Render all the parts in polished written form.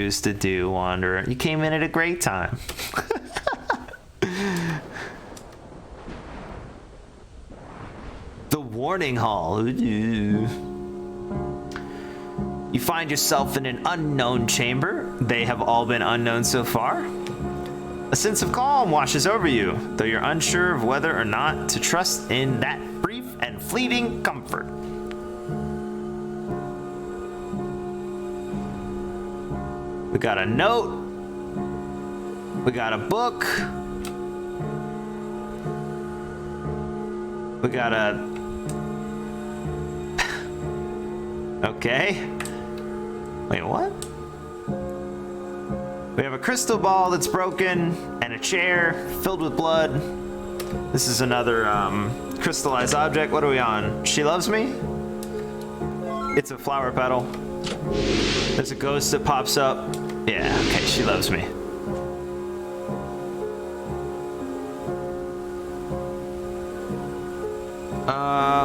choose to do, Wanderer? You came in at a great time. The Warning Hall. Ooh. You find yourself in an unknown chamber. They have all been unknown so far. A sense of calm washes over you, though you're unsure of whether or not to trust in that brief and fleeting comfort. We got a note. We got a book. We got a... Okay. Wait, what? We have a crystal ball that's broken and a chair filled with blood. This is another crystallized object. What are we on? She loves me? It's a flower petal. There's a ghost that pops up. Yeah, okay, she loves me.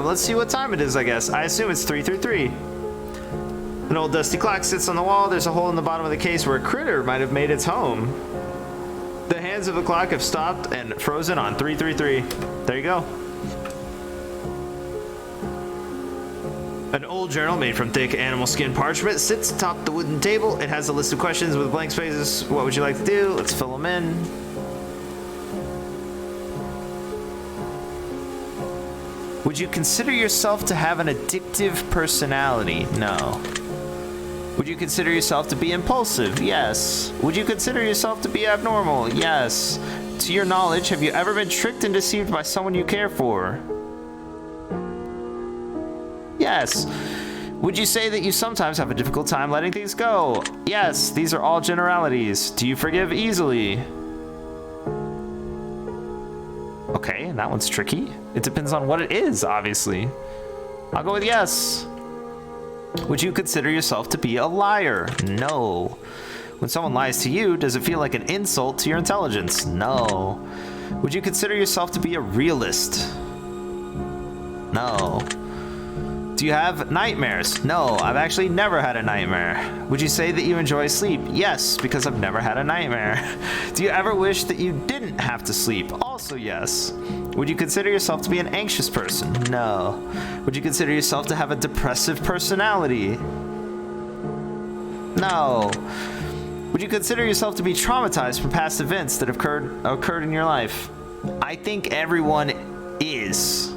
Let's see what time it is, I guess. I assume it's 3:33. An old dusty clock sits on the wall. There's a hole in the bottom of the case where a critter might have made its home. The hands of the clock have stopped and frozen on 3:33. There you go. An old journal made from thick animal skin parchment sits atop the wooden table. It has a list of questions with blank spaces. What would you like to do? Let's fill them in. Would you consider yourself to have an addictive personality? No. Would you consider yourself to be impulsive? Yes. Would you consider yourself to be abnormal? Yes. To your knowledge, have you ever been tricked and deceived by someone you care for? Yes. Would you say that you sometimes have a difficult time letting things go? Yes. These are all generalities. Do you forgive easily? Okay, that one's tricky. It depends on what it is, obviously. I'll go with yes. Would you consider yourself to be a liar? No. When someone lies to you, does it feel like an insult to your intelligence? No. Would you consider yourself to be a realist? No. Do you have nightmares? No, I've actually never had a nightmare. Would you say that you enjoy sleep? Yes, because I've never had a nightmare. Do you ever wish that you didn't have to sleep? Also yes. Would you consider yourself to be an anxious person? No. Would you consider yourself to have a depressive personality? No. Would you consider yourself to be traumatized from past events that have occurred in your life? I think everyone is.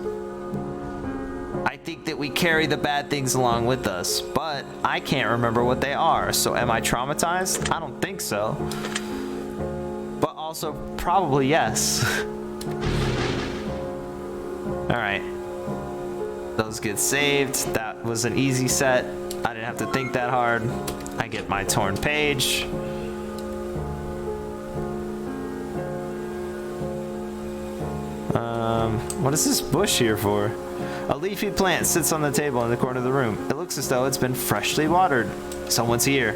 I think that we carry the bad things along with us, but I can't remember what they are. So am I traumatized? I don't think so. But also probably yes. All right. Those get saved. That was an easy set. I didn't have to think that hard. I get my torn page. What is this bush here for? A leafy plant sits on the table in the corner of the room. It looks as though it's been freshly watered. Someone's here.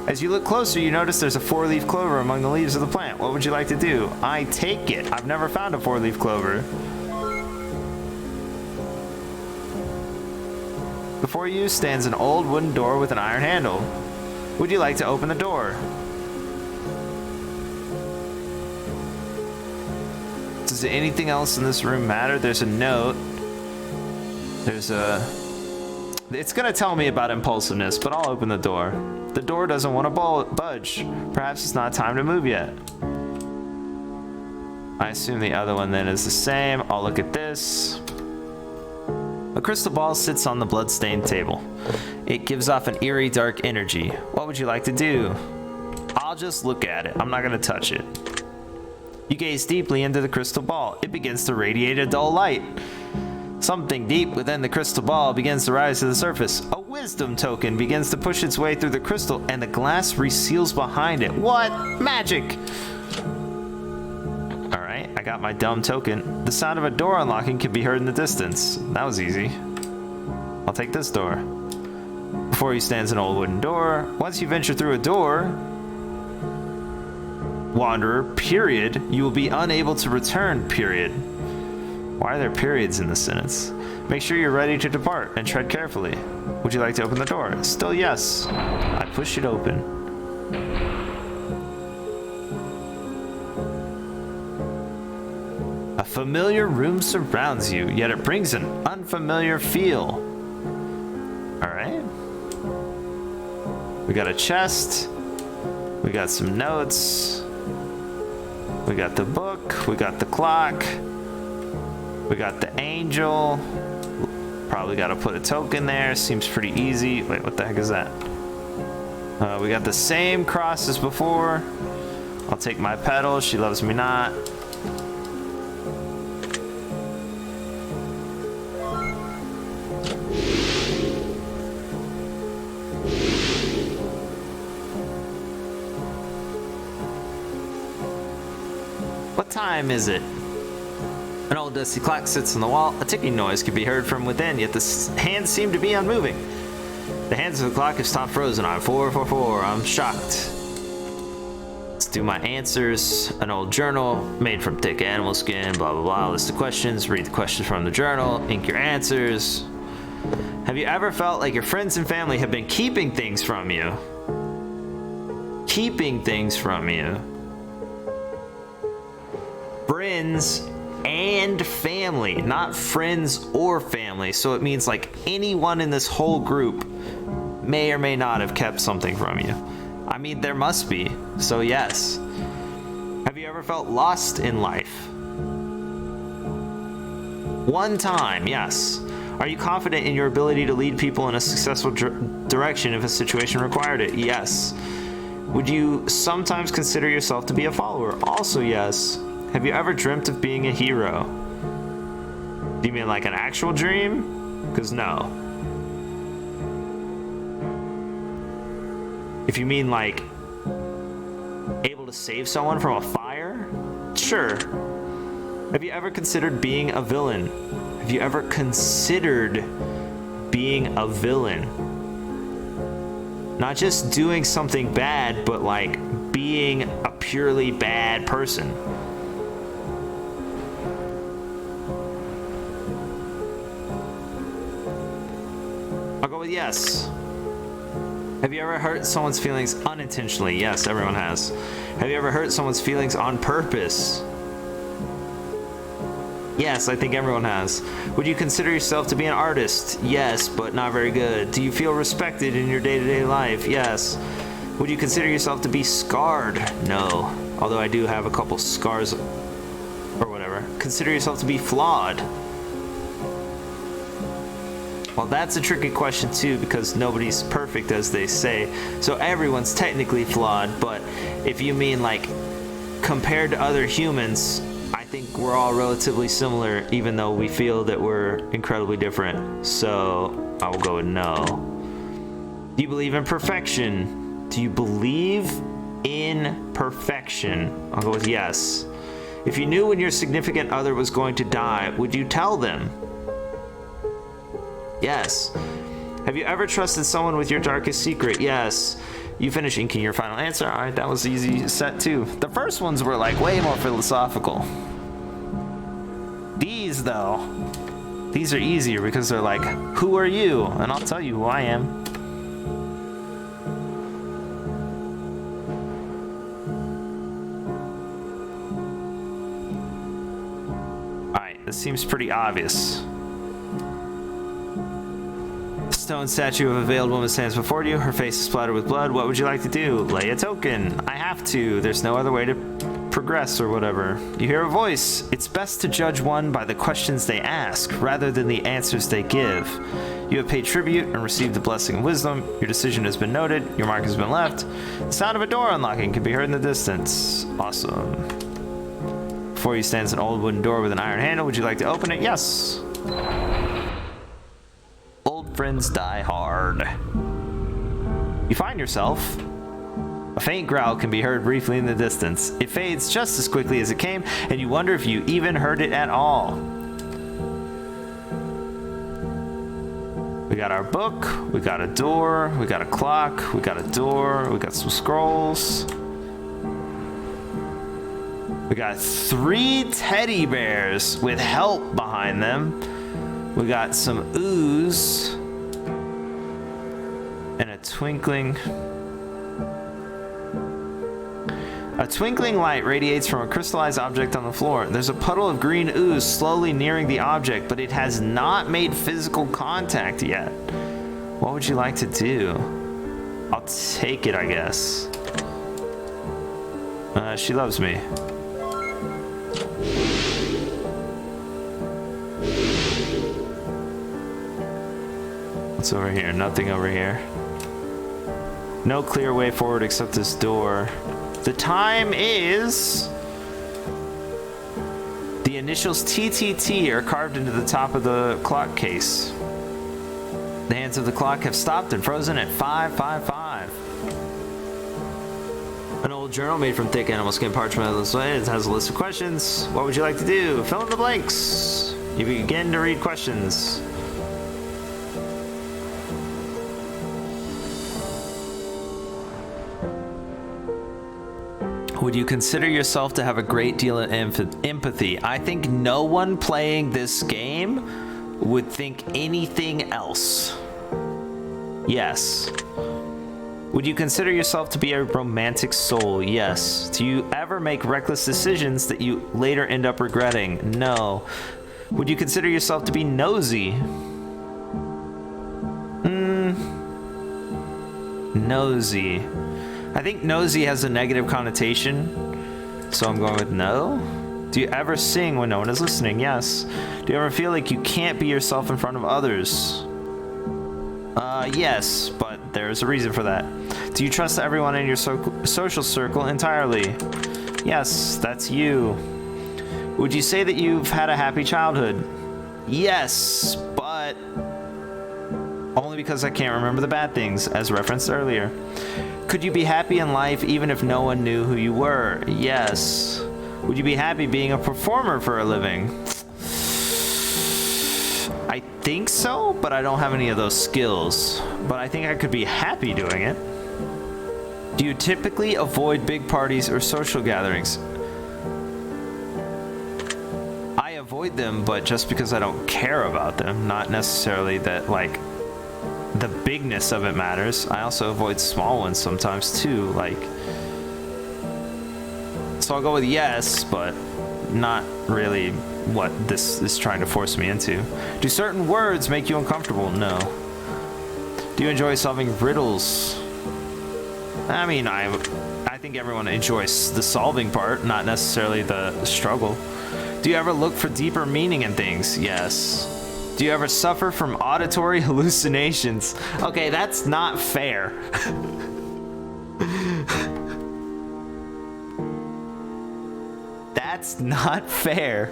As you look closer, you notice there's a 4-leaf clover among the leaves of the plant. What would you like to do? I take it. I've never found a 4-leaf clover. Before you stands an old wooden door with an iron handle. Would you like to open the door? Does anything else in this room matter? There's a note. It's gonna tell me about impulsiveness, but I'll open the door. The door doesn't want to budge. Perhaps it's not time to move yet. I assume the other one then is the same. I'll look at this. A crystal ball sits on the blood-stained table. It gives off an eerie dark energy. What would you like to do? I'll just look at it. I'm not gonna touch it. You gaze deeply into the crystal ball. It begins to radiate a dull light. Something deep within the crystal ball begins to rise to the surface. A wisdom token begins to push its way through the crystal, and the glass reseals behind it. What? Magic! Alright, I got my dumb token. The sound of a door unlocking can be heard in the distance. That was easy. I'll take this door. Before you stands an old wooden door. Once you venture through a door, Wanderer, period, you will be unable to return, period. Why are there periods in this sentence? Make sure you're ready to depart and tread carefully. Would you like to open the door? Still yes. I push it open. A familiar room surrounds you, yet it brings an unfamiliar feel. Alright. We got a chest. We got some notes. We got the book. We got the clock. We got the angel. Probably got to put a token there. Seems pretty easy. Wait, what the heck is that? We got the same cross as before. I'll take my pedal. She loves me not. What time is it? An old dusty clock sits on the wall. A ticking noise can be heard from within, yet the hands seem to be unmoving. The hands of the clock have stopped frozen. I'm 444. I'm shocked. Let's do my answers. An old journal made from thick animal skin, blah, blah, blah. List of questions. Read the questions from the journal. Ink your answers. Have you ever felt like your friends and family have been keeping things from you? Keeping things from you. Friends and family, not friends or family. So it means like anyone in this whole group may or may not have kept something from you. I mean, there must be. So yes. Have you ever felt lost in life? One time, yes. Are you confident in your ability to lead people in a successful direction if a situation required it? Yes. Would you sometimes consider yourself to be a follower? Also yes. Have you ever dreamt of being a hero? Do you mean like an actual dream? Because no. If you mean like able to save someone from a fire? Sure. Have you ever considered being a villain? Have you ever considered being a villain? Not just doing something bad, but like being a purely bad person. I'll go with yes. Have you ever hurt someone's feelings unintentionally? Yes, everyone has. Have you ever hurt someone's feelings on purpose? Yes, I think everyone has. Would you consider yourself to be an artist? Yes, but not very good. Do you feel respected in your day-to-day life? Yes. Would you consider yourself to be scarred? No. Although I do have a couple scars or whatever. Consider yourself to be flawed? Well, that's a tricky question too, because nobody's perfect, as they say. So everyone's technically flawed, but if you mean like compared to other humans, I think we're all relatively similar, even though we feel that we're incredibly different. So I will go with no. Do you believe in perfection? Do you believe in perfection? I'll go with yes. If you knew when your significant other was going to die, would you tell them? Yes. Have you ever trusted someone with your darkest secret? Yes. You finish inking your final answer. All right, that was easy set too. The first ones were like way more philosophical. These though, these are easier because they're like, who are you? And I'll tell you who I am. All right, this seems pretty obvious. Stone statue of a veiled woman stands before you. Her face is splattered with blood. What would you like to do? Lay a token. I have to. There's no other way to progress or whatever. You hear a voice. It's best to judge one by the questions they ask rather than the answers they give. You have paid tribute and received the blessing of wisdom. Your decision has been noted. Your mark has been left. The sound of a door unlocking can be heard in the distance. Awesome. Before you stands an old wooden door with an iron handle. Would you like to open it? Yes. Friends die hard. You find yourself. A faint growl can be heard briefly in the distance. It fades just as quickly as it came, and you wonder if you even heard it at all. We got our book, we got a door, we got a clock, we got a door, we got some scrolls. We got 3 teddy bears with help behind them. We got some ooze. And a twinkling. A twinkling light radiates from a crystallized object on the floor. There's a puddle of green ooze slowly nearing the object, but it has not made physical contact yet. What would you like to do? I'll take it, I guess. She loves me. What's over here? Nothing over here. No clear way forward except this door. The time is... The initials TTT are carved into the top of the clock case. The hands of the clock have stopped and frozen at 5:55. An old journal made from thick animal skin parchment. It has a list of questions. What would you like to do? Fill in the blanks. You begin to read questions. Would you consider yourself to have a great deal of empathy? I think no one playing this game would think anything else. Yes. Would you consider yourself to be a romantic soul? Yes. Do you ever make reckless decisions that you later end up regretting? No. Would you consider yourself to be nosy? Nosy. I think nosy has a negative connotation, so I'm going with no. Do you ever sing when no one is listening? Yes. Do you ever feel like you can't be yourself in front of others? Yes, but there's a reason for that. Do you trust everyone in your social circle entirely? Yes, that's you. Would you say that you've had a happy childhood? Yes, but only because I can't remember the bad things, as referenced earlier. Could you be happy in life even if no one knew who you were? Yes. Would you be happy being a performer for a living? I think so, but I don't have any of those skills. But I think I could be happy doing it. Do you typically avoid big parties or social gatherings? I avoid them, but just because I don't care about them, not necessarily that, like, the bigness of it matters. I also avoid small ones sometimes too, like, so I'll go with yes, but not really what this is trying to force me into. Do certain words make you uncomfortable? No. Do you enjoy solving riddles? I mean, I think everyone enjoys the solving part, not necessarily the struggle. Do you ever look for deeper meaning in things? Yes. Do you ever suffer from auditory hallucinations? Okay, that's not fair. That's not fair.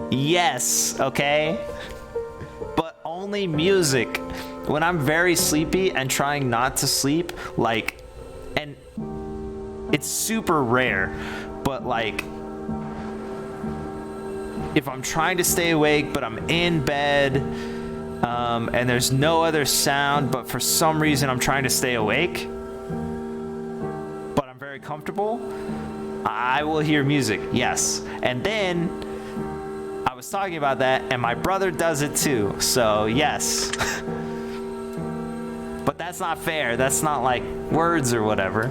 Yes, okay? But only music. When I'm very sleepy and trying not to sleep, like, and it's super rare, but like, if I'm trying to stay awake, but I'm in bed, and there's no other sound, but for some reason I'm trying to stay awake, but I'm very comfortable, I will hear music, yes. And then, I was talking about that, and my brother does it too, so yes. But that's not fair, that's not like words or whatever.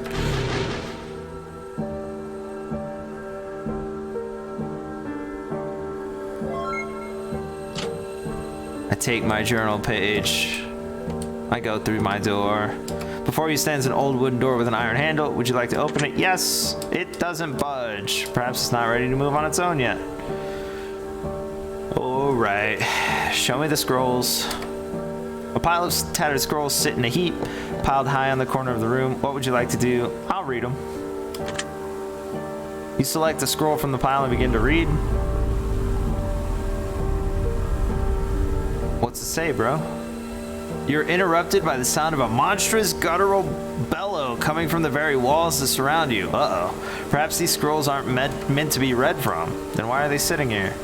I take my journal page. I go through my door. Before you stands an old wooden door with an iron handle. Would you like to open it? Yes. It doesn't budge. Perhaps it's not ready to move on its own yet. Alright. Show me the scrolls. A pile of tattered scrolls sit in a heap, piled high on the corner of the room. What would you like to do? I'll read them. You select a scroll from the pile and begin to read. What's it say, bro? You're interrupted by the sound of a monstrous guttural bellow coming from the very walls that surround you. Uh-oh. Perhaps these scrolls aren't meant to be read from. Then why are they sitting here?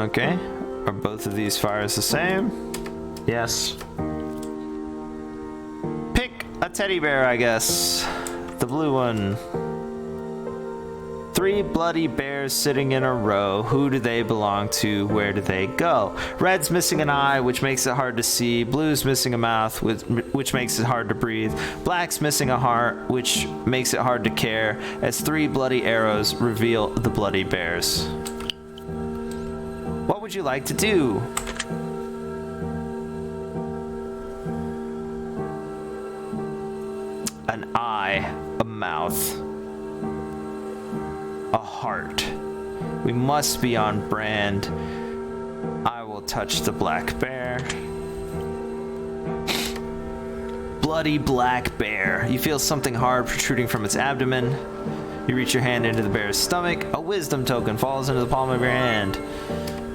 Okay. Are both of these fires the same? Yes. Pick a teddy bear, I guess. The blue one. 3 bloody bears sitting in a row. Who do they belong to? Where do they go? Red's missing an eye, which makes it hard to see. Blue's missing a mouth, which makes it hard to breathe. Black's missing a heart, which makes it hard to care, as 3 bloody arrows reveal the bloody bears. What would you like to do? An eye, a mouth, a heart. We must be on brand. I will touch the black bear. Bloody black bear. You feel something hard protruding from its abdomen. You reach your hand into the bear's stomach. A wisdom token falls into the palm of your hand.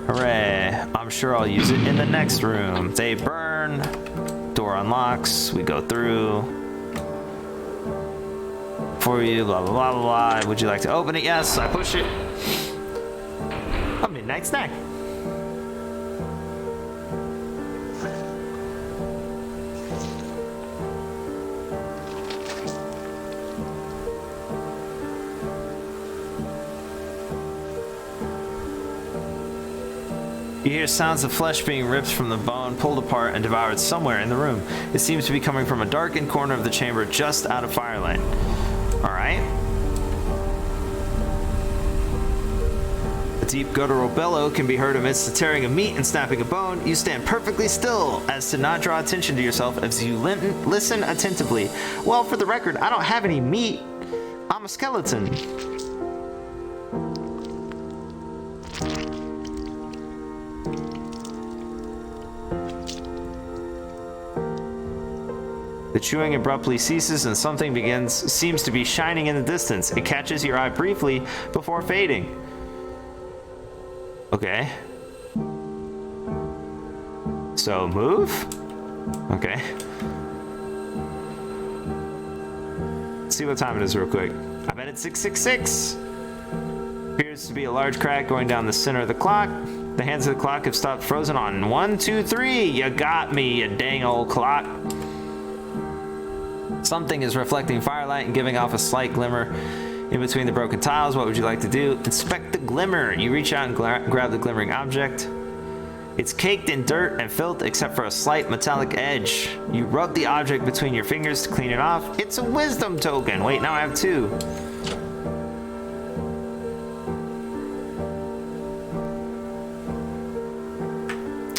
Hooray. I'm sure I'll use it in the next room. They burn. Door unlocks. We go through. For you, blah, blah, blah, blah, blah. Would you like to open it? Yes, I push it. A midnight snack. You hear sounds of flesh being ripped from the bone, pulled apart, and devoured somewhere in the room. It seems to be coming from a darkened corner of the chamber just out of firelight. Alright. A deep guttural bellow can be heard amidst the tearing of meat and snapping of bone. You stand perfectly still as to not draw attention to yourself as you listen attentively. Well, for the record, I don't have any meat. I'm a skeleton. The chewing abruptly ceases and something seems to be shining in the distance. It catches your eye briefly before fading. Okay. So move? Okay. Let's see what time it is real quick. I bet it's 666. Appears to be a large crack going down the center of the clock. The hands of the clock have stopped frozen on 1, 2, 3. You got me, you dang old clock. Something is reflecting firelight and giving off a slight glimmer in between the broken tiles. What would you like to do? Inspect the glimmer. You reach out and grab the glimmering object. It's caked in dirt and filth except for a slight metallic edge. You rub the object between your fingers to clean it off. It's a wisdom token. Wait, now I have 2.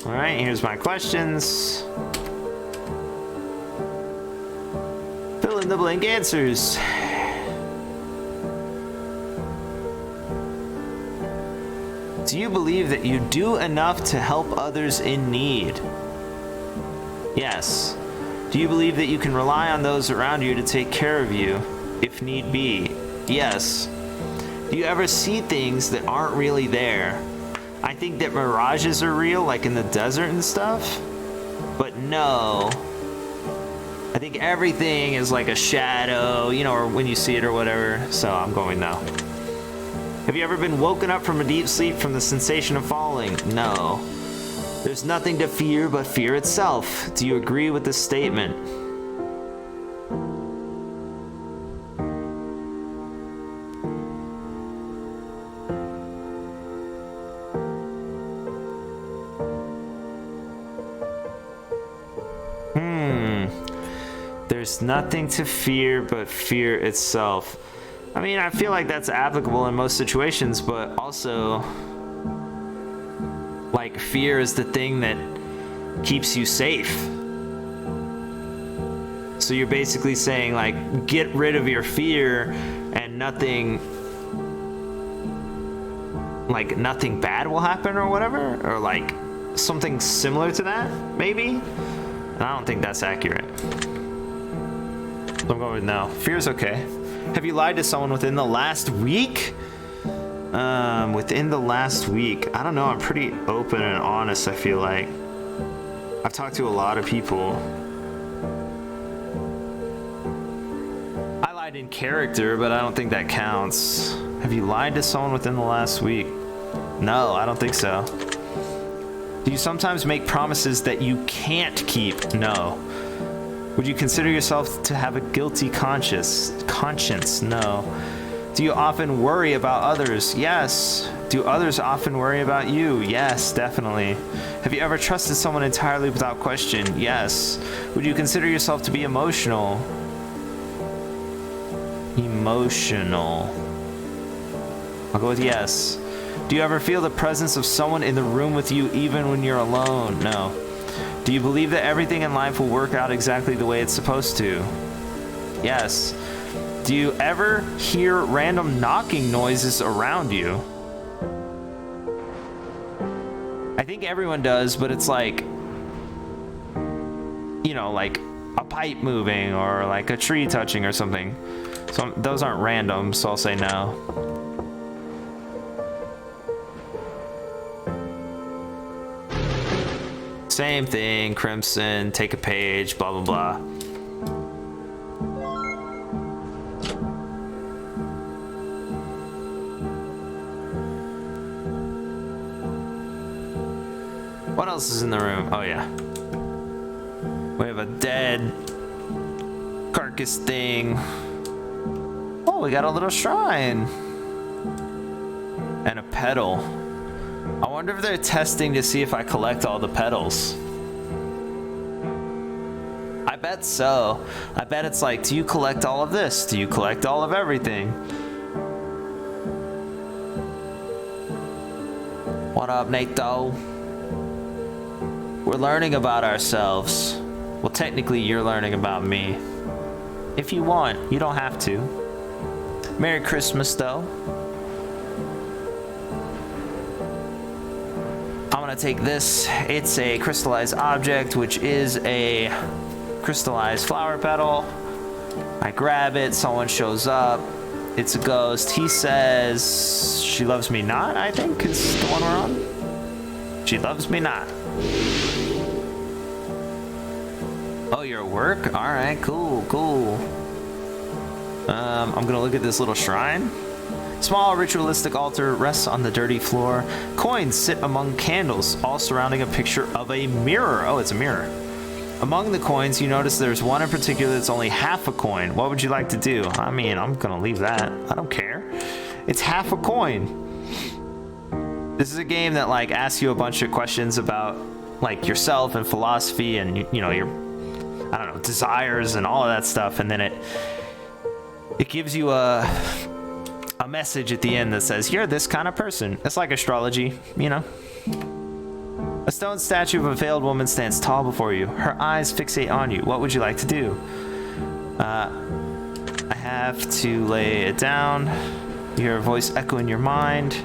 All right, here's my questions. Fill in the blank answers. Do you believe that you do enough to help others in need? Yes. Do you believe that you can rely on those around you to take care of you, if need be? Yes. Do you ever see things that aren't really there? I think that mirages are real, like in the desert and stuff. But no. I think everything is like a shadow, you know, or when you see it or whatever. So I'm going no. Have you ever been woken up from a deep sleep from the sensation of falling? No. There's nothing to fear but fear itself. Do you agree with this statement? There's nothing to fear but fear itself. I mean, I feel like that's applicable in most situations, but also, like, fear is the thing that keeps you safe. So you're basically saying, like, get rid of your fear and nothing bad will happen or whatever, or like something similar to that, maybe? And I don't think that's accurate. So I'm going with no. Fear's okay. Have you lied to someone within the last week? Within the last week. I don't know. I'm pretty open and honest, I feel like. I've talked to a lot of people. I lied in character, but I don't think that counts. Have you lied to someone within the last week? No, I don't think so. Do you sometimes make promises that you can't keep? No. Would you consider yourself to have a guilty conscience? No. Do you often worry about others? Yes. Do others often worry about you? Yes, definitely. Have you ever trusted someone entirely without question? Yes. Would you consider yourself to be emotional? Emotional. I'll go with yes. Do you ever feel the presence of someone in the room with you even when you're alone? No. Do you believe that everything in life will work out exactly the way it's supposed to? Yes. Do you ever hear random knocking noises around you? I think everyone does, but it's like, you know, like a pipe moving or like a tree touching or something. So those aren't random, so I'll say no. Same thing, Crimson, take a page, blah, blah, blah. What else is in the room? Oh, yeah. We have a dead carcass thing. Oh, we got a little shrine. And a petal. I wonder if they're testing to see if I collect all the petals. I bet so. I bet it's like, do you collect all of this? Do you collect all of everything? What up, Nato? We're learning about ourselves. Well, technically, you're learning about me. If you want, you don't have to. Merry Christmas, though. I'm gonna take this. It's a crystallized object, which is a crystallized flower petal. I grab it, someone shows up. It's a ghost. He says, she loves me not, I think is the one we're on. She loves me not. Oh, your work? All right, cool, cool. I'm gonna look at this little shrine. Small ritualistic altar rests on the dirty floor. Coins sit among candles, all surrounding a picture of a mirror. Oh, it's a mirror. Among the coins, you notice there's one in particular that's only half a coin. What would you like to do? I mean, I'm gonna leave that. I don't care. It's half a coin. This is a game that like asks you a bunch of questions about like yourself and philosophy and you know your, I don't know, desires and all of that stuff, and then it gives you a message at the end that says you're this kind of person. It's like astrology, you know. A stone statue of a veiled woman stands tall before you. Her eyes fixate on you. What would you like to do? I have to lay it down. You hear a voice echo in your mind.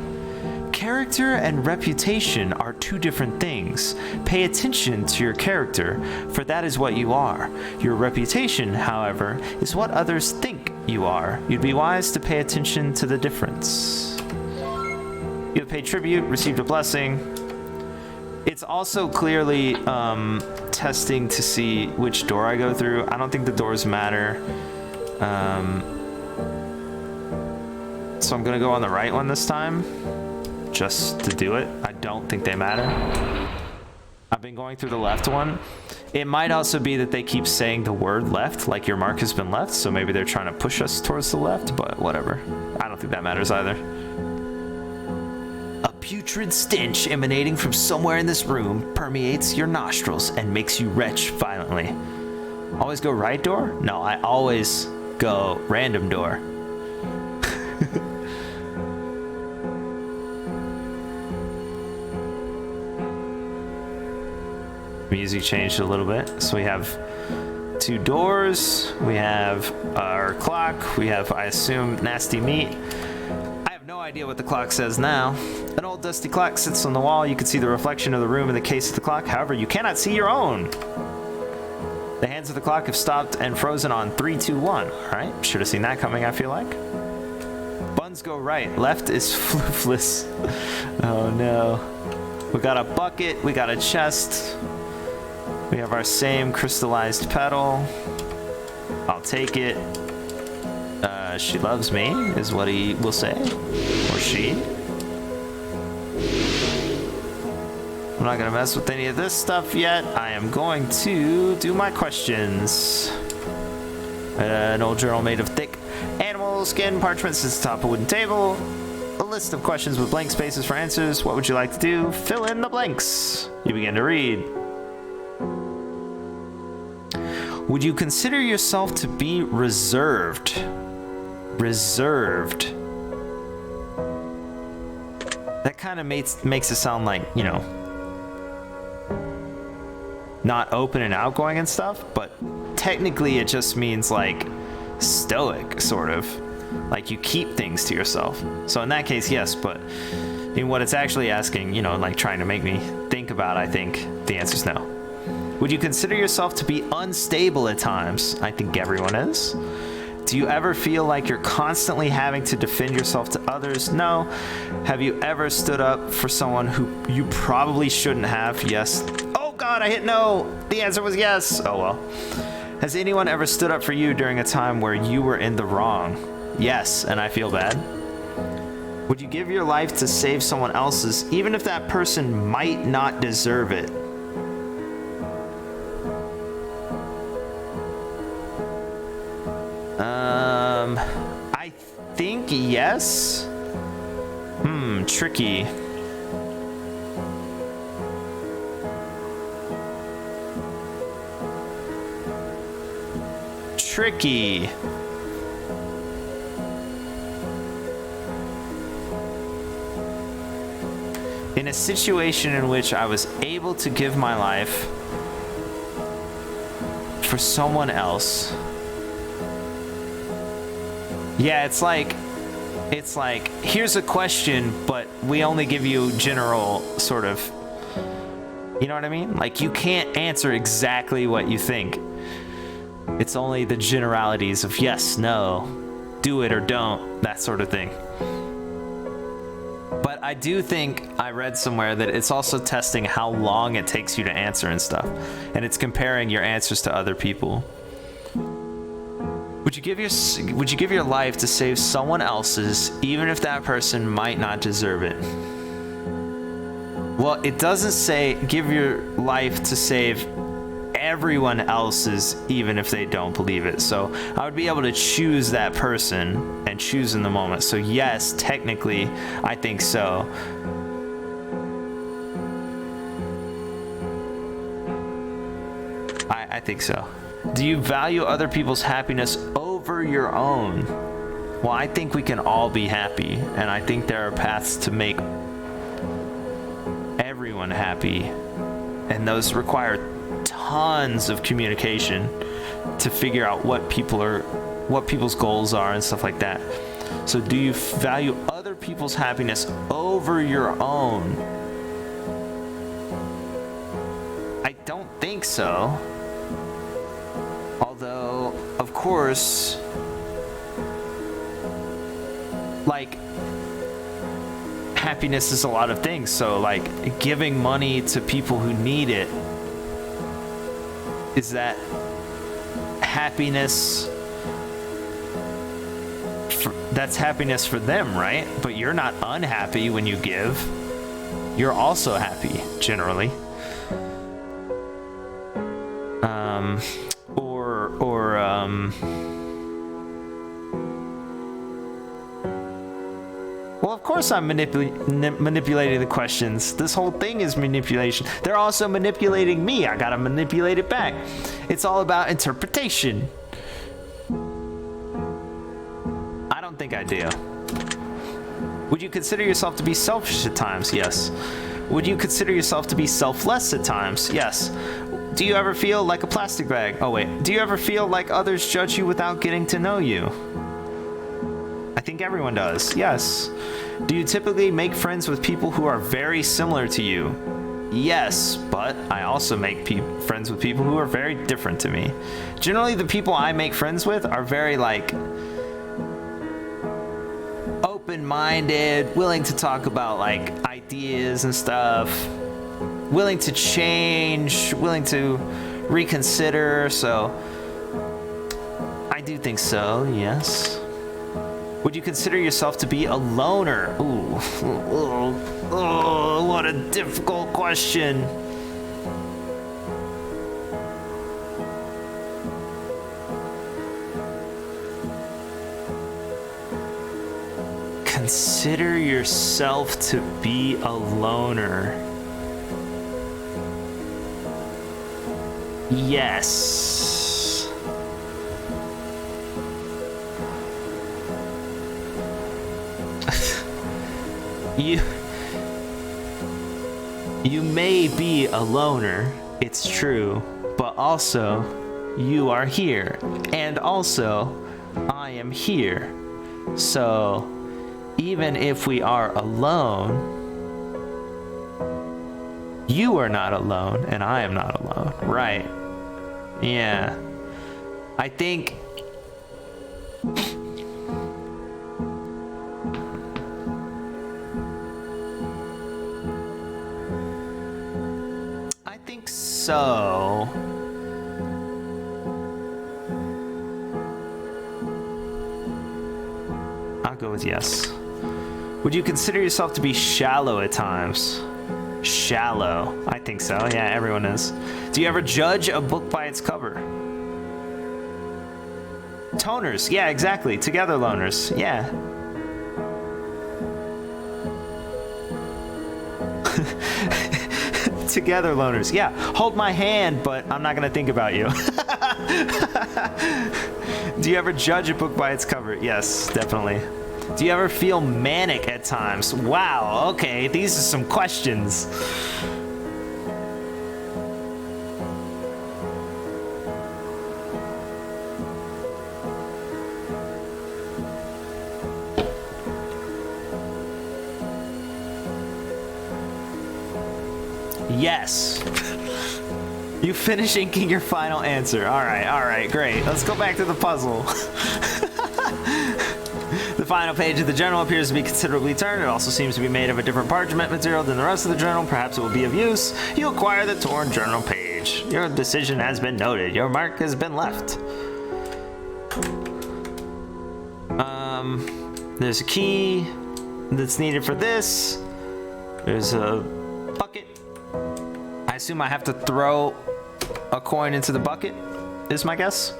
Character and reputation are two different things. Pay attention to your character, for that is what you are. Your reputation, however, is what others think you are. You'd be wise to pay attention to the difference. You have paid tribute, received a blessing. It's also clearly testing to see which door I go through. I don't think the doors matter. So I'm gonna go on the right one this time, just to do it. I don't think they matter. I've been going through the left one. It might also be that they keep saying the word left, like your mark has been left, so maybe they're trying to push us towards the left, but whatever. I don't think that matters either. A putrid stench emanating from somewhere in this room permeates your nostrils and makes you retch violently. Always go right door? No, I always go random door. Music changed a little bit. So we have two doors, we have our clock, we have, I assume, nasty meat. I have no idea what the clock says now. An old dusty clock sits on the wall. You can see the reflection of the room in the case of the clock. However, you cannot see your own. The hands of the clock have stopped and frozen on 3, 2, 1. All right, should have seen that coming, I feel like. Buns go right. Left is floofless. Oh no. We got a bucket, we got a chest. We have our same crystallized petal. I'll take it. She loves me, is what he will say. Or she. I'm not gonna mess with any of this stuff yet. I am going to do my questions. An old journal made of thick animals Moleskin parchment sits atop a wooden table. A list of questions with blank spaces for answers. What would you like to do? Fill in the blanks. You begin to read. Would you consider yourself to be reserved? Reserved. That kind of makes it sound like, you know, not open and outgoing and stuff, but technically it just means like stoic, sort of. Like you keep things to yourself. So in that case, yes, but in what it's actually asking, you know, like trying to make me think about, I think the answer's no. Would you consider yourself to be unstable at times? I think everyone is. Do you ever feel like you're constantly having to defend yourself to others? No. Have you ever stood up for someone who you probably shouldn't have? Yes. Oh God, I hit no. The answer was yes. Oh well. Has anyone ever stood up for you during a time where you were in the wrong? Yes, and I feel bad. Would you give your life to save someone else's, even if that person might not deserve it? I think yes. Tricky. Tricky. In a situation in which I was able to give my life for someone else. Yeah, it's like, here's a question, but we only give you general sort of, you know what I mean? Like you can't answer exactly what you think. It's only the generalities of yes, no, do it or don't, that sort of thing. But I do think I read somewhere that it's also testing how long it takes you to answer and stuff. And it's comparing your answers to other people. Would you give your life to save someone else's, even if that person might not deserve it? Well, it doesn't say give your life to save everyone else's, even if they don't believe it. So I would be able to choose that person and choose in the moment. So yes, technically, I think so. I think so. Do you value other people's happiness over your own? Well, I think we can all be happy, and I think there are paths to make everyone happy, and those require tons of communication to figure out what people's goals are and stuff like that. So do you value other people's happiness over your own? I don't think so. Although, of course, like, happiness is a lot of things. So, like, giving money to people who need it, is that happiness? That's happiness for them, right? But you're not unhappy when you give. You're also happy, generally. Well, of course I'm manipulating the questions. This whole thing is manipulation. They're also manipulating me. I gotta manipulate it back. It's all about interpretation. I don't think I do. Would you consider yourself to be selfish at times? Yes. Would you consider yourself to be selfless at times? Yes. Do you ever feel like a plastic bag? Oh wait. Do you ever feel like others judge you without getting to know you? I think everyone does. Yes. Do you typically make friends with people who are very similar to you? Yes, but I also make friends with people who are very different to me. Generally, the people I make friends with are very, like, open-minded, willing to talk about, like, ideas and stuff, willing to change, willing to reconsider, so I do think so, yes. Would you consider yourself to be a loner? Ooh, what a difficult question. Consider yourself to be a loner. Yes. You may be a loner, it's true, but also you are here, and also I am here. So even if we are alone, you are not alone and I am not alone, right? Yeah. I think so. I'll go with yes. Would you consider yourself to be shallow at times? Shallow. I think so. Yeah, everyone is. Do you ever judge a book by its cover? Toners. Yeah, exactly. Together loners. Yeah. Together loners. Yeah. Hold my hand, but I'm not going to think about you. Do you ever judge a book by its cover? Yes, definitely. Do you ever feel manic at times? Wow, okay, these are some questions. Yes. You finish inking your final answer. All right, great. Let's go back to the puzzle. The final page of the journal appears to be considerably torn. It also seems to be made of a different parchment material than the rest of the journal. Perhaps it will be of use. You acquire the torn journal page. Your decision has been noted. Your mark has been left. There's a key that's needed for this. There's a bucket. I assume I have to throw a coin into the bucket, is my guess.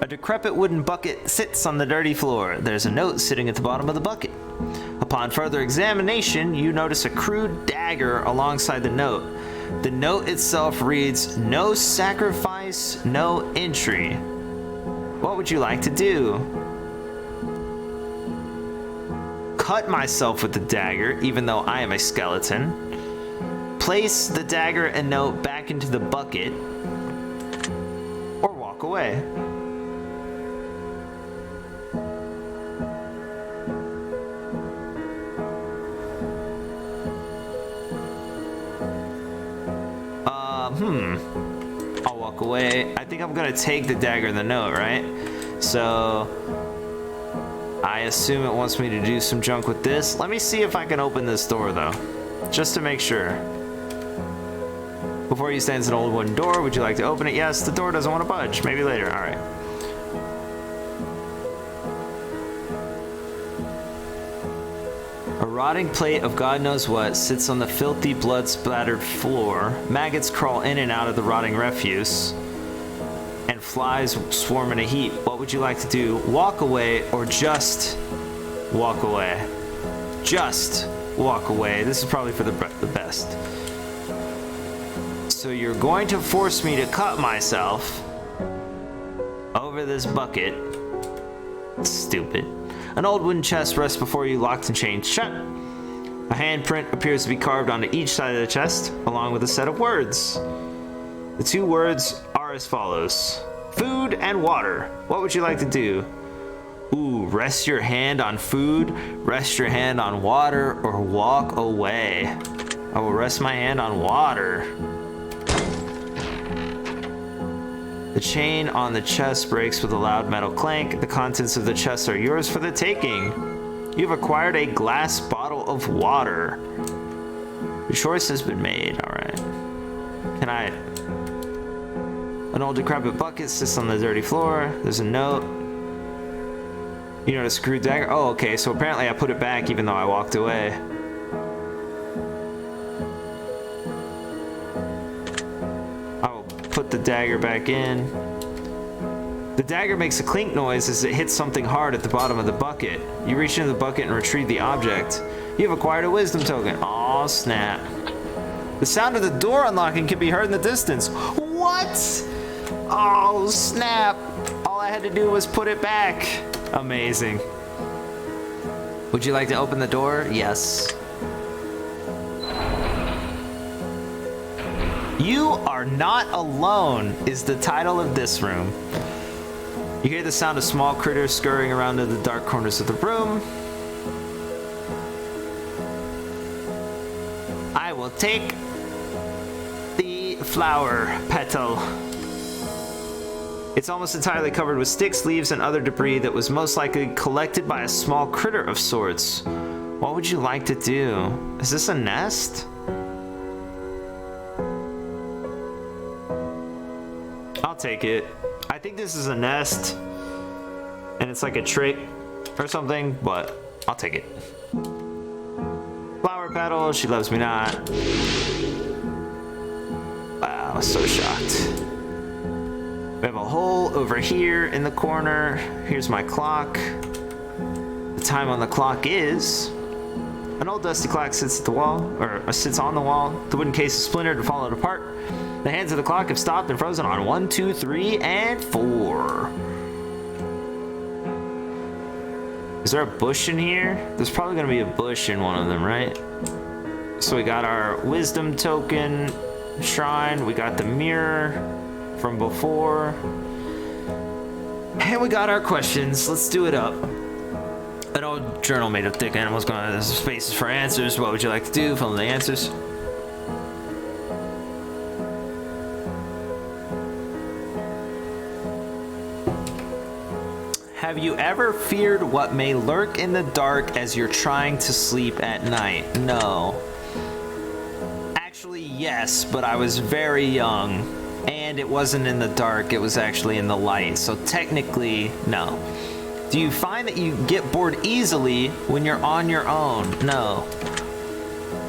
A decrepit wooden bucket sits on the dirty floor. There's a note sitting at the bottom of the bucket. Upon further examination, you notice a crude dagger alongside the note. The note itself reads, "No sacrifice, no entry." What would you like to do? Cut myself with the dagger, even though I am a skeleton. Place the dagger and note back into the bucket. Or walk away. I'll walk away. I think I'm gonna take the dagger and the note, right? So I assume it wants me to do some junk with this. Let me see if I can open this door though, just to make sure. Before you stands an old wooden door. Would you like to open it? Yes, the door doesn't want to budge. Maybe later. All right. A rotting plate of God knows what sits on the filthy, blood-splattered floor. Maggots crawl in and out of the rotting refuse, and flies swarm in a heap. What would you like to do? Walk away or just walk away? Just walk away. This is probably for the best. So you're going to force me to cut myself over this bucket. Stupid. An old wooden chest rests before you, locked and chained shut. A handprint appears to be carved onto each side of the chest, along with a set of words. The two words are as follows: food and water. What would you like to do? Ooh, rest your hand on food, rest your hand on water, or walk away. I will rest my hand on water. The chain on the chest breaks with a loud metal clank. The contents of the chest are yours for the taking. You've acquired a glass bottle of water. Your choice has been made. All right. Can I? An old decrepit bucket sits on the dirty floor. There's a note. You notice a screwed dagger? Oh, okay. So apparently I put it back even though I walked away. I will put the dagger back in. The dagger makes a clink noise as it hits something hard at the bottom of the bucket. You reach into the bucket and retrieve the object. You have acquired a wisdom token. Aw, snap. The sound of the door unlocking can be heard in the distance. What? Oh, snap. All I had to do was put it back. Amazing. Would you like to open the door? Yes. You are not alone is the title of this room. You hear the sound of small critters scurrying around in the dark corners of the room. I will take the flower petal. It's almost entirely covered with sticks, leaves, and other debris that was most likely collected by a small critter of sorts. What would you like to do? Is this a nest? I'll take it. I think this is a nest, and it's like a trick or something, but I'll take it. Flower petal, she loves me not. Wow, so shocked. We have a hole over here in the corner. Here's my clock. The time on the clock is... An old dusty clock sits at the wall, or sits on the wall. The wooden case is splintered and fallen apart. The hands of the clock have stopped and frozen on 1, 2, 3, and 4. Is there a bush in here? There's probably gonna be a bush in one of them, right? So we got our wisdom token shrine. We got the mirror from before. And we got our questions. Let's do it up. An old journal made of thick animals going to spaces for answers. What would you like to do? Fill in the answers. Have you ever feared what may lurk in the dark as you're trying to sleep at night? No. Actually, yes, but I was very young. And it wasn't in the dark, it was actually in the light. So technically, no. Do you find that you get bored easily when you're on your own? No.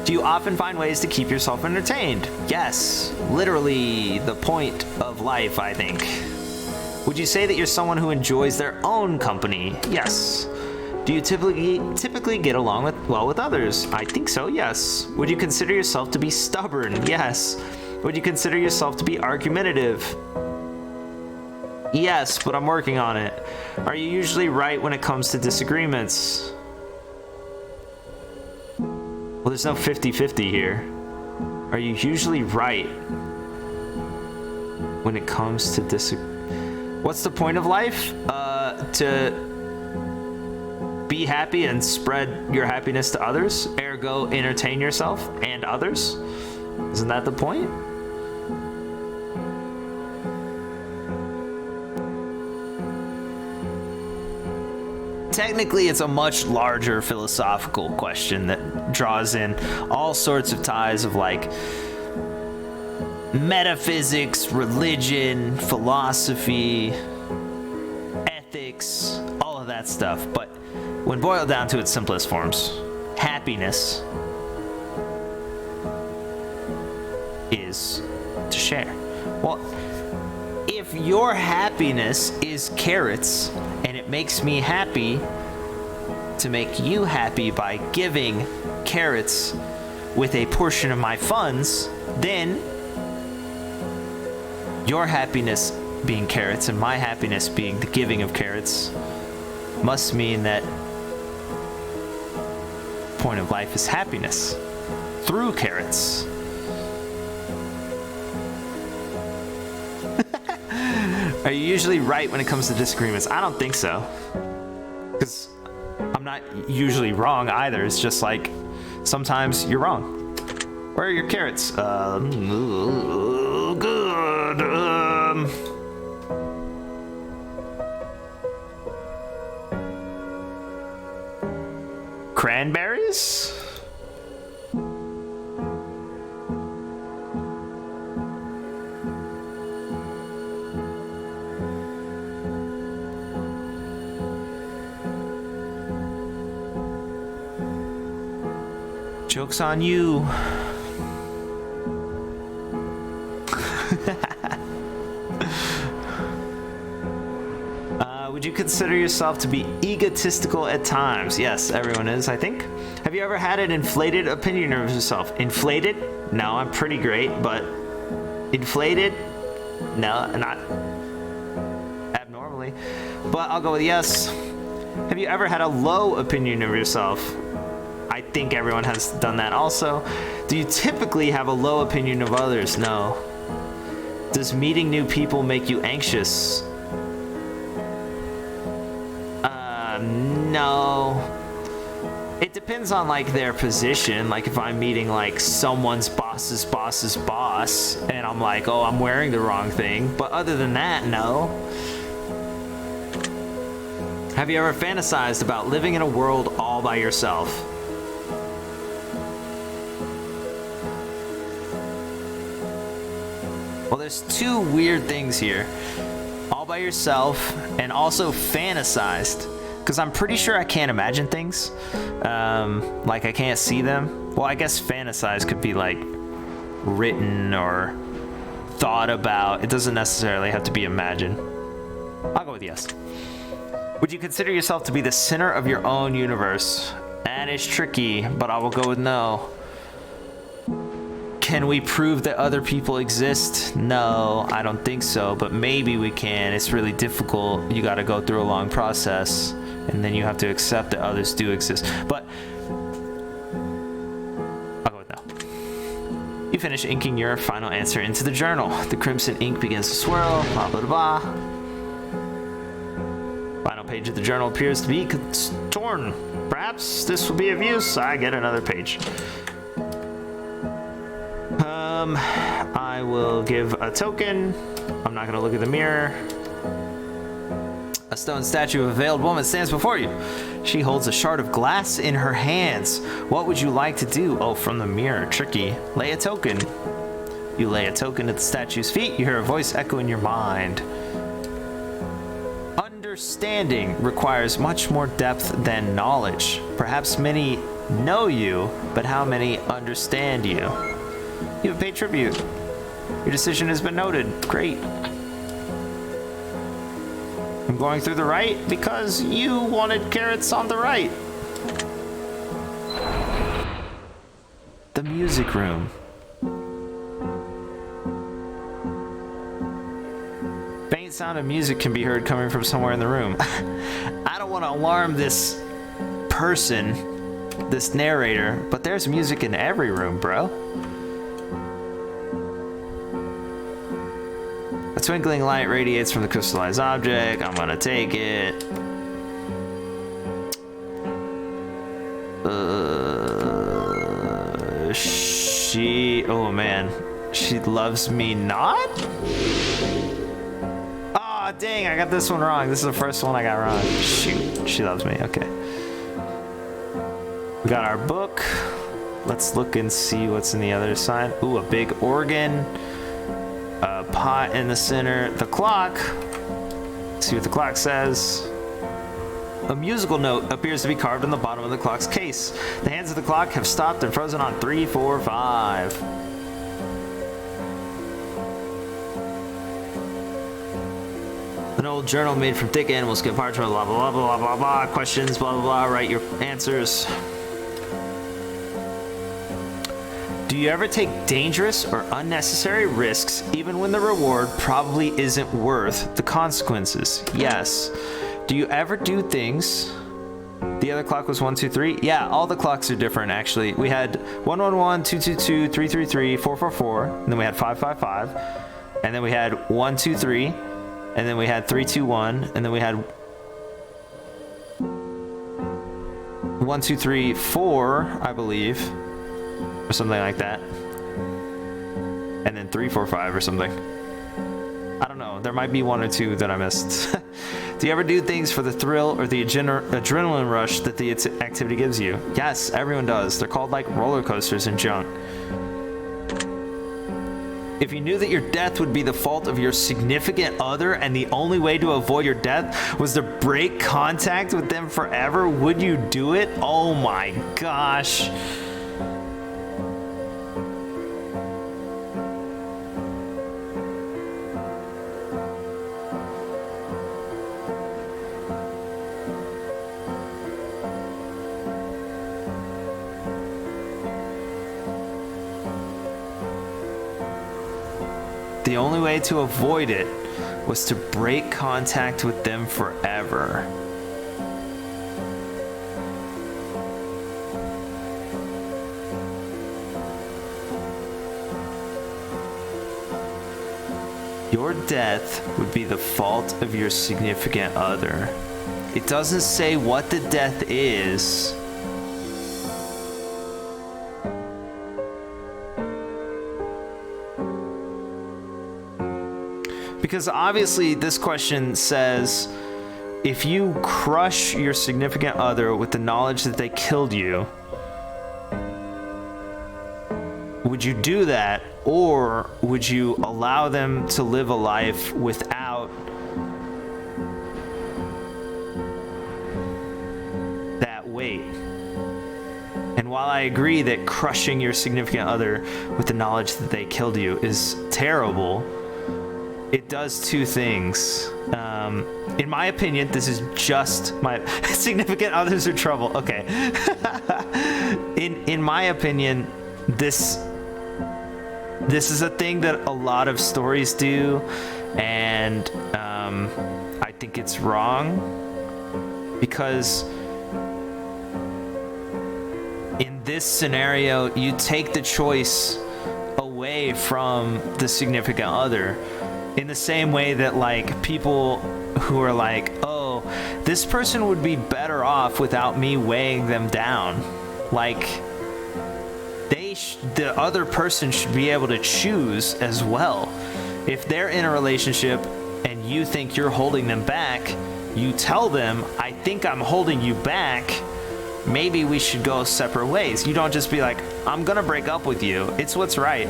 Do you often find ways to keep yourself entertained? Yes. Literally the point of life, I think. Would you say that you're someone who enjoys their own company? Yes. Do you typically get along well with others? I think so, yes. Would you consider yourself to be stubborn? Yes. Would you consider yourself to be argumentative? Yes, but I'm working on it. Are you usually right when it comes to disagreements? Well, there's no 50-50 here. Are you usually right when it comes to disagreements? What's the point of life? To be happy and spread your happiness to others, ergo entertain yourself and others. Isn't that the point? Technically, it's a much larger philosophical question that draws in all sorts of ties of like metaphysics, religion, philosophy, ethics, all of that stuff. But when boiled down to its simplest forms, happiness is to share. Well, if your happiness is carrots and it makes me happy to make you happy by giving carrots with a portion of my funds, then your happiness being carrots and my happiness being the giving of carrots must mean that point of life is happiness through carrots. Are you usually right when it comes to disagreements? I don't think so. Because I'm not usually wrong either. It's just like sometimes you're wrong. Where are your carrots? Good. Cranberries? Joke's on you. consider yourself to be egotistical at times? Yes, everyone is, I think. Have you ever had an inflated opinion of yourself? Inflated? No, I'm pretty great, but inflated? No, not abnormally. But I'll go with yes. Have you ever had a low opinion of yourself? I think everyone has done that also. Do you typically have a low opinion of others? No. Does meeting new people make you anxious? No. It depends on like their position. Like if I'm meeting like someone's boss's boss and I'm like, oh, I'm wearing the wrong thing. But other than that, no. Have you ever fantasized about living in a world all by yourself? Well, there's two weird things here. All by yourself and also fantasized. Because I'm pretty sure I can't imagine things. Like I can't see them. Well, I guess fantasize could be like written or thought about. It doesn't necessarily have to be imagined. I'll go with yes. Would you consider yourself to be the center of your own universe? That is tricky, but I will go with no. Can we prove that other people exist? No, I don't think so, but maybe we can. It's really difficult. You gotta go through a long process, and then you have to accept that others do exist. But I'll go with no. You finish inking your final answer into the journal. The crimson ink begins to swirl, blah, blah, blah. Final page of the journal appears to be torn. Perhaps this will be of use. I get another page. I will give a token. I'm not gonna look at the mirror. A stone statue of a veiled woman stands before you. She holds a shard of glass in her hands. What would you like to do? Oh, from the mirror. Tricky. Lay a token. You lay a token at the statue's feet. You hear a voice echo in your mind. Understanding requires much more depth than knowledge. Perhaps many know you, but how many understand you? You have paid tribute. Your decision has been noted. Great. I'm going through the right because you wanted carrots on the right. The music room. Faint sound of music can be heard coming from somewhere in the room. I don't want to alarm this person, this narrator, but there's music in every room, bro. A twinkling light radiates from the crystallized object. I'm gonna take it. Oh man, she loves me not? Oh dang, I got this one wrong. This is the first one I got wrong. Shoot, she loves me, okay. We got our book. Let's look and see what's in the other side. Ooh, a big organ. A pot in the center. The clock. Let's see what the clock says. A musical note appears to be carved on the bottom of the clock's case. The hands of the clock have stopped and frozen on 3, 4, 5. An old journal made from thick animal skin parchment, blah, blah, blah, blah, blah, blah. Questions, blah, blah, blah. Write your answers. Do you ever take dangerous or unnecessary risks even when the reward probably isn't worth the consequences? Yes. Do you ever do things? The other clock was 1, 2, 3. Yeah, all the clocks are different actually. We had 111, 222, 333, 444, and then we had 555, and then we had 1, 2, 3, and then we had 3, 2, 1, and then we had 1, 2, 3, 4, I believe, or something like that, and then 3, 4, 5 or something. I don't know. There might be 1 or 2 that I missed. Do you ever do things for the thrill or the adrenaline rush that the activity gives you? Yes, everyone does. They're called like roller coasters and junk. If you knew that your death would be the fault of your significant other and the only way to avoid your death was to break contact with them forever, would you do it? Oh my gosh. The only way to avoid it was to break contact with them forever. Your death would be the fault of your significant other. It doesn't say what the death is. Because obviously this question says, if you crush your significant other with the knowledge that they killed you, would you do that, or would you allow them to live a life without that weight? And while I agree that crushing your significant other with the knowledge that they killed you is terrible, it does two things. In my opinion, this is just my significant others are trouble. Okay. In my opinion, this is a thing that a lot of stories do, and I think it's wrong, because in this scenario, you take the choice away from the significant other. In the same way that, like, people who are like, oh, this person would be better off without me weighing them down. Like, the other person should be able to choose as well. If they're in a relationship and you think you're holding them back, you tell them, I think I'm holding you back. Maybe we should go separate ways. You don't just be like, I'm gonna break up with you. It's what's right.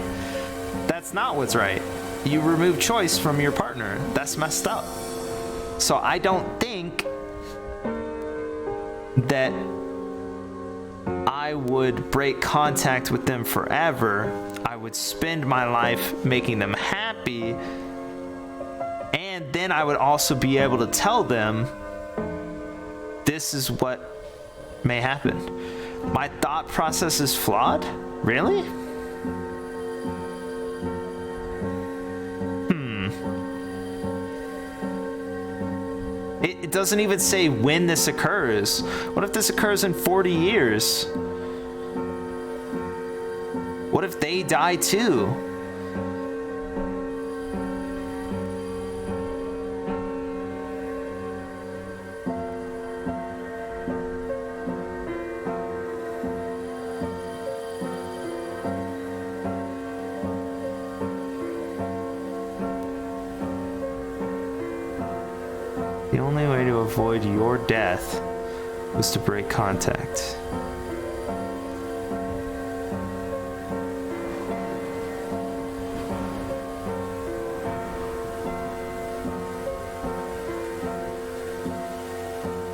That's not what's right. You remove choice from your partner. That's messed up. So I don't think that I would break contact with them forever. I would spend my life making them happy, and then I would also be able to tell them this is what may happen. My thought process is flawed? Really? It doesn't even say when this occurs. What if this occurs in 40 years? What if they die too? The only way to avoid your death was to break contact.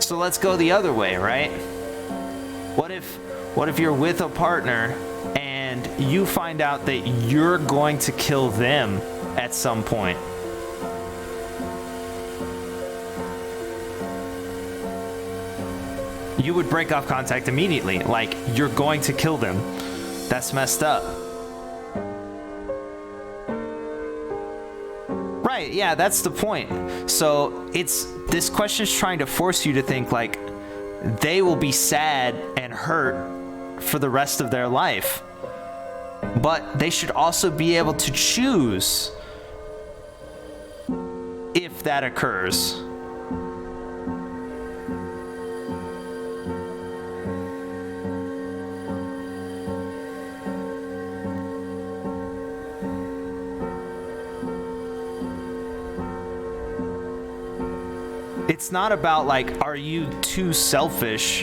So let's go the other way, right? What if you're with a partner and you find out that you're going to kill them at some point? You would break off contact immediately, like you're going to kill them. That's messed up. Right, yeah, that's the point. So this question's trying to force you to think like they will be sad and hurt for the rest of their life. But they should also be able to choose if that occurs. It's not about like, are you too selfish?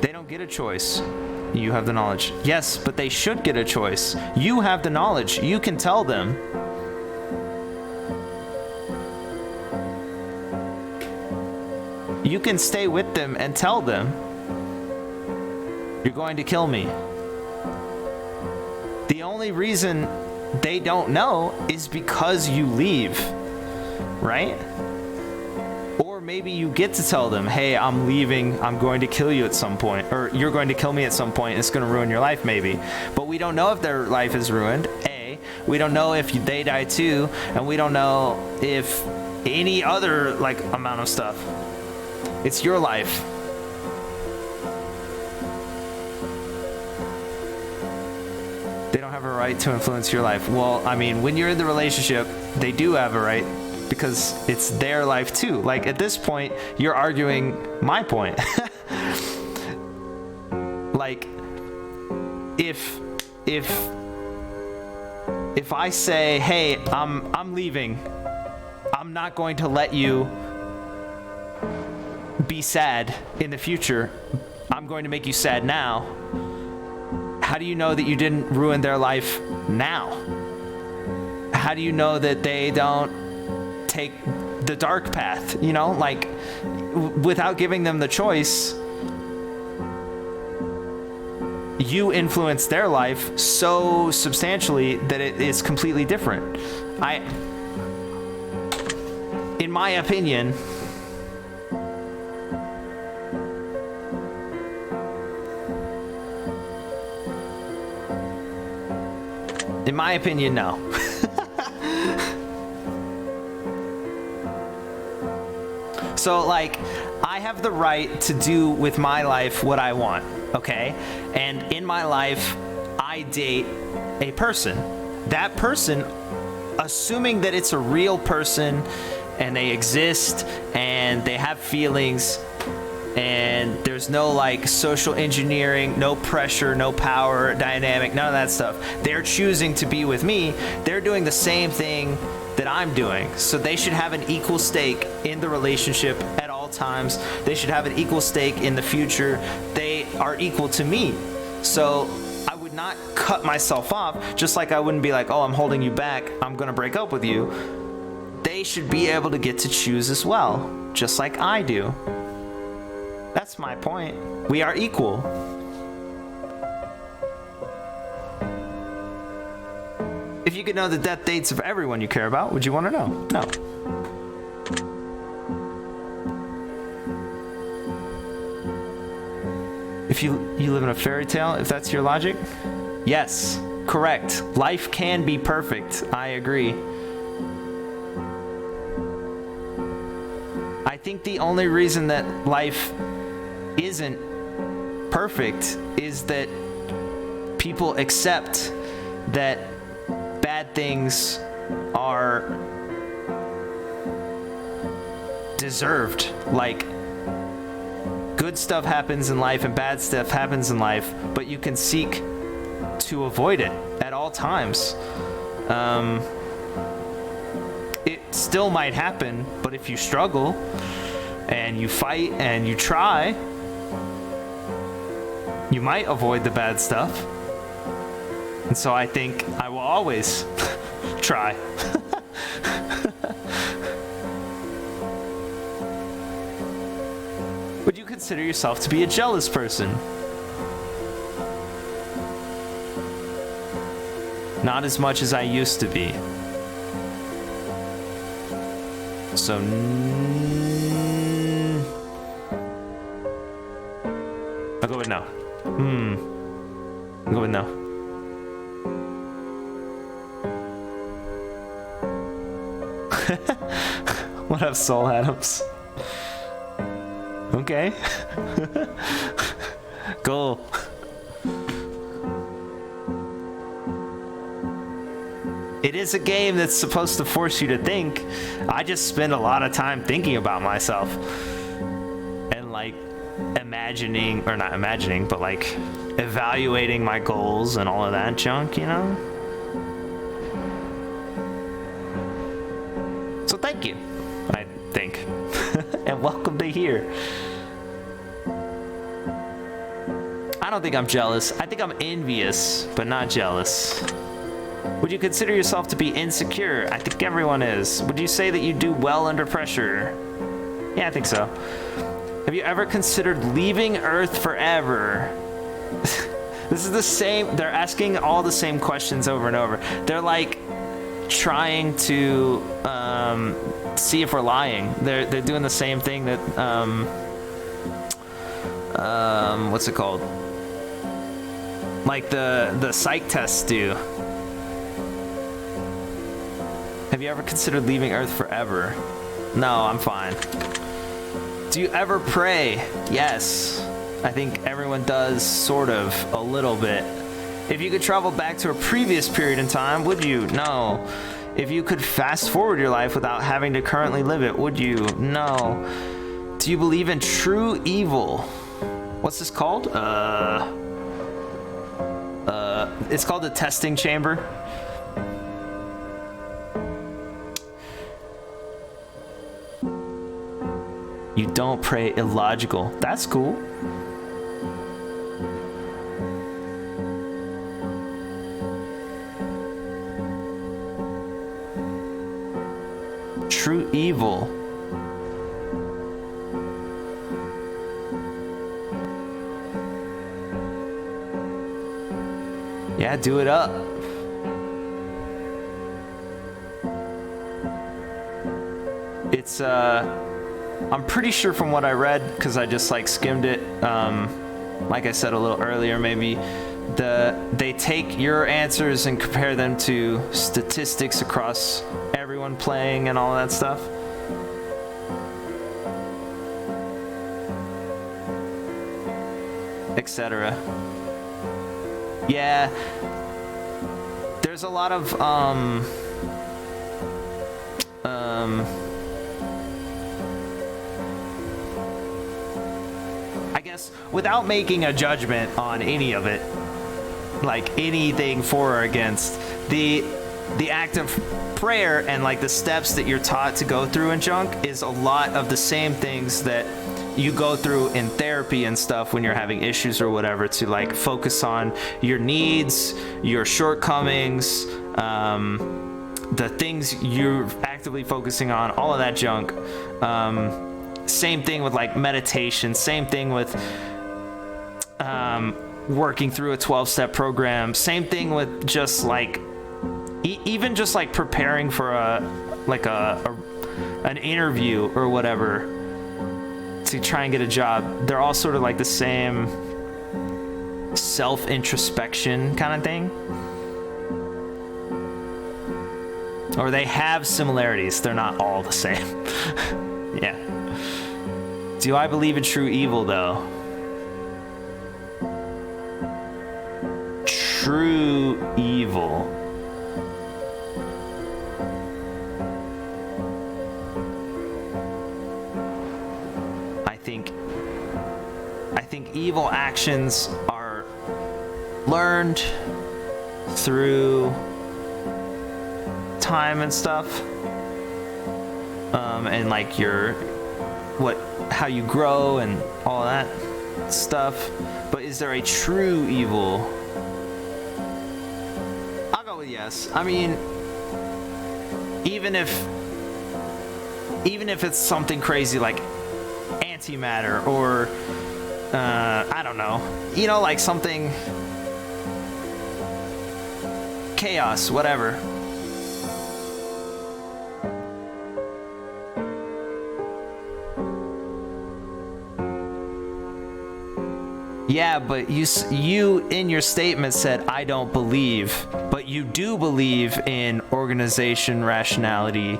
They don't get a choice. You have the knowledge. Yes, but they should get a choice. You have the knowledge. You can tell them. You can stay with them and tell them, you're going to kill me. The only reason they don't know is because you leave. Right? Or maybe you get to tell them, hey, I'm leaving, I'm going to kill you at some point, or you're going to kill me at some point, and it's going to ruin your life maybe. But we don't know if their life is ruined, A. We don't know if they die too, and we don't know if any other like amount of stuff. It's your life. They don't have a right to influence your life. Well, I mean, when you're in the relationship, they do have a right, because it's their life too. Like at this point, you're arguing my point. Like if I say, hey, I'm leaving, I'm not going to let you be sad in the future, I'm going to make you sad now. How do you know that you didn't ruin their life now? How do you know that they don't take the dark path? You know, like without giving them the choice, you influence their life so substantially that it is completely different. In my opinion, no. So like, I have the right to do with my life what I want, okay? And in my life, I date a person. That person, assuming that it's a real person and they exist and they have feelings and there's no like social engineering, no pressure, no power dynamic, none of that stuff. They're choosing to be with me. They're doing the same thing that I'm doing. So they should have an equal stake in the relationship at all times. They should have an equal stake in the future. They are equal to me. So I would not cut myself off, just like I wouldn't be like, oh, I'm holding you back, I'm gonna break up with you. They should be able to get to choose as well, just like I do. That's my point. We are equal. If you could know the death dates of everyone you care about, would you want to know? No. If you live in a fairy tale, if that's your logic? Yes, correct. Life can be perfect. I agree. I think the only reason that life isn't perfect is that people accept that bad things are deserved. Like, good stuff happens in life and bad stuff happens in life, but you can seek to avoid it at all times. It still might happen, but if you struggle and you fight and you try, you might avoid the bad stuff. And so I think I will always try. Would you consider yourself to be a jealous person? Not as much as I used to be. So I'll go with no. I'll go with no. What up, Soul Adams? Okay. Cool. It is a game that's supposed to force you to think. I just spend a lot of time thinking about myself and like imagining, or not imagining, but like evaluating my goals and all of that junk, you know? So thank you, I think. And welcome to here. I don't think I'm jealous. I think I'm envious, but not jealous. Would you consider yourself to be insecure? I think everyone is. Would you say that you do well under pressure? Yeah, I think so. Have you ever considered leaving Earth forever? This is the same. They're asking all the same questions over and over. They're like trying to see if we're lying. They're doing the same thing that what's it called? Like the psych tests do. Have you ever considered leaving Earth forever? No, I'm fine. Do you ever pray? Yes. I think everyone does, sort of, a little bit. If you could travel back to a previous period in time, would you? No. If you could fast forward your life without having to currently live it, would you? No. Do you believe in true evil? What's this called? It's called the testing chamber. You don't pray illogical. That's cool. True evil. Yeah, do it up. It's I'm pretty sure from what I read, because I just like skimmed it, like I said a little earlier, maybe they take your answers and compare them to statistics across everyone playing and all that stuff. Etc. Yeah, there's a lot of I guess without making a judgment on any of it, like anything for or against, the act of prayer and like the steps that you're taught to go through in junk is a lot of the same things that you go through in therapy and stuff when you're having issues or whatever, to like focus on your needs, your shortcomings, the things you're actively focusing on, all of that junk. Same thing with like meditation, same thing with working through a 12-step program, same thing with just like even just like preparing for an interview or whatever to try and get a job. They're all sort of like the same self-introspection kind of thing. Or they have similarities. They're not all the same. Yeah. Do I believe in true evil, though? True evil. I think evil actions are learned through time and stuff, and like how you grow and all that stuff. But is there a true evil? I'll go with yes. I mean, even if it's something crazy like antimatter or I don't know, like something chaos, whatever. Yeah, but you in your statement said I don't believe, but you do believe in organization, rationality,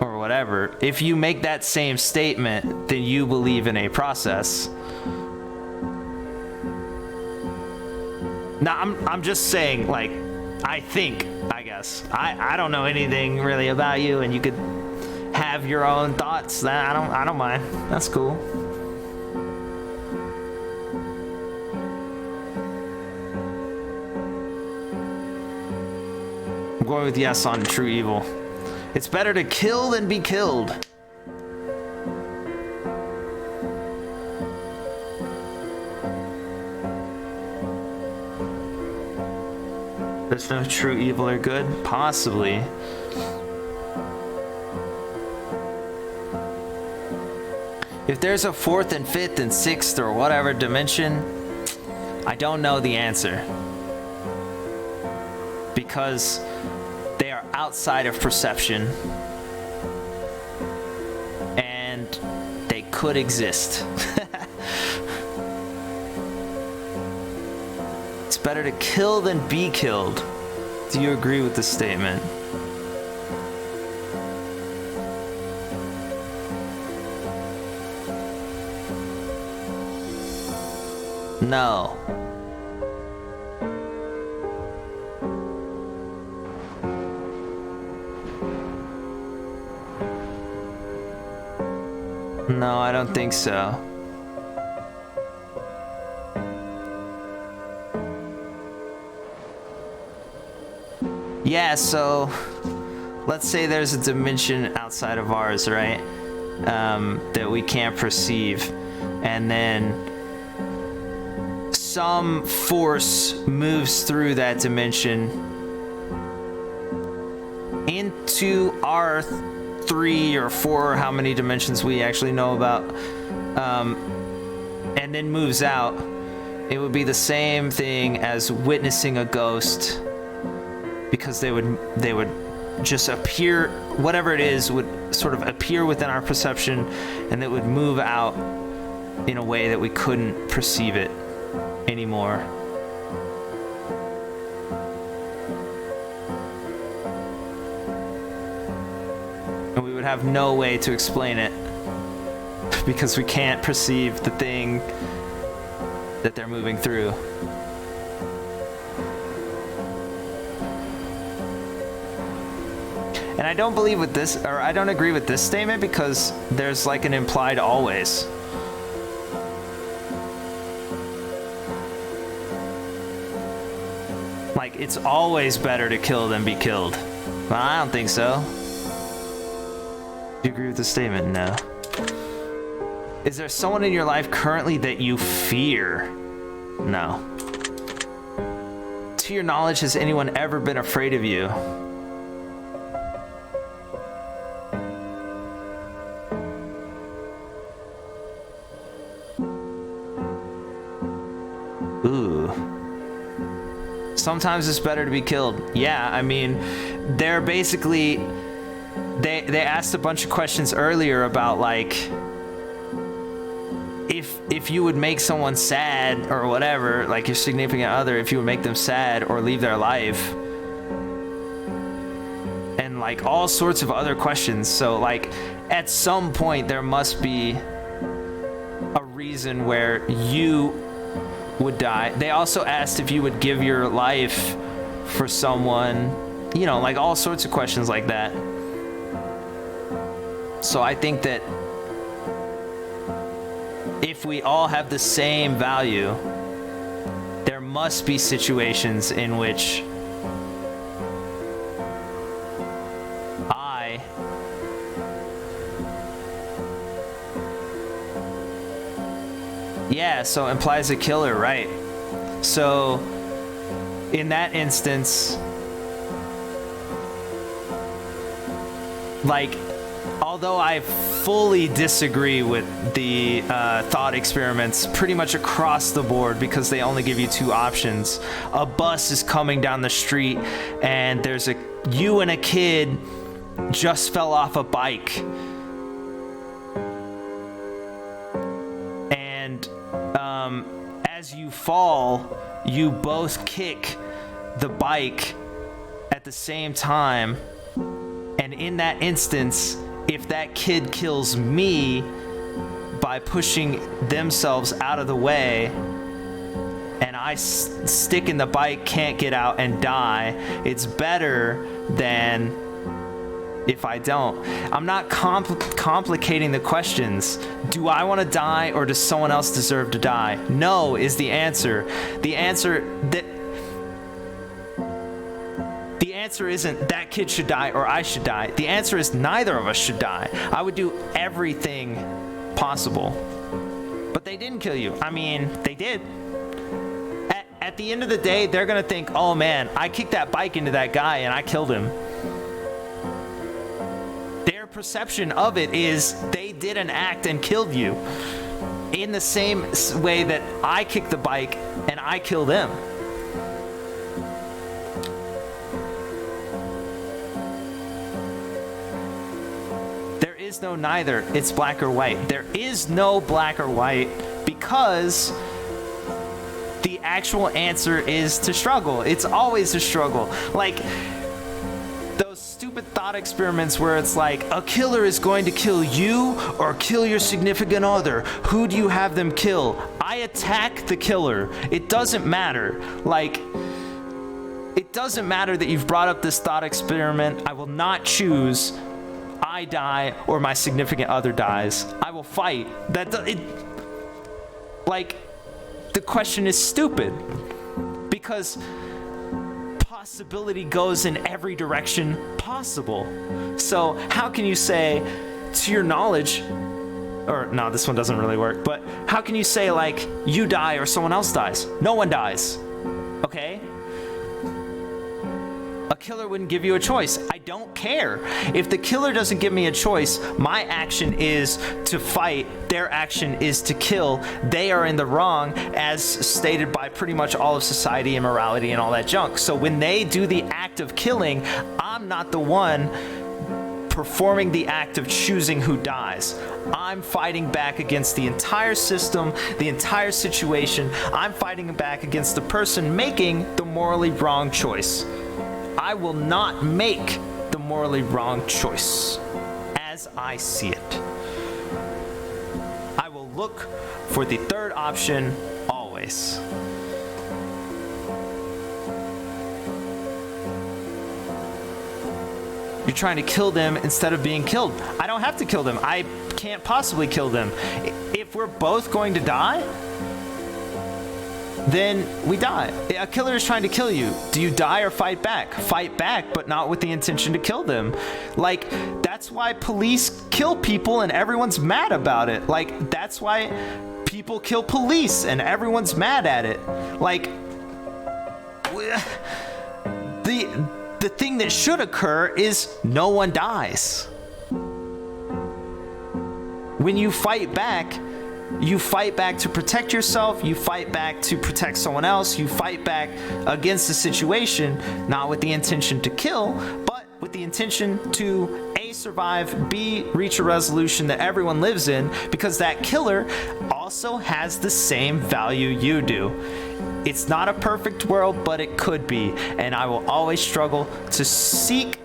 or whatever. If you make that same statement, then you believe in a process. Now, I'm just saying, like, I think, I guess. I don't know anything really about you, and you could have your own thoughts. I don't mind. That's cool. I'm going with yes on true evil. It's better to kill than be killed. There's no true evil or good? Possibly. If there's a fourth and fifth and sixth or whatever dimension, I don't know the answer. Because they are outside of perception. could exist. It's better to kill than be killed. Do you agree with this statement? No. No, I don't think so. Yeah, so let's say there's a dimension outside of ours, right? That we can't perceive, and then some force moves through that dimension into our 3 or 4, how many dimensions we actually know about, and then moves out. It would be the same thing as witnessing a ghost, because they would just appear, whatever it is would sort of appear within our perception, and it would move out in a way that we couldn't perceive it anymore. And we would have no way to explain it because we can't perceive the thing that they're moving through. And I don't believe with this, or I don't agree with this statement, because there's like an implied always. Like, it's always better to kill than be killed. Well, I don't think so. Do you agree with the statement? No. Is there someone in your life currently that you fear? No. To your knowledge, has anyone ever been afraid of you? Ooh. Sometimes it's better to be killed. Yeah, I mean, they're basically... They asked a bunch of questions earlier about, like... If you would make someone sad or whatever, like your significant other, if you would make them sad or leave their life. And, like, all sorts of other questions. So, like, at some point there must be a reason where you would die. They also asked if you would give your life for someone, you know, like all sorts of questions like that. So I think that if we all have the same value, there must be situations in which yeah, so implies a killer, right? So in that instance, like, although I fully disagree with the thought experiments pretty much across the board, because they only give you 2 options. A bus is coming down the street and there's you and a kid just fell off a bike. And as you fall, you both kick the bike at the same time. And in that instance, if that kid kills me by pushing themselves out of the way, and I stick in the bike, can't get out, and die, it's better than if I don't. I'm not complicating the questions. Do I want to die, or does someone else deserve to die? No is the answer. The answer isn't that kid should die or I should die. The answer is neither of us should die. I would do everything possible. But they didn't kill you. I mean, they did. At the end of the day, they're going to think, oh man, I kicked that bike into that guy and I killed him. Their perception of it is they did an act and killed you, in the same way that I kicked the bike and I killed them. is no neither. It's black or white. There is no black or white because the actual answer is to struggle. It's always a struggle. Like those stupid thought experiments where it's like, a killer is going to kill you or kill your significant other. Who do you have them kill? I attack the killer. It doesn't matter. Like, it doesn't matter that you've brought up this thought experiment. I will not choose I die or my significant other dies. I will fight. Like, the question is stupid because possibility goes in every direction possible. So how can you say, to your knowledge, or no, this one doesn't really work, but how can you say like you die or someone else dies? No one dies, okay? A killer wouldn't give you a choice. I don't care. If the killer doesn't give me a choice, my action is to fight. Their action is to kill. They are in the wrong, as stated by pretty much all of society and morality and all that junk. So when they do the act of killing, I'm not the one performing the act of choosing who dies. I'm fighting back against the entire system, the entire situation. I'm fighting back against the person making the morally wrong choice. I will not make the morally wrong choice as I see it. I will look for the third option always. You're trying to kill them instead of being killed. I don't have to kill them. I can't possibly kill them. If we're both going to die, then we die. A killer is trying to kill you. Do you die or fight back? Fight back, but not with the intention to kill them. Like, that's why police kill people and everyone's mad about it. Like, that's why people kill police and everyone's mad at it. Like, the thing that should occur is no one dies. When you fight back to protect yourself, you fight back to protect someone else, you fight back against the situation, not with the intention to kill, but with the intention to A, survive, B, reach a resolution that everyone lives in, because that killer also has the same value you do. It's not a perfect world, but it could be, and I will always struggle to seek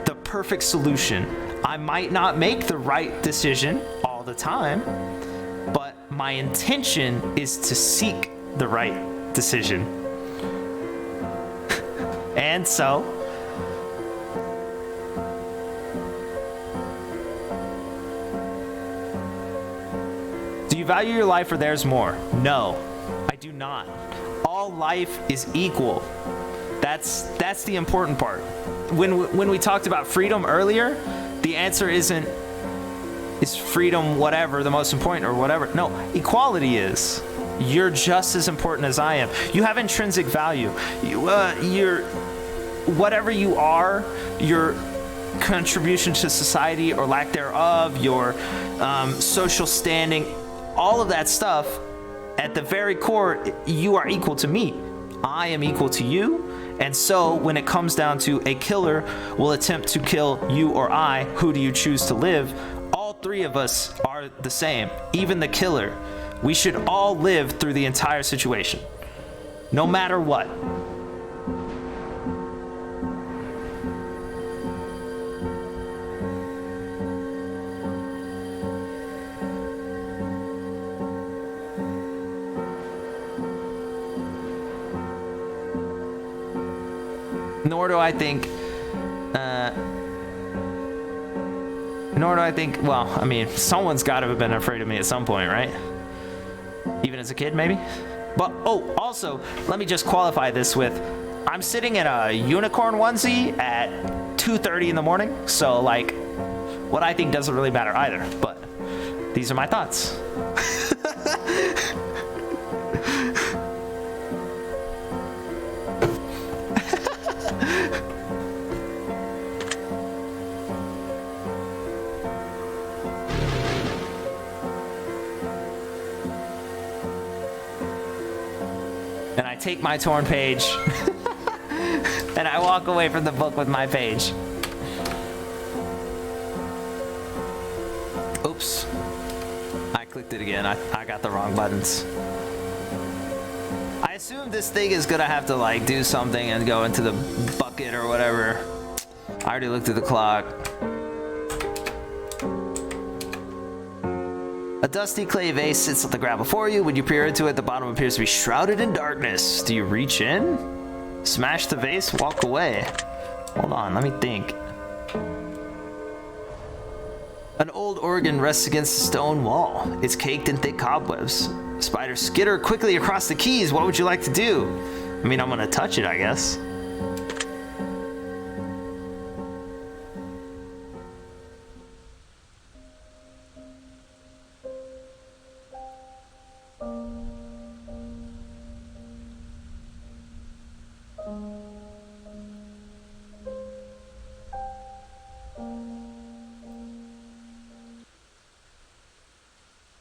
the perfect solution. I might not make the right decision all the time, but my intention is to seek the right decision. And so, do you value your life or theirs more? No, I do not. All life is equal. That's the important part. When we talked about freedom earlier, the answer isn't, is freedom whatever the most important or whatever. No, equality is. You're just as important as I am. You have intrinsic value. You're whatever you are, your contribution to society or lack thereof, your social standing, all of that stuff, at the very core, you are equal to me. I am equal to you. And so when it comes down to a killer will attempt to kill you or I, who do you choose to live? All three of us are the same, even the killer. We should all live through the entire situation, no matter what. Nor do I think, well, I mean, someone's got to have been afraid of me at some point, right? Even as a kid, maybe? But, oh, also, let me just qualify this with, I'm sitting in a unicorn onesie at 2:30 in the morning, so, like, what I think doesn't really matter either, but these are my thoughts. And I take my torn page and I walk away from the book with my page. clicked it again. I got the wrong buttons. I assume this thing is gonna have to like do something and go into the bucket or whatever. I already looked at the clock. A dusty clay vase sits on the ground before you. When you peer into it, the bottom appears to be shrouded in darkness. Do you reach in? Smash the vase? Walk away? Hold on, let me think. An old organ rests against a stone wall. It's caked in thick cobwebs. Spiders skitter quickly across the keys. What would you like to do? I mean, I'm gonna touch it, I guess.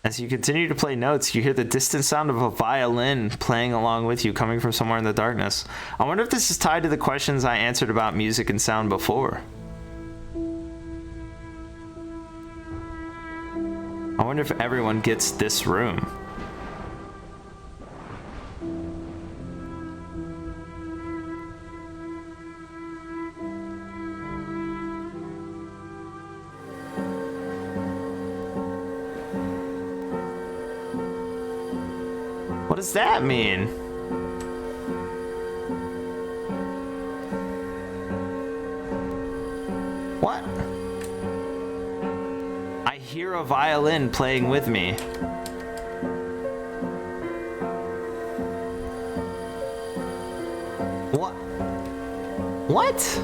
As you continue to play notes, you hear the distant sound of a violin playing along with you, coming from somewhere in the darkness. I wonder if this is tied to the questions I answered about music and sound before. I wonder if everyone gets this room. What does that mean? What? I hear a violin playing with me. What? What?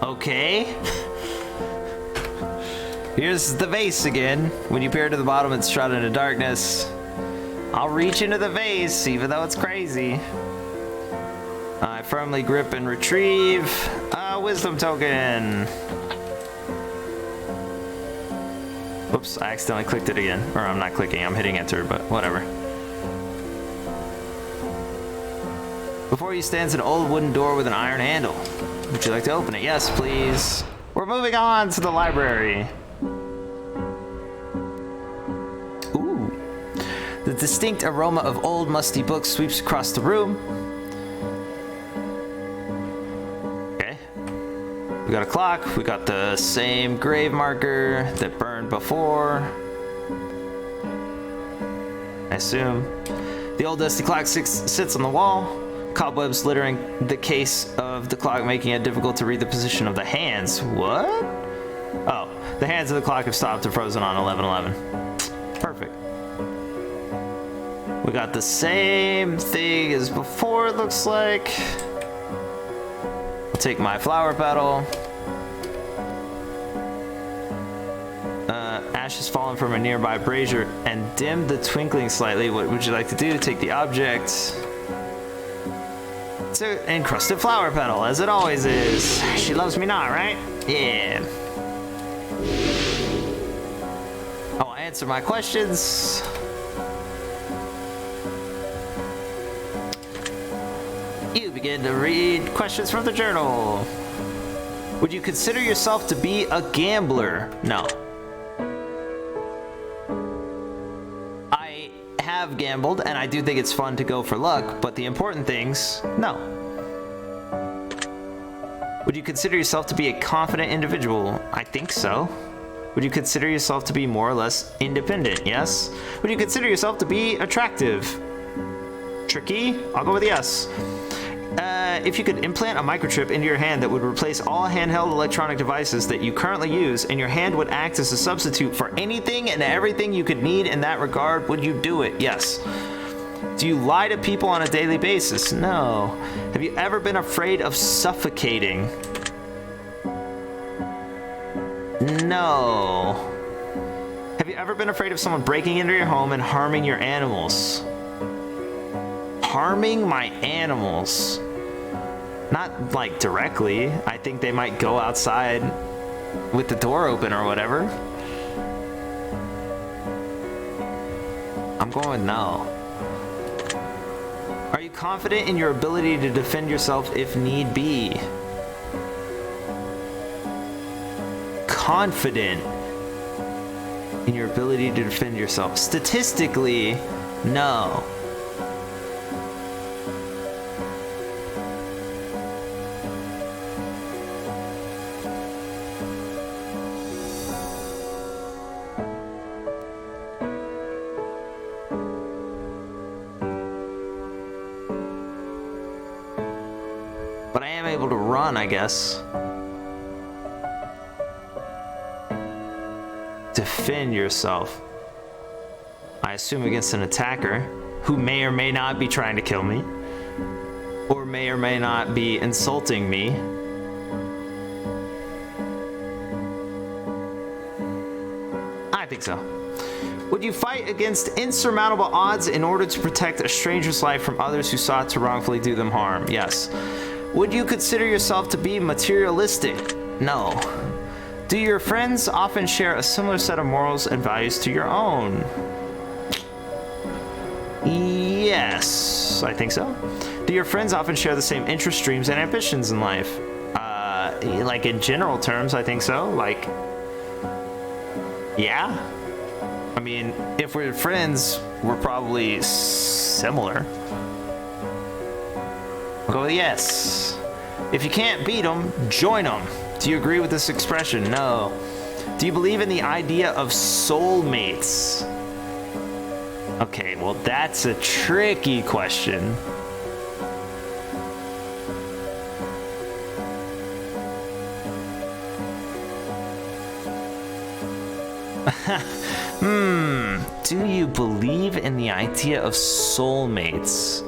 Okay. Here's the vase again. When you peer to the bottom, it's shrouded in darkness. I'll reach into the vase, even though it's crazy. I firmly grip and retrieve a wisdom token. Whoops, I accidentally clicked it again. Or I'm not clicking, I'm hitting enter, but whatever. Before you stands an old wooden door with an iron handle. Would you like to open it? Yes, please. We're moving on to the library. The distinct aroma of old, musty books sweeps across the room. Okay. We got a clock. We got the same grave marker that burned before. I assume. The old dusty clock sits on the wall. Cobwebs littering the case of the clock, making it difficult to read the position of the hands. What? Oh, the hands of the clock have stopped and frozen on 11:11. Perfect. We got the same thing as before, it looks like. I'll take my flower petal. Ashes fallen from a nearby brazier and dimmed the twinkling slightly. What would you like to do? Take the object. It's an encrusted flower petal, as it always is. She loves me not, right? Yeah. Oh, answer my questions. You begin to read questions from the journal. Would you consider yourself to be a gambler? No. I have gambled, and I do think it's fun to go for luck, but the important things, no. Would you consider yourself to be a confident individual? I think so. Would you consider yourself to be more or less independent? Yes. Would you consider yourself to be attractive? Tricky? I'll go with yes. If you could implant a microchip into your hand that would replace all handheld electronic devices that you currently use, and your hand would act as a substitute for anything and everything you could need in that regard, would you do it? Yes. Do you lie to people on a daily basis? No. Have you ever been afraid of suffocating? No. Have you ever been afraid of someone breaking into your home and harming your animals? Harming my animals? Not like directly. I think they might go outside with the door open or whatever. I'm going no. Are you confident in your ability to defend yourself if need be? confident in your ability to defend yourself? Statistically, no. But I am able to run, I guess. Defend yourself. I assume against an attacker who may or may not be trying to kill me, or may or may not be insulting me. I think so. Would you fight against insurmountable odds in order to protect a stranger's life from others who sought to wrongfully do them harm? Yes. Would you consider yourself to be materialistic? No. Do your friends often share a similar set of morals and values to your own? Yes, I think so. Do your friends often share the same interests, dreams, and ambitions in life? Like in general terms, I think so. Like, yeah. I mean, if we're friends, we're probably similar. Go with yes. If you can't beat them, join them. Do you agree with this expression? No. Do you believe in the idea of soulmates? Okay, well, that's a tricky question. Do you believe in the idea of soulmates?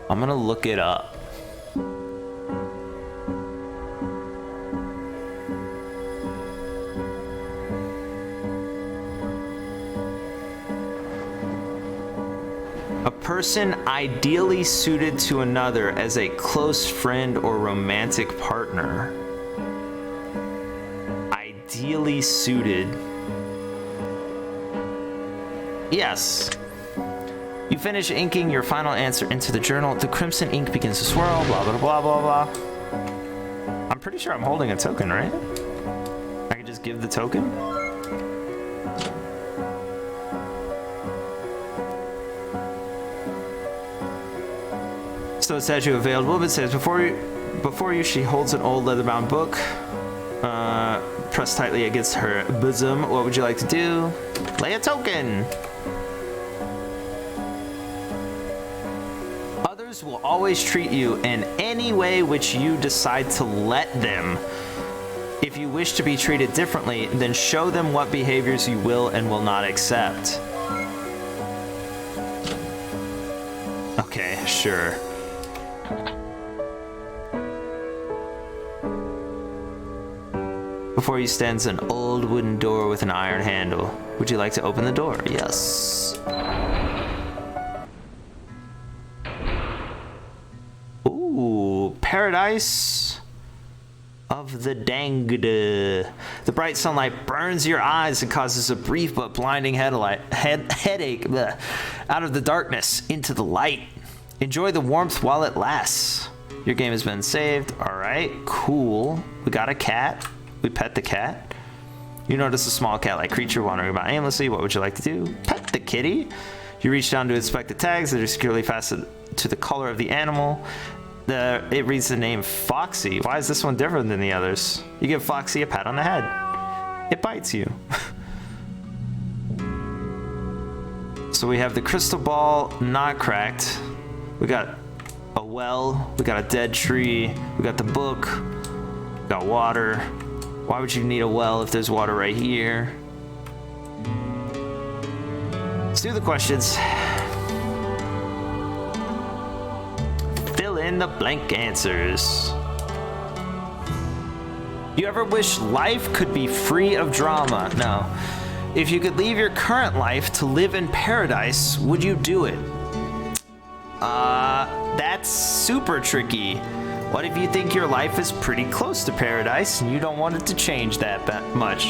I'm gonna look it up. A person ideally suited to another as a close friend or romantic partner. Ideally suited. Yes. You finish inking your final answer into the journal. The crimson ink begins to swirl, blah, blah, blah, blah, blah. I'm pretty sure I'm holding a token, right? I can just give the token? So a statue of veiled woman says, before you, she holds an old leather-bound book, pressed tightly against her bosom. What would you like to do? Lay a token. Others will always treat you in any way which you decide to let them. If you wish to be treated differently, then show them what behaviors you will and will not accept. Okay, sure. Before you stands an old wooden door with an iron handle. Would you like to open the door? Yes. Ooh, Paradise of the Danged. The bright sunlight burns your eyes and causes a brief but blinding headache out of the darkness into the light. Enjoy the warmth while it lasts. Your game has been saved. All right, cool. We got a cat. We pet the cat. You notice a small cat-like creature wandering about aimlessly. What would you like to do? Pet the kitty. You reach down to inspect the tags that are securely fastened to the color of the animal. It reads the name Foxy. Why is this one different than the others? You give Foxy a pat on the head. It bites you. So we have the crystal ball not cracked. We got a well. We got a dead tree. We got the book. We got water. Why would you need a well if there's water right here? Let's do the questions. Fill in the blank answers. You ever wish life could be free of drama? No. If you could leave your current life to live in paradise, would you do it? That's super tricky. What if you think your life is pretty close to paradise and you don't want it to change that much?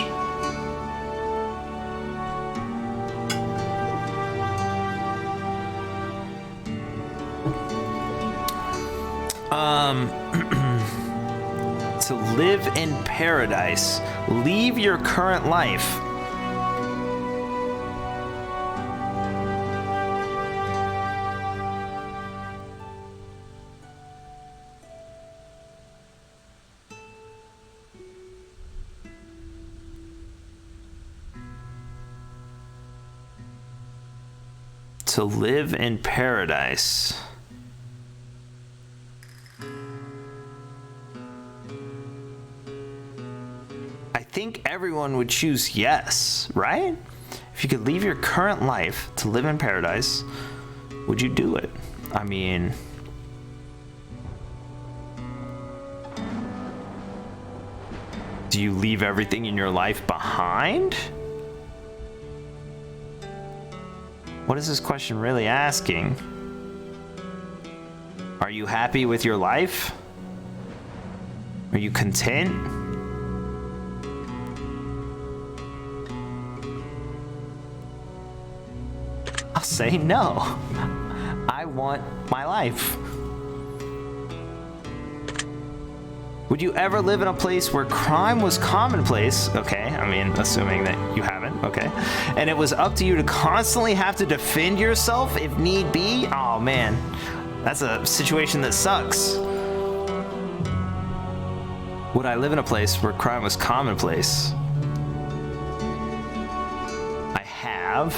To live in paradise. Leave your current life. To live in paradise. I think everyone would choose yes, right? If you could leave your current life to live in paradise, would you do it? I mean, do you leave everything in your life behind? What is this question really asking? Are you happy with your life? Are you content? I'll say no. I want my life. Would you ever live in a place where crime was commonplace? Okay, I mean, assuming that you haven't, okay. And it was up to you to constantly have to defend yourself if need be? Oh man, that's a situation that sucks. Would I live in a place where crime was commonplace? I have.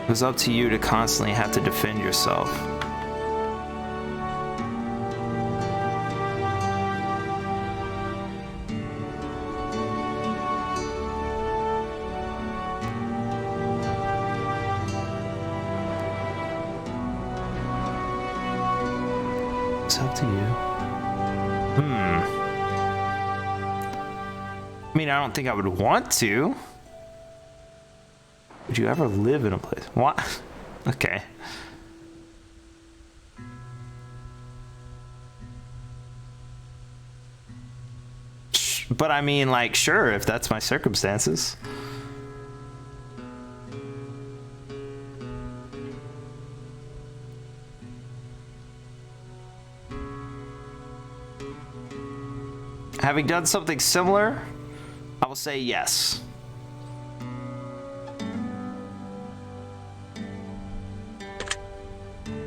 It was up to you to constantly have to defend yourself. It's up to you. I mean, I don't think I would want to. Would you ever live in a place? What? Okay. But I mean, like, sure, if that's my circumstances. Having done something similar, I will say yes.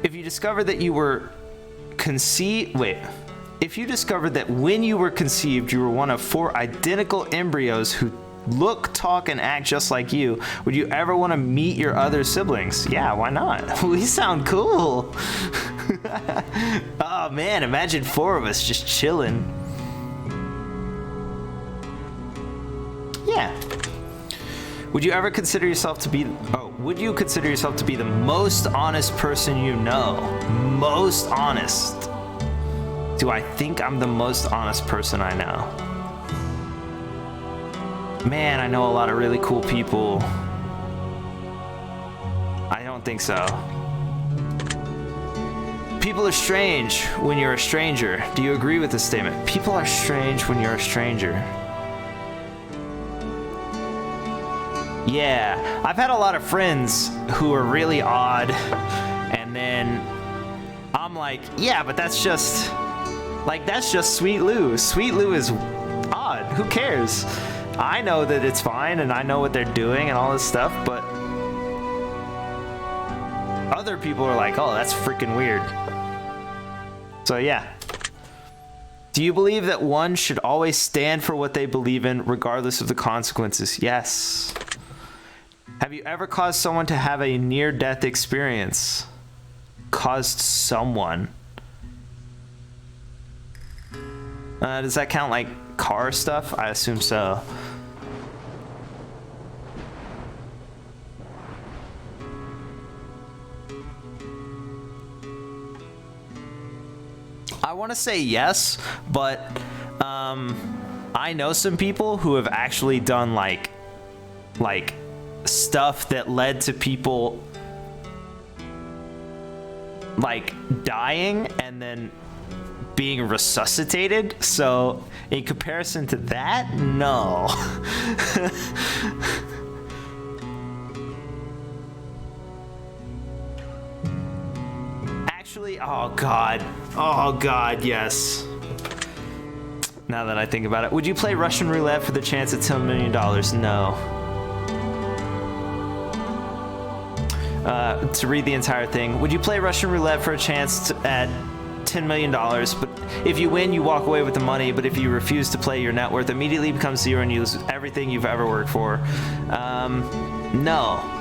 If you discovered that you were if you discovered that when you were conceived, you were one of 4 identical embryos who look, talk, and act just like you, would you ever want to meet your other siblings? Yeah, why not? We sound cool. Oh man, imagine 4 of us just chilling. Yeah. Would you consider yourself to be the most honest person you know? Most honest. Do I think I'm the most honest person I know? Man, I know a lot of really cool people. I don't think so. People are strange when you're a stranger. Do you agree with this statement? People are strange when you're a stranger. Yeah, I've had a lot of friends who are really odd, and then I'm like, yeah, but that's just Sweet Lou. Sweet Lou is odd. Who cares? I know that it's fine, and I know what they're doing and all this stuff, but other people are like, oh, that's freaking weird. So yeah. Do you believe that one should always stand for what they believe in, regardless of the consequences? Yes. Have you ever caused someone to have a near-death experience? Caused someone. Does that count like car stuff? I assume so. I want to say yes, but I know some people who have actually done like stuff that led to people like dying and then being resuscitated. So in comparison to that, no. Oh God. Oh God, yes. Now that I think about it. Would you play Russian roulette for the chance at $10 million? No. To read the entire thing. Would you play Russian roulette for a chance at $10 million? But if you win, you walk away with the money. But if you refuse to play, your net worth immediately becomes zero and you lose everything you've ever worked for. No.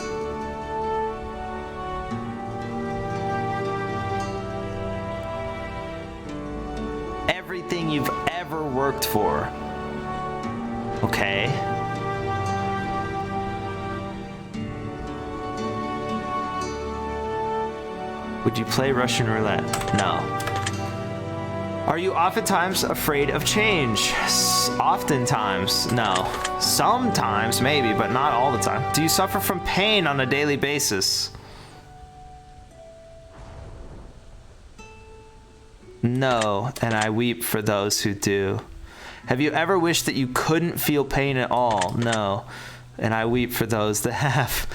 Everything you've ever worked for. Okay. Would you play Russian roulette? No. Are you oftentimes afraid of change? Oftentimes, no. Sometimes, maybe, but not all the time. Do you suffer from pain on a daily basis? No, and I weep for those who do. Have you ever wished that you couldn't feel pain at all? No, and I weep for those that have.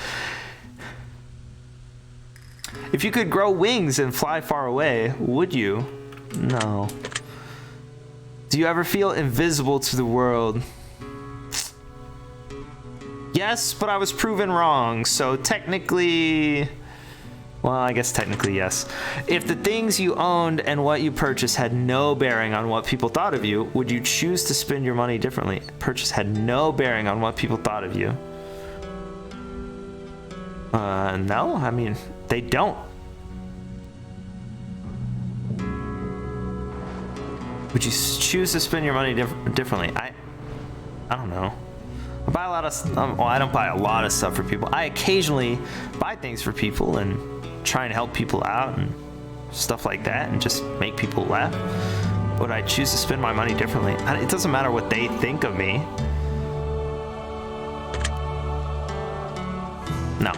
If you could grow wings and fly far away, would you? No. Do you ever feel invisible to the world? Yes, but I was proven wrong, so technically... Well, I guess technically yes. If the things you owned and what you purchased had no bearing on what people thought of you, would you choose to spend your money differently? Purchase had no bearing on what people thought of you. No, I mean, they don't. Would you choose to spend your money differently? I don't know. I buy a lot of well, I don't buy a lot of stuff for people. I occasionally buy things for people and try and help people out and stuff like that and just make people laugh. Would I choose to spend my money differently? It doesn't matter what they think of me. No.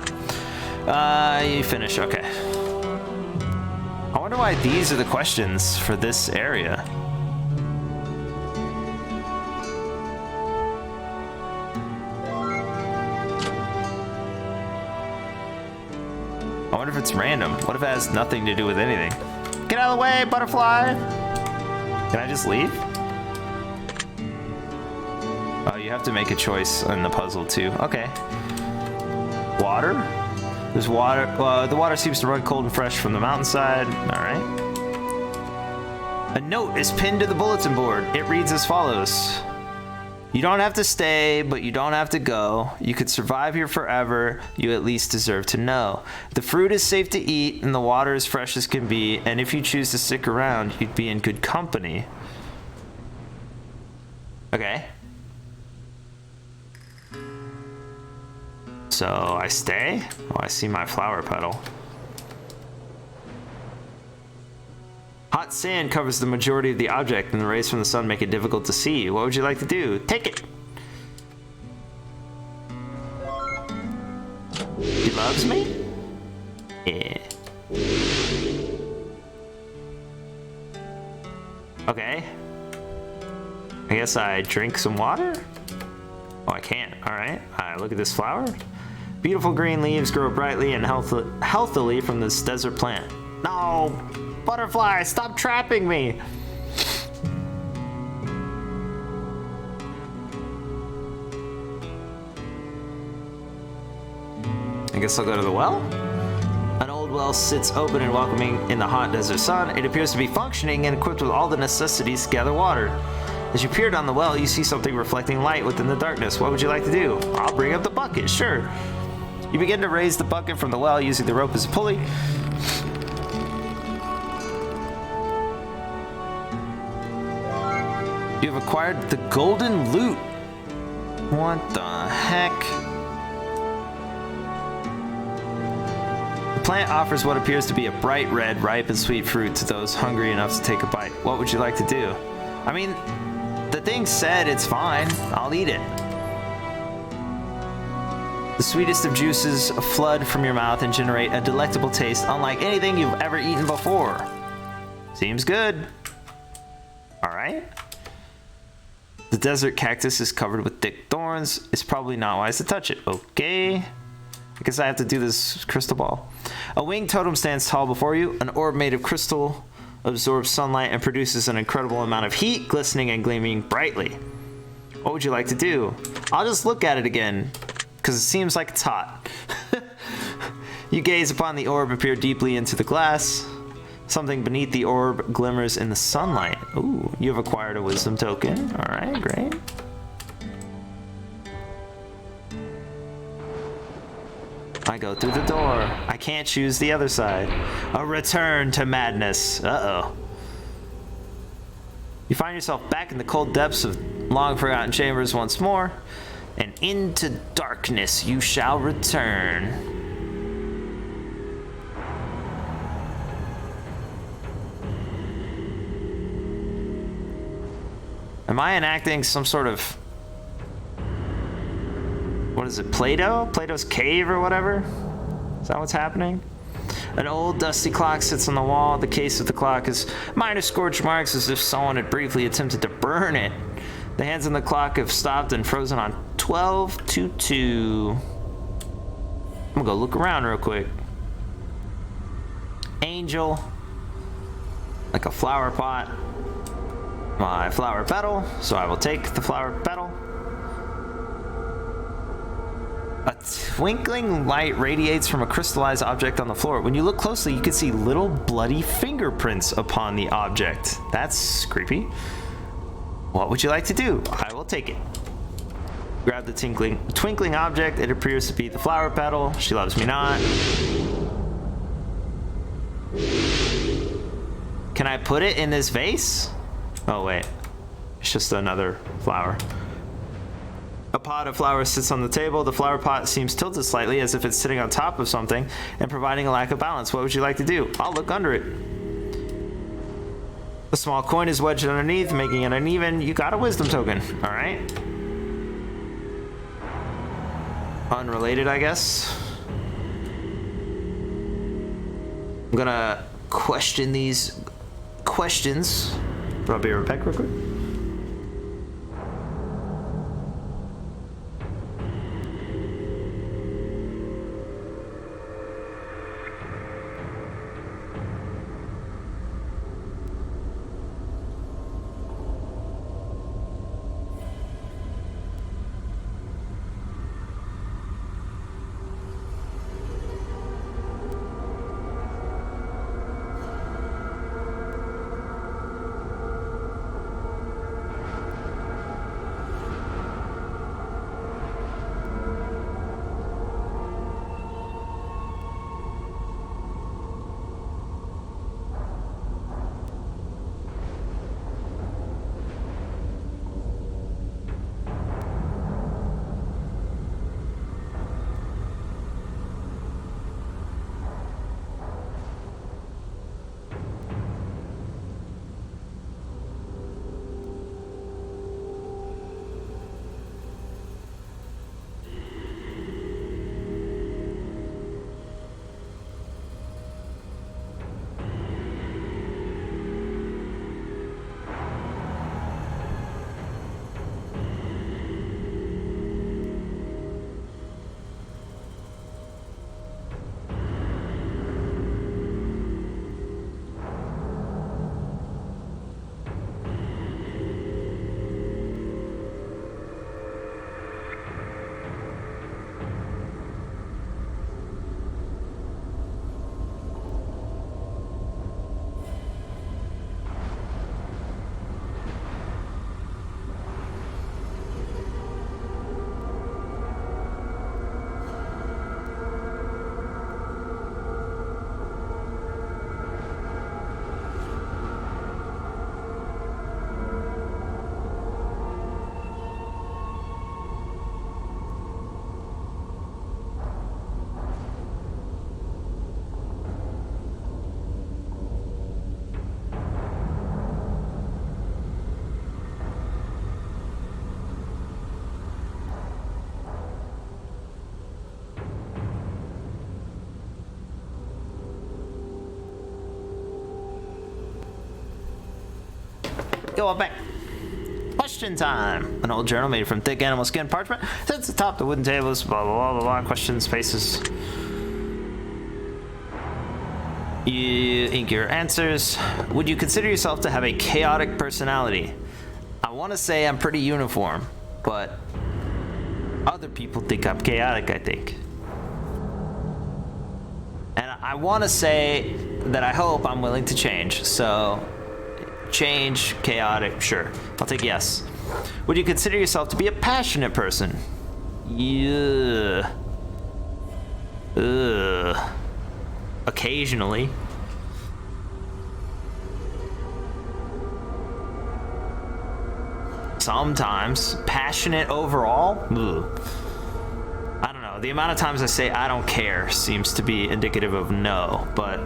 You finish, okay. I wonder why these are the questions for this area. I wonder if it's random. What if it has nothing to do with anything? Get out of the way, butterfly! Can I just leave? Oh, you have to make a choice in the puzzle too. Okay. Water? There's water. The water seems to run cold and fresh from the mountainside. Alright. A note is pinned to the bulletin board. It reads as follows. You don't have to stay, but you don't have to go. You could survive here forever. You at least deserve to know. The fruit is safe to eat, and the water is fresh as can be, and if you choose to stick around, you'd be in good company. Okay. So, I stay? Oh, I see my flower petal. Hot sand covers the majority of the object, and the rays from the sun make it difficult to see. What would you like to do? Take it! He loves me? Yeah. Okay. I guess I drink some water? Oh, I can't. Alright. Look at this flower. Beautiful green leaves grow brightly and healthily from this desert plant. No! Butterfly, stop trapping me! I guess I'll go to the well. An old well sits open and welcoming in the hot desert sun. It appears to be functioning and equipped with all the necessities to gather water. As you peer down the well, you see something reflecting light within the darkness. What would you like to do? I'll bring up the bucket, sure. You begin to raise the bucket from the well using the rope as a pulley. You have acquired the golden loot. What the heck? The plant offers what appears to be a bright red, ripe and sweet fruit to those hungry enough to take a bite. What would you like to do? I mean, the thing said it's fine. I'll eat it. The sweetest of juices flood from your mouth and generate a delectable taste unlike anything you've ever eaten before. Seems good. All right. The desert cactus is covered with thick thorns. It's probably not wise to touch it. Okay. I guess I have to do this crystal ball. A winged totem stands tall before you. An orb made of crystal absorbs sunlight and produces an incredible amount of heat, glistening and gleaming brightly. What would you like to do? I'll just look at it again, because it seems like it's hot. You gaze upon the orb and peer deeply into the glass. Something beneath the orb glimmers in the sunlight. Ooh, you have acquired a wisdom token. All right, great. I go through the door. I can't choose the other side. A return to madness. Uh-oh. You find yourself back in the cold depths of long-forgotten chambers once more, and into darkness you shall return. Am I enacting some sort of... what is it, Plato? Plato's cave or whatever? Is that what's happening? An old dusty clock sits on the wall. The case of the clock is minor scorch marks as if someone had briefly attempted to burn it. The hands on the clock have stopped and frozen on 12:22. I'm gonna go look around real quick. Angel. Like a flower pot. My flower petal, so I will take the flower petal. A twinkling light radiates from a crystallized object on the floor. When you look closely, you can see little bloody fingerprints upon the object. That's creepy. What would you like to do? I will take it. Grab the twinkling object. It appears to be the flower petal. She loves me not. Can I put it in this vase? Oh wait, it's just another flower. A pot of flowers sits on the table. The flower pot seems tilted slightly as if it's sitting on top of something and providing a lack of balance. What would you like to do? I'll look under it. A small coin is wedged underneath, making it uneven. You got a wisdom token, all right? Unrelated, I guess. I'm gonna question these questions, but I'll be right back real quick. Go on back. Push. Question time. An old journal made from thick animal skin parchment sits atop the wooden tables. Blah blah blah blah blah. Questions, spaces. You ink your answers. Would you consider yourself to have a chaotic personality? I want to say I'm pretty uniform, but other people think I'm chaotic, I think. And I want to say that I hope I'm willing to change. So, change, chaotic, sure. I'll take yes. Would you consider yourself to be a passionate person? Yeah. Ugh. Occasionally. Sometimes. Passionate overall? Ugh. I don't know. The amount of times I say I don't care seems to be indicative of no, but...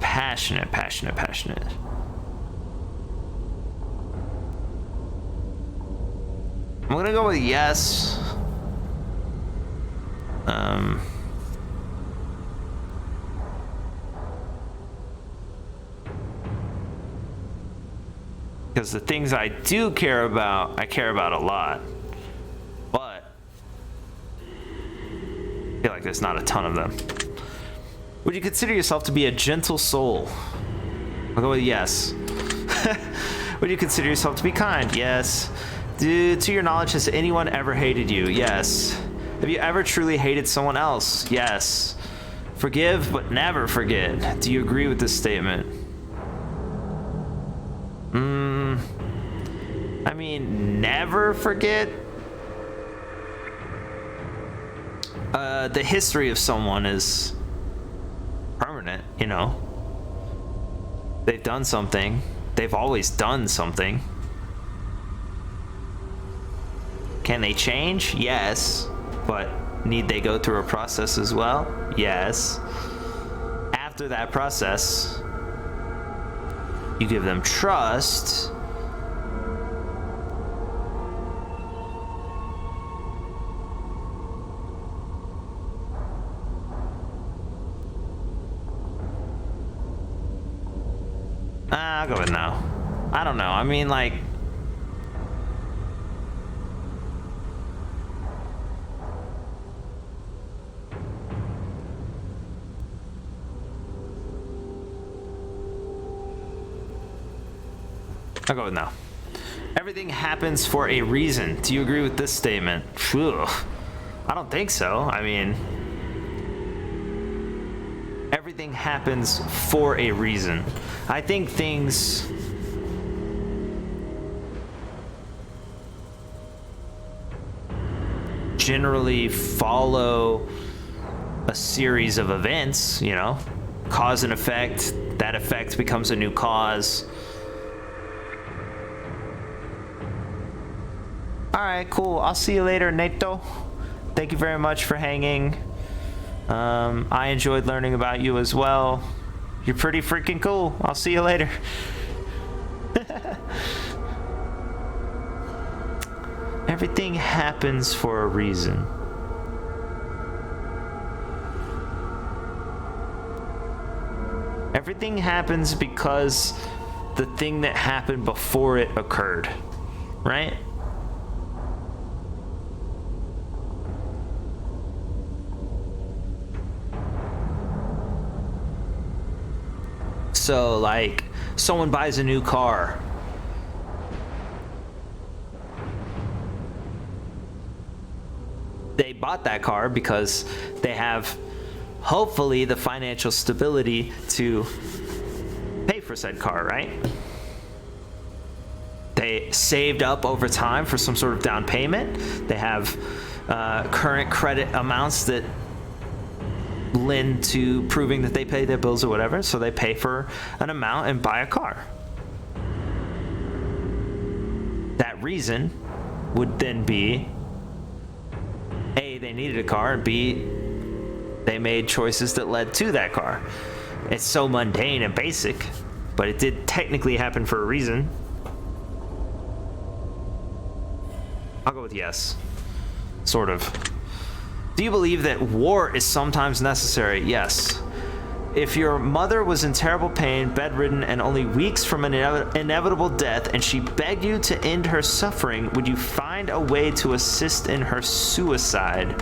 passionate. I'm gonna go with yes. Because the things I do care about, I care about a lot. But I feel like there's not a ton of them. Would you consider yourself to be a gentle soul? I'll go with yes. Would you consider yourself to be kind? Yes. To your knowledge, has anyone ever hated you? Yes. Have you ever truly hated someone else? Yes. Forgive, but never forget. Do you agree with this statement? I mean, never forget? The history of someone is permanent, you know? They've done something. They've always done something. Can they change? Yes. But need they go through a process as well? Yes. After that process, you give them trust. I'll go with no. I don't know. I mean, like... I'll go with no. Everything happens for a reason. Do you agree with this statement? Phew. I don't think so. I mean... Everything happens for a reason. I think things... generally follow a series of events, you know? Cause and effect. That effect becomes a new cause. Alright, cool. I'll see you later, Nato. Thank you very much for hanging. I enjoyed learning about you as well. You're pretty freaking cool. I'll see you later. Everything happens for a reason. Everything happens because the thing that happened before it occurred, right? So, like, someone buys a new car. They bought that car because they have, hopefully, the financial stability to pay for said car, right? They saved up over time for some sort of down payment. They have current credit amounts that lend to proving that they pay their bills or whatever, so they pay for an amount and buy a car. That reason would then be A, they needed a car, and B, they made choices that led to that car. It's so mundane and basic, but it did technically happen for a reason. I'll go with yes. Sort of. Do you believe that war is sometimes necessary? Yes. If your mother was in terrible pain, bedridden, and only weeks from an inevitable death, and she begged you to end her suffering, would you find a way to assist in her suicide?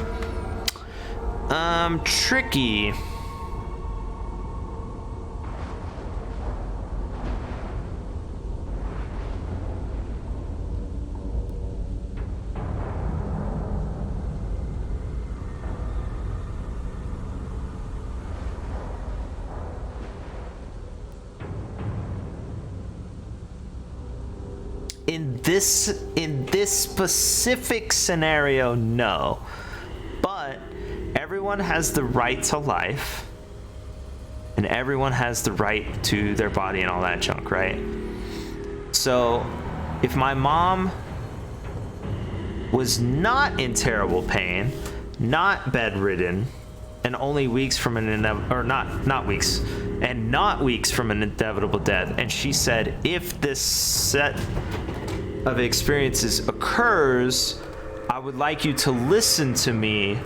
Tricky. In this specific scenario, no. But everyone has the right to life, and everyone has the right to their body and all that junk, right? So if my mom was not in terrible pain, not bedridden, and only weeks from an not weeks from an inevitable death, and she said, if this set of experiences occurs, I would like you to listen to me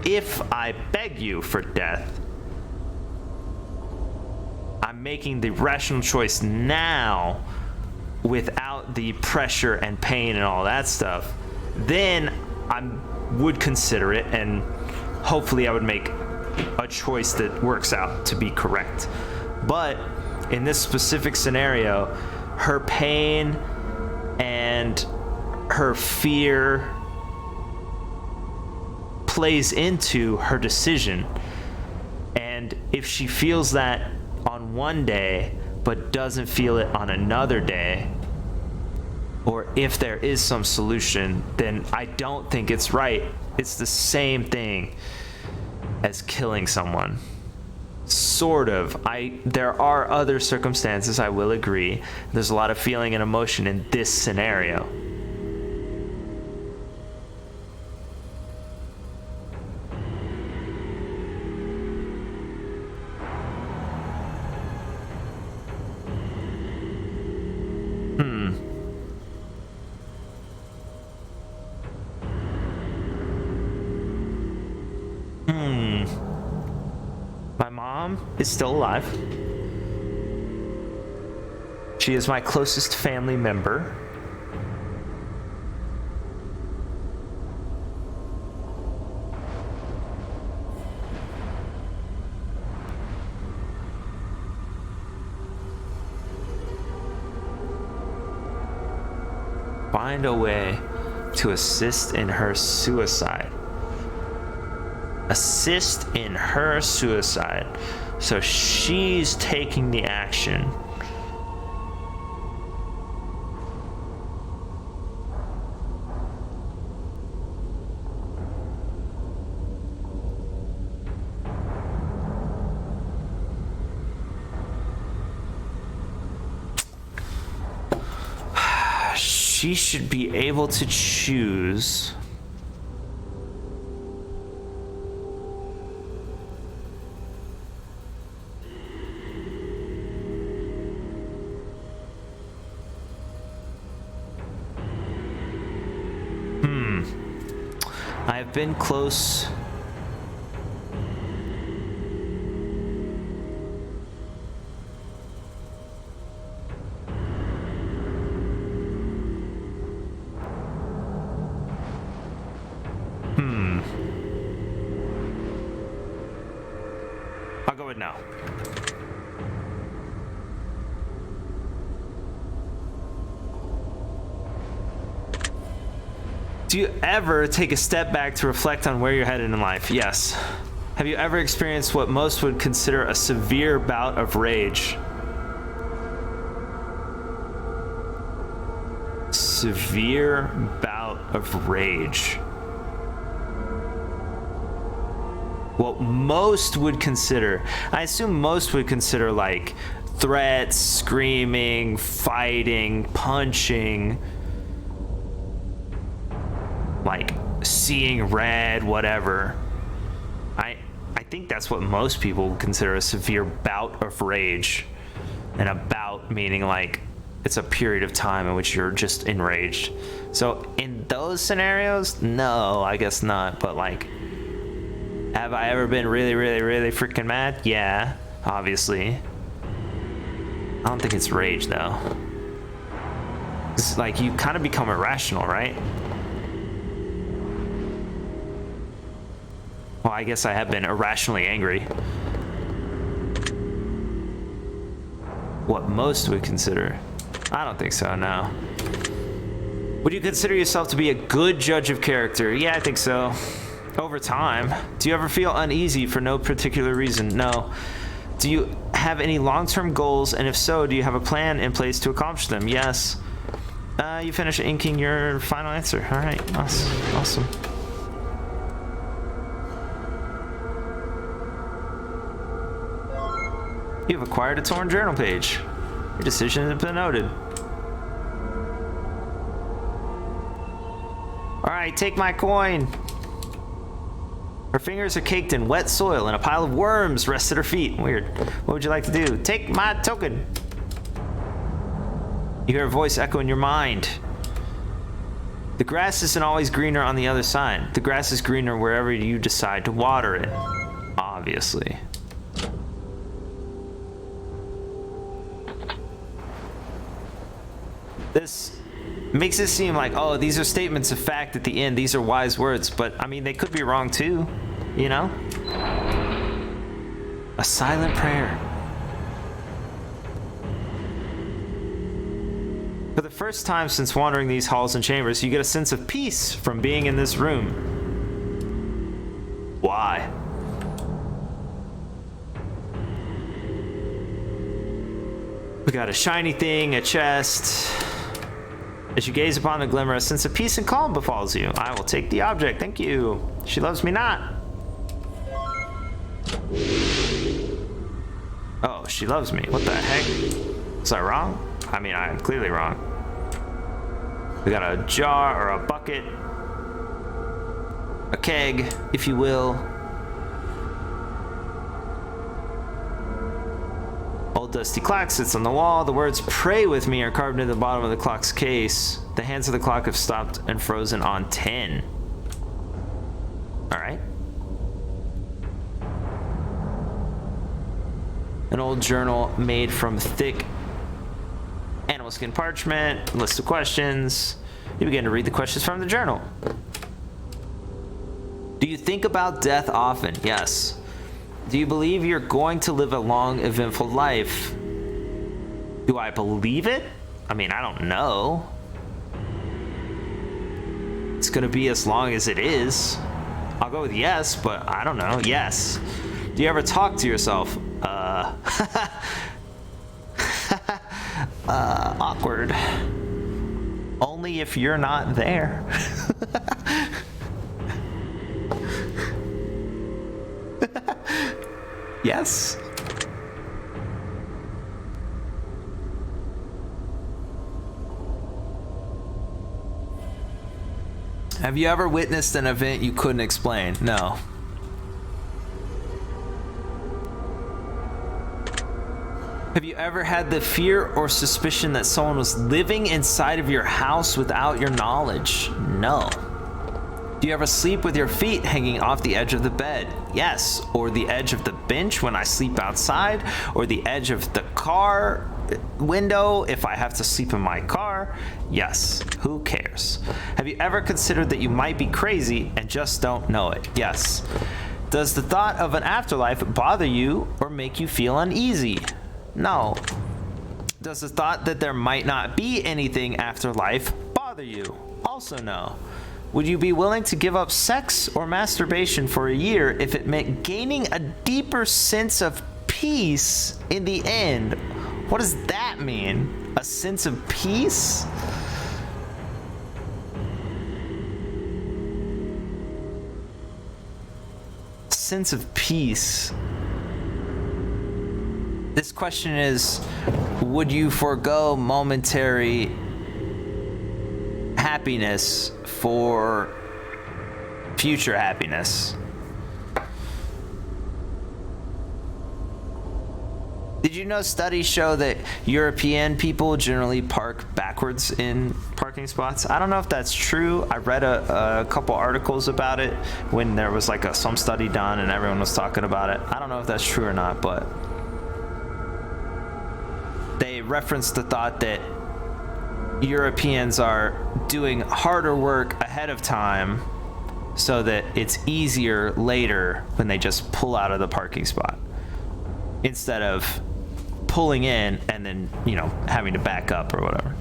if I beg you for death. I'm making the rational choice now without the pressure and pain and all that stuff. Then I would consider it, and hopefully I would make a choice that works out to be correct. But in this specific scenario, her pain and her fear plays into her decision. And if she feels that on one day but doesn't feel it on another day, or if there is some solution, then I don't think it's right. It's the same thing as killing someone. Sort of. There are other circumstances, I will agree. There's a lot of feeling and emotion in this scenario. My mom is still alive. She is my closest family member. Find a way to assist in her suicide. Assist in her suicide. So she's taking the action. She should be able to choose. I've been close. I'll go with no. Do you ever take a step back to reflect on where you're headed in life? Yes. Have you ever experienced what most would consider a severe bout of rage? Severe bout of rage. What most would consider, I assume most would consider like threats, screaming, fighting, punching, like seeing red, whatever. I think that's what most people would consider a severe bout of rage. And a bout meaning like it's a period of time in which you're just enraged. So in those scenarios, no, I guess not. But like, have I ever been really, really, really freaking mad? Yeah. obviously. I don't think it's rage, though. It's like you kind of become irrational, right? Well, I guess I have been irrationally angry. What most would consider. I don't think so, no. Would you consider yourself to be a good judge of character? Yeah, I think so. Over time. Do you ever feel uneasy for no particular reason? No. Do you have any long-term goals? And if so, do you have a plan in place to accomplish them? Yes. You finish inking your final answer. All right, awesome. You've acquired a torn journal page. Your decision has been noted. All right, take my coin. Her fingers are caked in wet soil and a pile of worms rests at her feet. Weird. What would you like to do? Take my token. You hear a voice echo in your mind. The grass isn't always greener on the other side. The grass is greener wherever you decide to water it. Obviously. This makes it seem like, oh, these are statements of fact at the end. These are wise words, but I mean, they could be wrong too, you know? A silent prayer. For the first time since wandering these halls and chambers, you get a sense of peace from being in this room. Why? We got a shiny thing, a chest. As you gaze upon the glimmer, a sense of peace and calm befalls you. I will take the object, thank you. She loves me not. Oh, she loves me. What the heck? Was I wrong? I mean, I'm clearly wrong. We got a jar or a bucket. A keg, if you will. Old dusty clock sits on the wall. The words "pray with me" are carved into the bottom of the clock's case. The hands of the clock have stopped and frozen on 10. All right. An old journal made from thick animal skin parchment. List of questions. You begin to read the questions from the journal. Do you think about death often? Yes. Do you believe you're going to live a long, eventful life? Do I believe it? I mean, I don't know. It's gonna be as long as it is. I'll go with yes, but I don't know. Yes. Do you ever talk to yourself? Awkward. Only if you're not there. Yes. Have you ever witnessed an event you couldn't explain? No. Have you ever had the fear or suspicion that someone was living inside of your house without your knowledge? No. Do you ever sleep with your feet hanging off the edge of the bed? Yes. Or the edge of the bench when I sleep outside, or the edge of the car window if I have to sleep in my car? Yes. Who cares? Have you ever considered that you might be crazy and just don't know it? Yes. Does the thought of an afterlife bother you or make you feel uneasy? No. Does the thought that there might not be anything after life bother you? Also no. Would you be willing to give up sex or masturbation for a year if it meant gaining a deeper sense of peace in the end? What does that mean? A sense of peace? Sense of peace. This question is, would you forego momentary happiness for future happiness? Did you know studies show that European people generally park backwards in parking spots? I don't know if that's true. I read a couple articles about it when there was like some study done and everyone was talking about it. I don't know if that's true or not, but they reference the thought that Europeans are doing harder work ahead of time so that it's easier later when they just pull out of the parking spot instead of pulling in and then, you know, having to back up or whatever.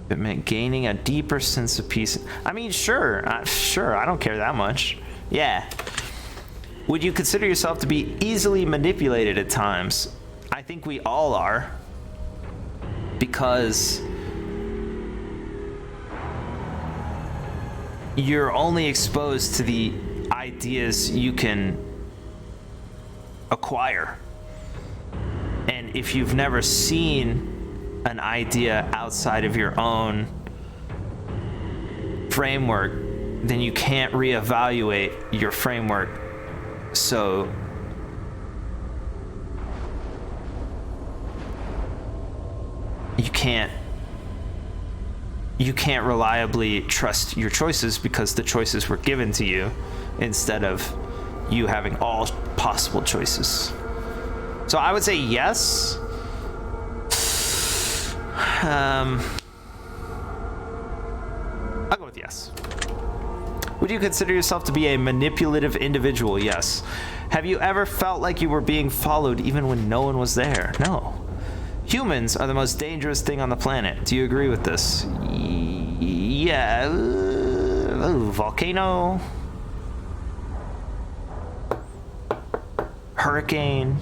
It meant gaining a deeper sense of peace. I mean, sure, I don't care that much. Yeah. Would you consider yourself to be easily manipulated at times? I think we all are. Because you're only exposed to the ideas you can acquire. And if you've never seen an idea outside of your own framework, then you can't reevaluate your framework. So you can't reliably trust your choices because the choices were given to you instead of you having all possible choices. So I would say yes. I'll go with yes. Would you consider yourself to be a manipulative individual? Yes. Have you ever felt like you were being followed even when no one was there? No. Humans are the most dangerous thing on the planet. Do you agree with this? Yeah. Volcano. Hurricane.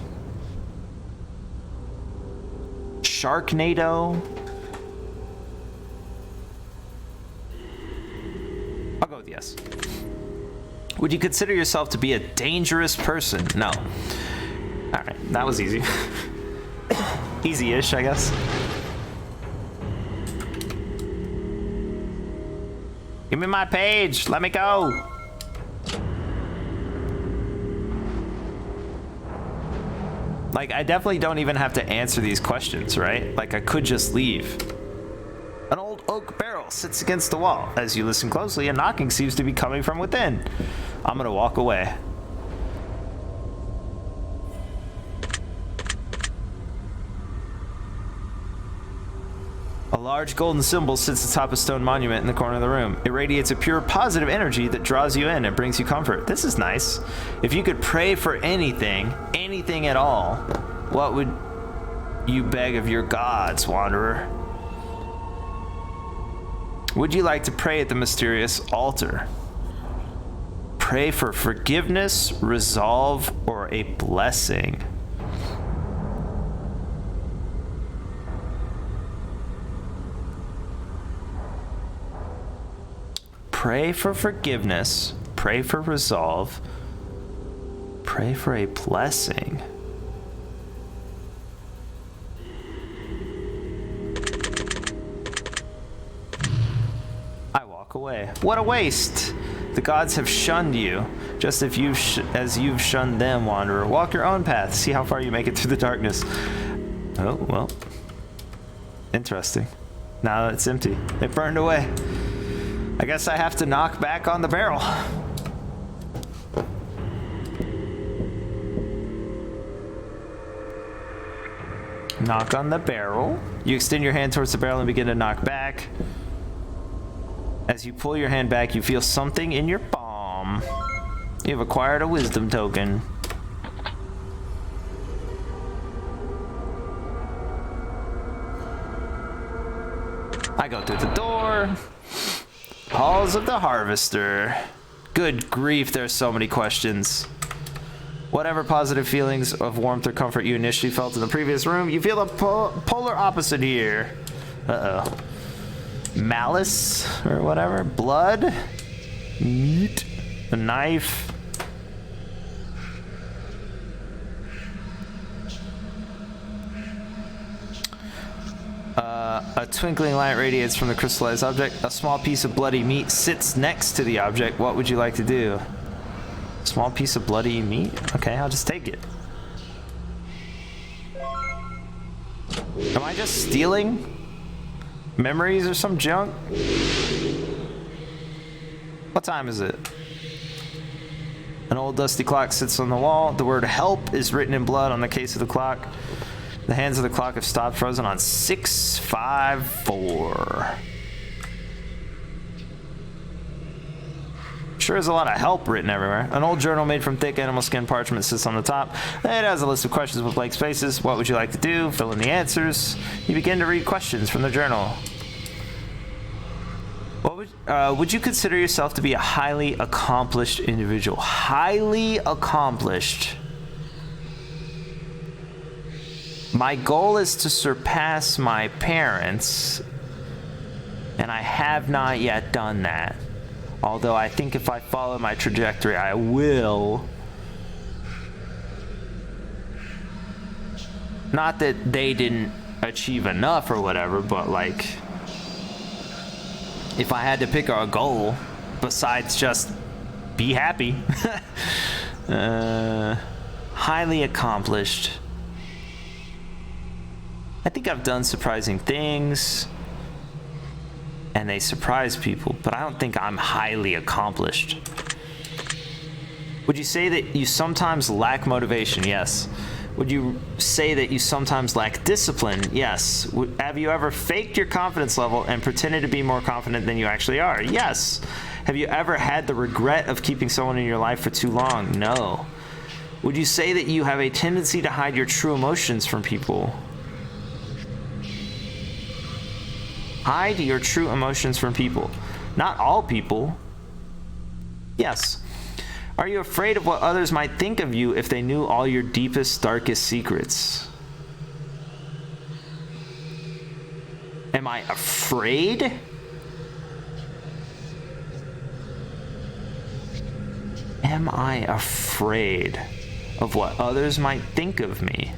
Sharknado. I'll go with yes. Would you consider yourself to be a dangerous person? No. All right, that was easy. Easy-ish, I guess. Give me my page. Let me go. Like, I definitely don't even have to answer these questions, right? Like, I could just leave. An old oak barrel sits against the wall. As you listen closely, a knocking seems to be coming from within. I'm gonna walk away. A large golden symbol sits atop a stone monument in the corner of the room. It radiates a pure positive energy that draws you in and brings you comfort. This is nice. If you could pray for anything at all, what would you beg of your gods, wanderer? Would you like to pray at the mysterious altar? Pray for forgiveness, resolve, or a blessing. Pray for forgiveness, pray for resolve, pray for a blessing. I walk away. What a waste! The gods have shunned you, just as you've shunned them, wanderer. Walk your own path, see how far you make it through the darkness. Oh, well. Interesting. Now it's empty. It burned away. I guess I have to knock back on the barrel. Knock on the barrel. You extend your hand towards the barrel and begin to knock back. As you pull your hand back, you feel something in your palm. You have acquired a wisdom token. I go through the door. Halls of the Harvester. Good grief, there's so many questions. Whatever positive feelings of warmth or comfort you initially felt in the previous room, you feel the polar opposite here. Uh-oh. Malice, or whatever. Blood. Meat. A knife. A twinkling light radiates from the crystallized object. A small piece of bloody meat sits next to the object. What would you like to do? Small piece of bloody meat? Okay, I'll just take it. Am I just stealing memories or some junk? What time is it? An old dusty clock sits on the wall. The word help is written in blood on the case of the clock. The hands of the clock have stopped frozen on 654. Sure is a lot of help written everywhere. An old journal made from thick animal skin parchment sits on the top. It has a list of questions with blank spaces. What would you like to do? Fill in the answers. You begin to read questions from the journal. Would you consider yourself to be a highly accomplished individual? Highly accomplished. My goal is to surpass my parents, and I have not yet done that. Although I think if I follow my trajectory, I will. Not that they didn't achieve enough or whatever, but like, if I had to pick a goal besides just be happy, highly accomplished. I think I've done surprising things. And they surprise people, but I don't think I'm highly accomplished. Would you say that you sometimes lack motivation? Yes. Would you say that you sometimes lack discipline? Yes. Have you ever faked your confidence level and pretended to be more confident than you actually are? Yes. Have you ever had the regret of keeping someone in your life for too long? No. Would you say that you have a tendency to hide your true emotions from people? Hide your true emotions from people. Not all people. Yes. Are you afraid of what others might think of you if they knew all your deepest, darkest secrets? Am I afraid? Am I afraid of what others might think of me?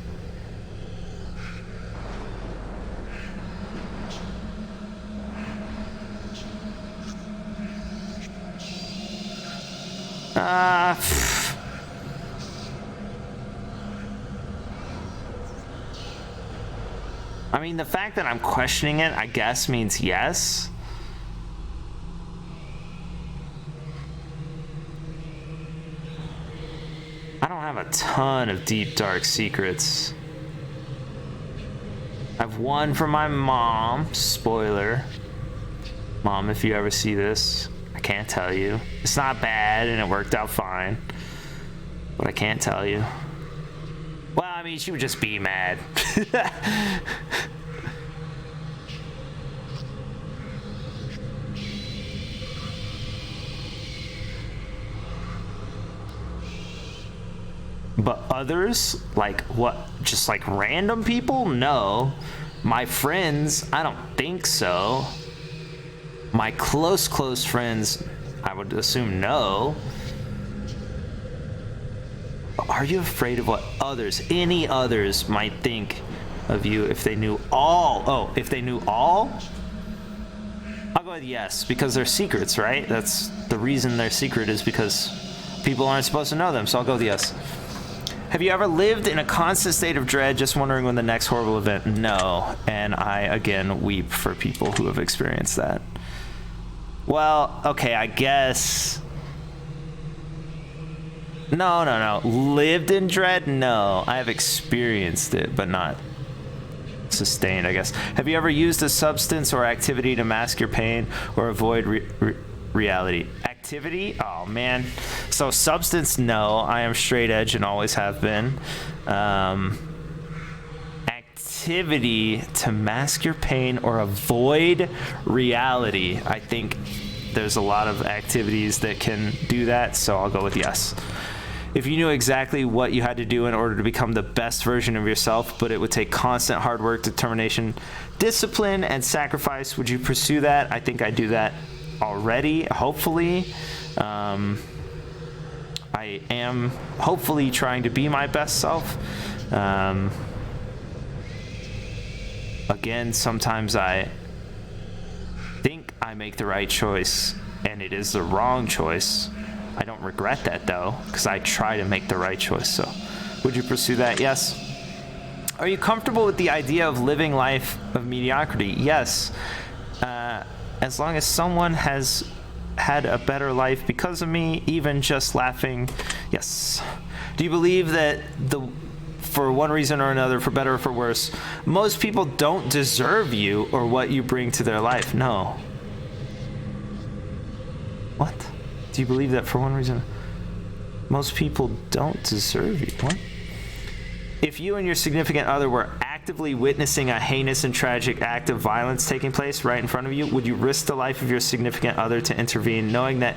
I mean, the fact that I'm questioning it, I guess, means yes. I don't have a ton of deep, dark secrets. I've one from my mom. Spoiler. Mom, if you ever see this, I can't tell you. It's not bad, and it worked out fine. But I can't tell you. Well, I mean, she would just be mad. But others, like what? Just like random people? No. My friends, I don't think so. My close friends, I would assume no. Are you afraid of what others, any others, might think of you if they knew all? Oh, if they knew all? I'll go with yes, because they're secrets, right? That's the reason they're secret, is because people aren't supposed to know them, so I'll go with yes. Have you ever lived in a constant state of dread, just wondering when the next horrible event? No, and I, again, weep for people who have experienced that. Well, okay, I guess... No. Lived in dread? No. I have experienced it, but not sustained, I guess. Have you ever used a substance or activity to mask your pain or avoid reality? Activity? Oh, man. So substance, no. I am straight edge and always have been. Activity to mask your pain or avoid reality. I think there's a lot of activities that can do that, so I'll go with yes. If you knew exactly what you had to do in order to become the best version of yourself, but it would take constant hard work, determination, discipline, and sacrifice, would you pursue that? I think I do that already, hopefully. I am hopefully trying to be my best self. Again, sometimes I think I make the right choice, and it is the wrong choice. I don't regret that, though, because I try to make the right choice. So, would you pursue that? Yes. Are you comfortable with the idea of living life of mediocrity? Yes. As long as someone has had a better life because of me, even just laughing? Yes. Do you believe that for one reason or another, for better or for worse, most people don't deserve you or what you bring to their life? No. What? Do you believe that for one reason? Most people don't deserve you. What? If you and your significant other were actively witnessing a heinous and tragic act of violence taking place right in front of you, would you risk the life of your significant other to intervene, knowing that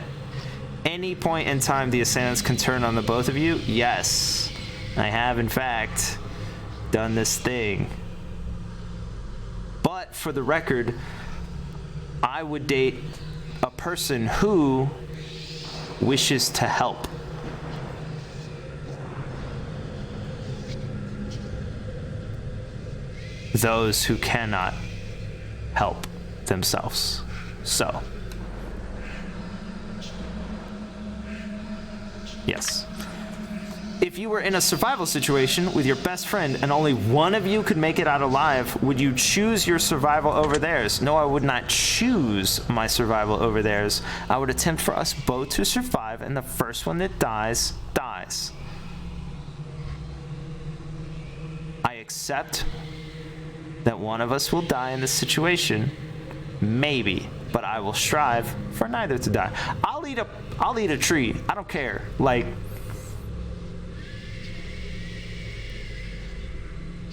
any point in time the assailants can turn on the both of you? Yes. I have, in fact, done this thing. But for the record, I would date a person who wishes to help. Those who cannot help themselves. So, yes. If you were in a survival situation with your best friend and only one of you could make it out alive, would you choose your survival over theirs? No, I would not choose my survival over theirs. I would attempt for us both to survive, and the first one that dies, dies. I accept that one of us will die in this situation, maybe, but I will strive for neither to die. I'll eat a tree. I don't care. Like,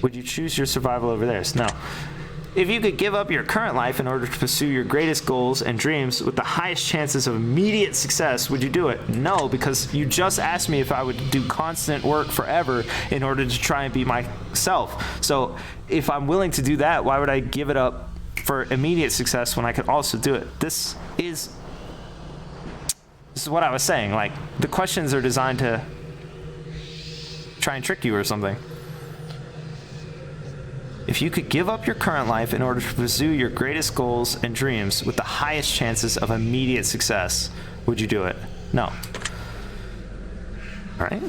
would you choose your survival over theirs? No. If you could give up your current life in order to pursue your greatest goals and dreams with the highest chances of immediate success, would you do it? No, because you just asked me if I would do constant work forever in order to try and be myself. So if I'm willing to do that, why would I give it up for immediate success when I could also do it? This is what I was saying. Like, the questions are designed to try and trick you or something. If you could give up your current life in order to pursue your greatest goals and dreams with the highest chances of immediate success, would you do it? No. All right.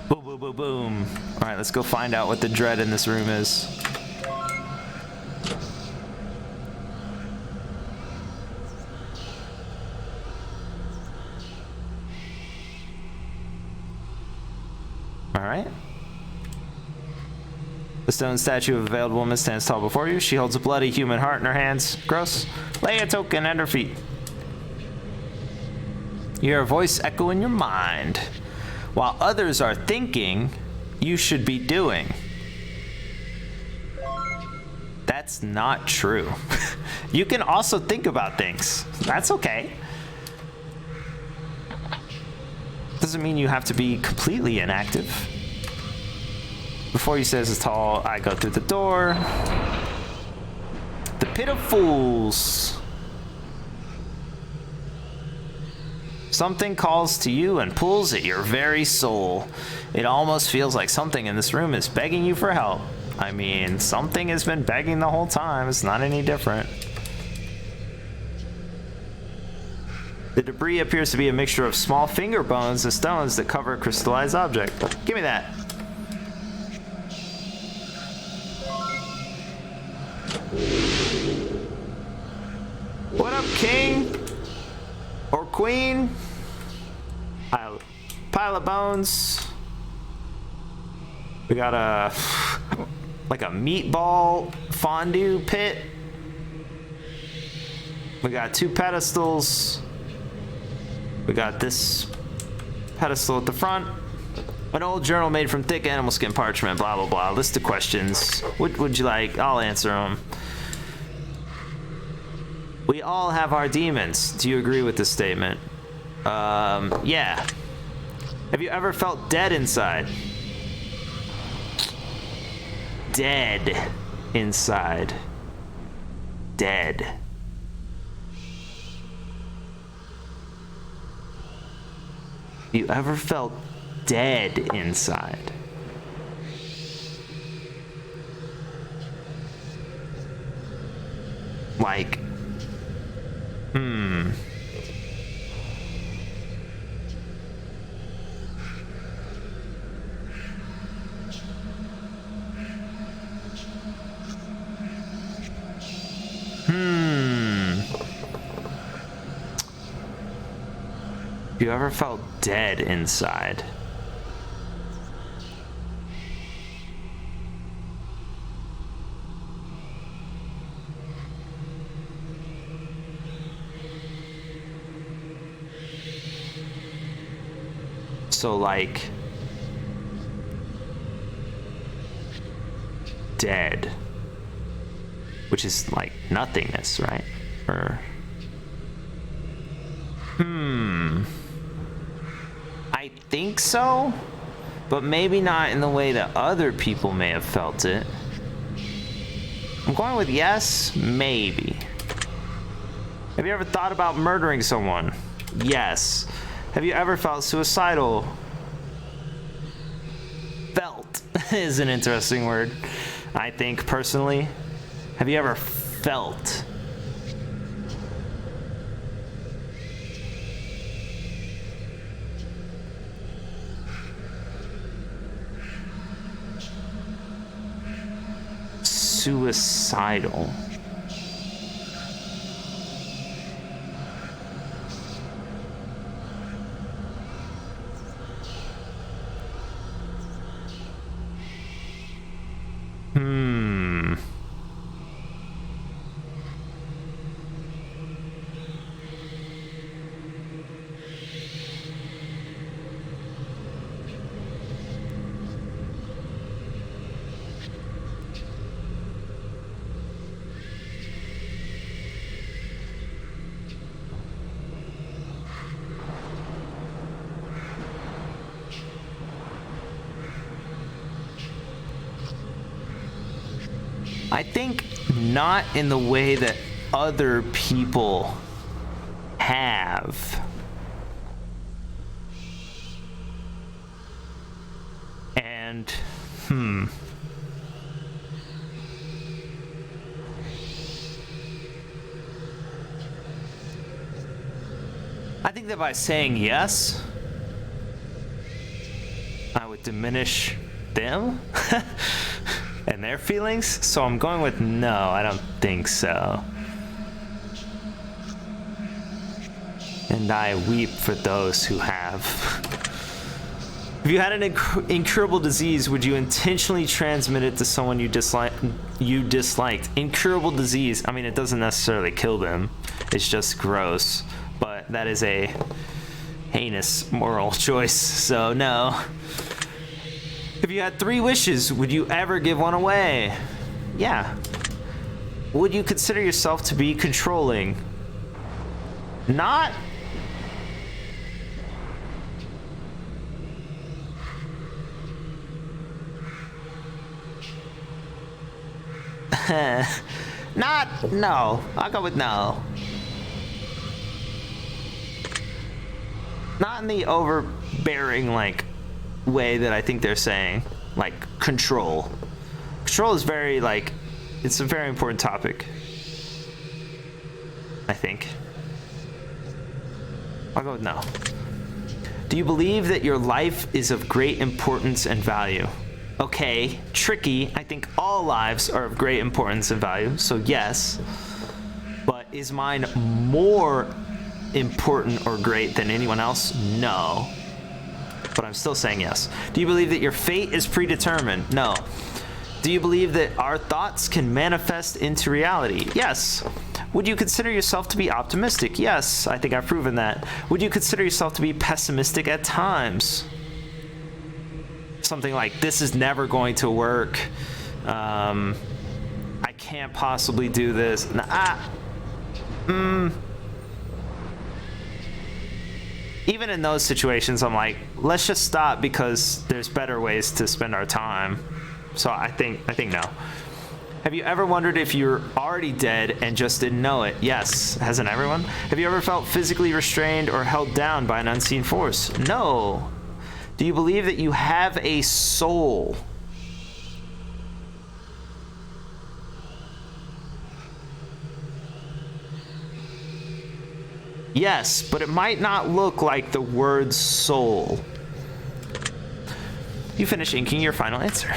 Boom, boom, boom, boom. All right, let's go find out what the dread in this room is. All right. The stone statue of a veiled woman stands tall before you. She holds a bloody human heart in her hands. Gross. Lay a token at her feet. You hear a voice echo in your mind. While others are thinking, you should be doing. That's not true. You can also think about things. That's okay. Doesn't mean you have to be completely inactive. Before he says it's tall, I go through the door. The pit of fools. Something calls to you and pulls at your very soul. It almost feels like something in this room is begging you for help. I mean, something has been begging the whole time. It's not any different. The debris appears to be a mixture of small finger bones and stones that cover a crystallized object. Give me that. What up, king? Or queen? Pile of bones. We got like a meatball fondue pit. We got two pedestals. We got this pedestal at the front. An old journal made from thick animal skin parchment, blah, blah, blah. List of questions. What would you like? I'll answer them. We all have our demons. Do you agree with this statement? Yeah. Have you ever felt dead inside? Dead inside. Dead. Have you ever felt dead inside? Like, You ever felt dead inside? So like dead, which is like nothingness, right? Or I think so, but maybe not in the way that other people may have felt it. I'm going with yes, maybe. Have you ever thought about murdering someone? Yes. Have you ever felt suicidal? Felt is an interesting word, I think, personally. Have you ever felt? Suicidal. I think not in the way that other people have. And, I think that by saying yes, I would diminish them and their feelings. So I'm going with no, I don't think so. And I weep for those who have. If you had an incurable disease, would you intentionally transmit it to someone you disliked? Incurable disease, I mean, it doesn't necessarily kill them. It's just gross. But that is a heinous moral choice, so no. If you had 3 wishes, would you ever give one away? Yeah. Would you consider yourself to be controlling? Not. Not, no. I'll go with no. Not in the overbearing, like, way that I think they're saying. Like, control. Control is very, like, it's a very important topic, I think. I'll go with no. Do you believe that your life is of great importance and value? Okay, tricky. I think all lives are of great importance and value, so yes. But is mine more important or great than anyone else? No. But I'm still saying yes. Do you believe that your fate is predetermined? No. Do you believe that our thoughts can manifest into reality? Yes. Would you consider yourself to be optimistic? Yes, I think I've proven that. Would you consider yourself to be pessimistic at times? Something like, this is never going to work. I can't possibly do this. Even in those situations, I'm like, let's just stop because there's better ways to spend our time. So I think no. Have you ever wondered if you're already dead and just didn't know it? Yes. Hasn't everyone? Have you ever felt physically restrained or held down by an unseen force? No. Do you believe that you have a soul? Yes, but it might not look like the word soul. You finish inking your final answer.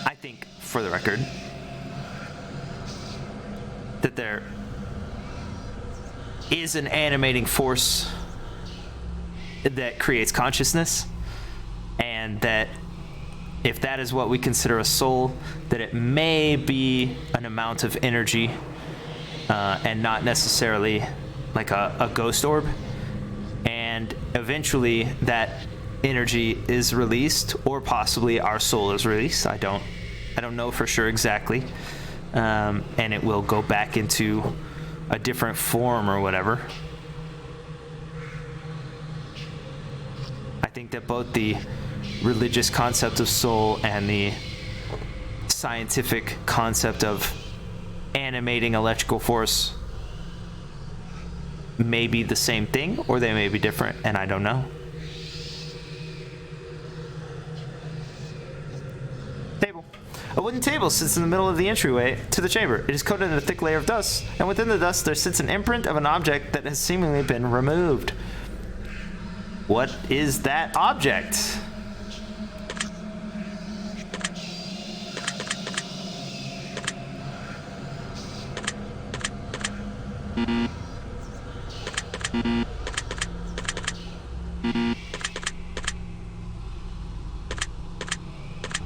I think, for the record, that there is an animating force that creates consciousness, and that if that is what we consider a soul, that it may be an amount of energy and not necessarily like a ghost orb, and eventually that energy is released, or possibly our soul is released. I don't know for sure exactly, and it will go back into a different form or whatever. I think that both the religious concept of soul and the scientific concept of animating electrical force may be the same thing, or they may be different, and I don't know. Table. A wooden table sits in the middle of the entryway to the chamber. It is coated in a thick layer of dust, and within the dust there sits an imprint of an object that has seemingly been removed. What is that object?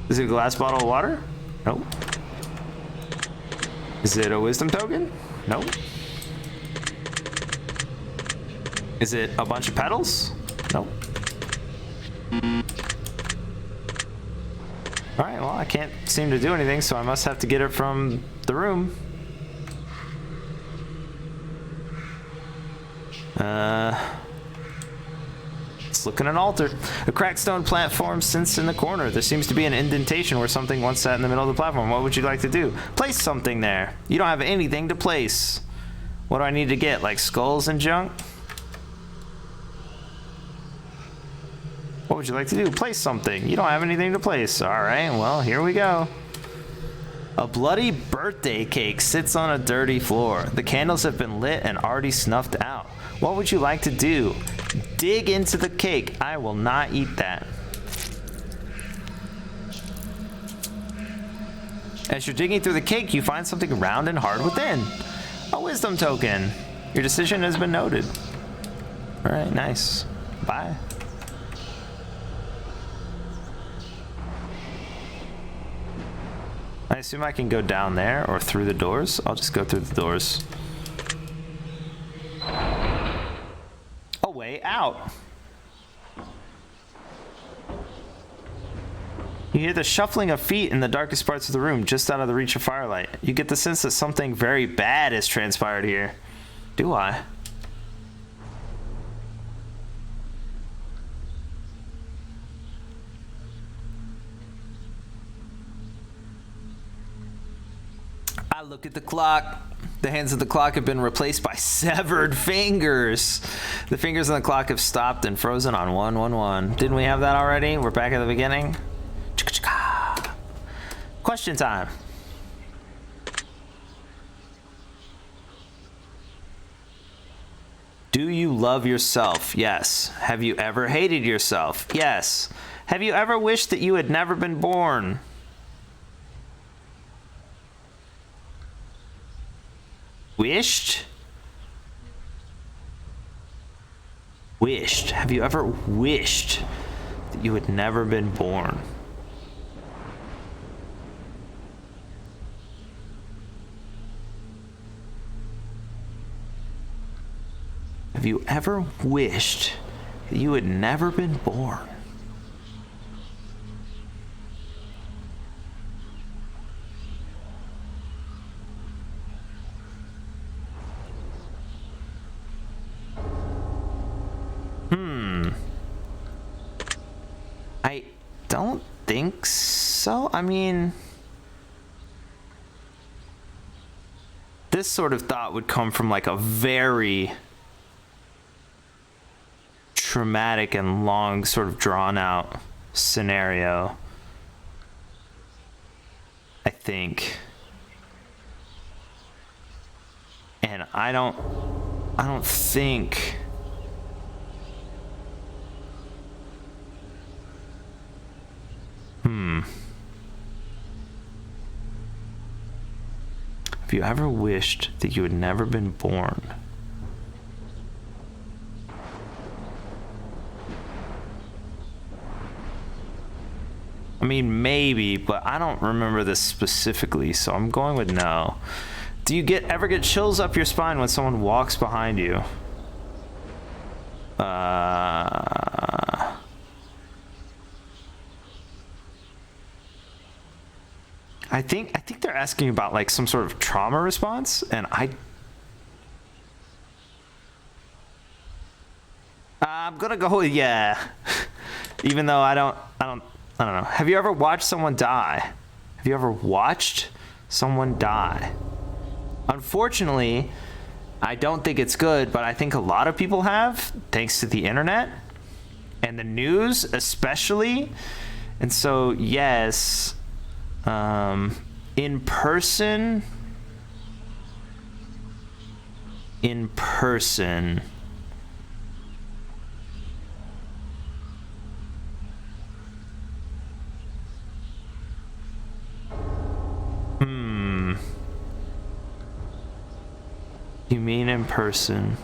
Is it a glass bottle of water? Nope. Is it a wisdom token? Nope. Is it a bunch of petals? Nope. Alright, well, I can't seem to do anything, so I must have to get it from the room. Let's look at an altar. A cracked stone platform sits in the corner. There seems to be an indentation where something once sat in the middle of the platform. What would you like to do? Place something there. You don't have anything to place. What do I need to get? Like skulls and junk? What would you like to do? Place something. You don't have anything to place. Alright, well, here we go. A bloody birthday cake sits on a dirty floor. The candles have been lit and already snuffed out. What would you like to do? Dig into the cake. I will not eat that. As you're digging through the cake, you find something round and hard within. A wisdom token. Your decision has been noted. Alright, nice. Bye. I assume I can go down there or through the doors. I'll just go through the doors. A way out. You hear the shuffling of feet in the darkest parts of the room, just out of the reach of firelight. You get the sense that something very bad has transpired here. Do I? I look at the clock. The hands of the clock have been replaced by severed fingers. The fingers on the clock have stopped and frozen on 111. Didn't we have that already? We're back at the beginning. Question time. Do you love yourself? Yes. Have you ever hated yourself? Yes. Have you ever wished that you had never been born? Wished? Wished. Have you ever wished that you had never been born? Have you ever wished that you had never been born? I don't think so. I mean, this sort of thought would come from like a very traumatic and long, sort of drawn out scenario, I think. And I don't think Have you ever wished that you had never been born? I mean, maybe, but I don't remember this specifically, so I'm going with no. Do you ever get chills up your spine when someone walks behind you? I think they're asking about like some sort of trauma response, and I'm gonna go with yeah. Even though I don't know. Have you ever watched someone die? Have you ever watched someone die? Unfortunately, I don't think it's good, but I think a lot of people have, thanks to the internet and the news especially. And so, yes, in person. You mean in person?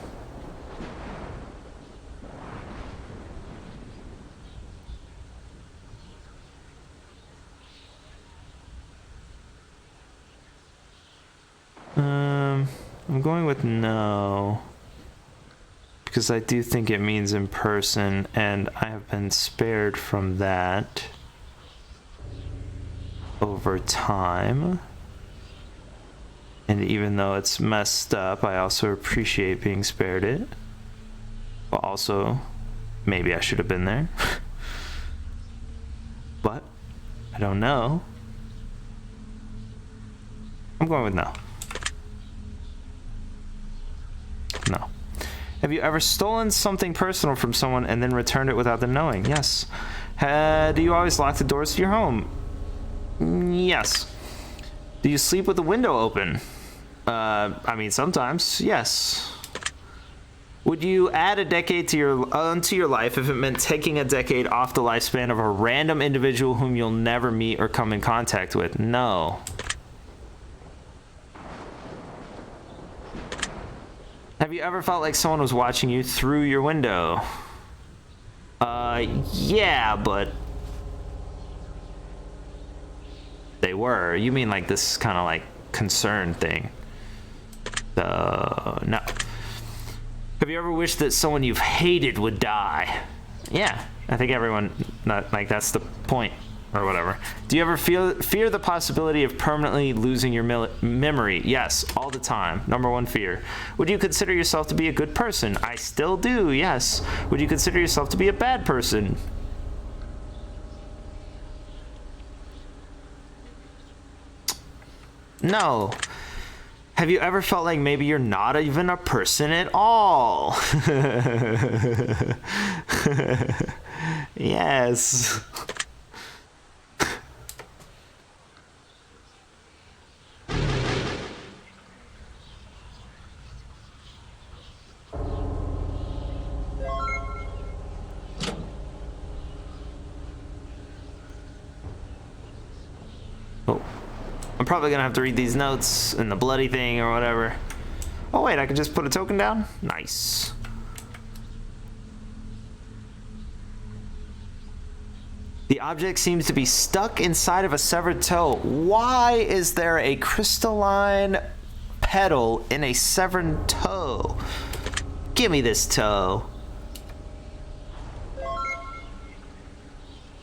I'm going with no. Because I do think it means in person, and I have been spared from that over time. And even though it's messed up, I also appreciate being spared it. But also, maybe I should have been there. But, I don't know. I'm going with no. No. Have you ever stolen something personal from someone and then returned it without them knowing? Yes. Do you always lock the doors to your home? Yes. Do you sleep with the window open? I mean, sometimes, yes. Would you add a decade onto your life if it meant taking a decade off the lifespan of a random individual whom you'll never meet or come in contact with? No. Have you ever felt like someone was watching you through your window? Yeah, but they were. You mean like this kind of like concern thing? No. Have you ever wished that someone you've hated would die? Yeah, I think everyone, like that's the point or whatever. Do you ever fear the possibility of permanently losing your memory? Yes, all the time. Number one fear. Would you consider yourself to be a good person? I still do, yes. Would you consider yourself to be a bad person? No. Have you ever felt like maybe you're not even a person at all? Yes. I'm probably gonna have to read these notes and the bloody thing or whatever. Oh wait, I can just put a token down? Nice. The object seems to be stuck inside of a severed toe. Why is there a crystalline petal in a severed toe? Give me this toe.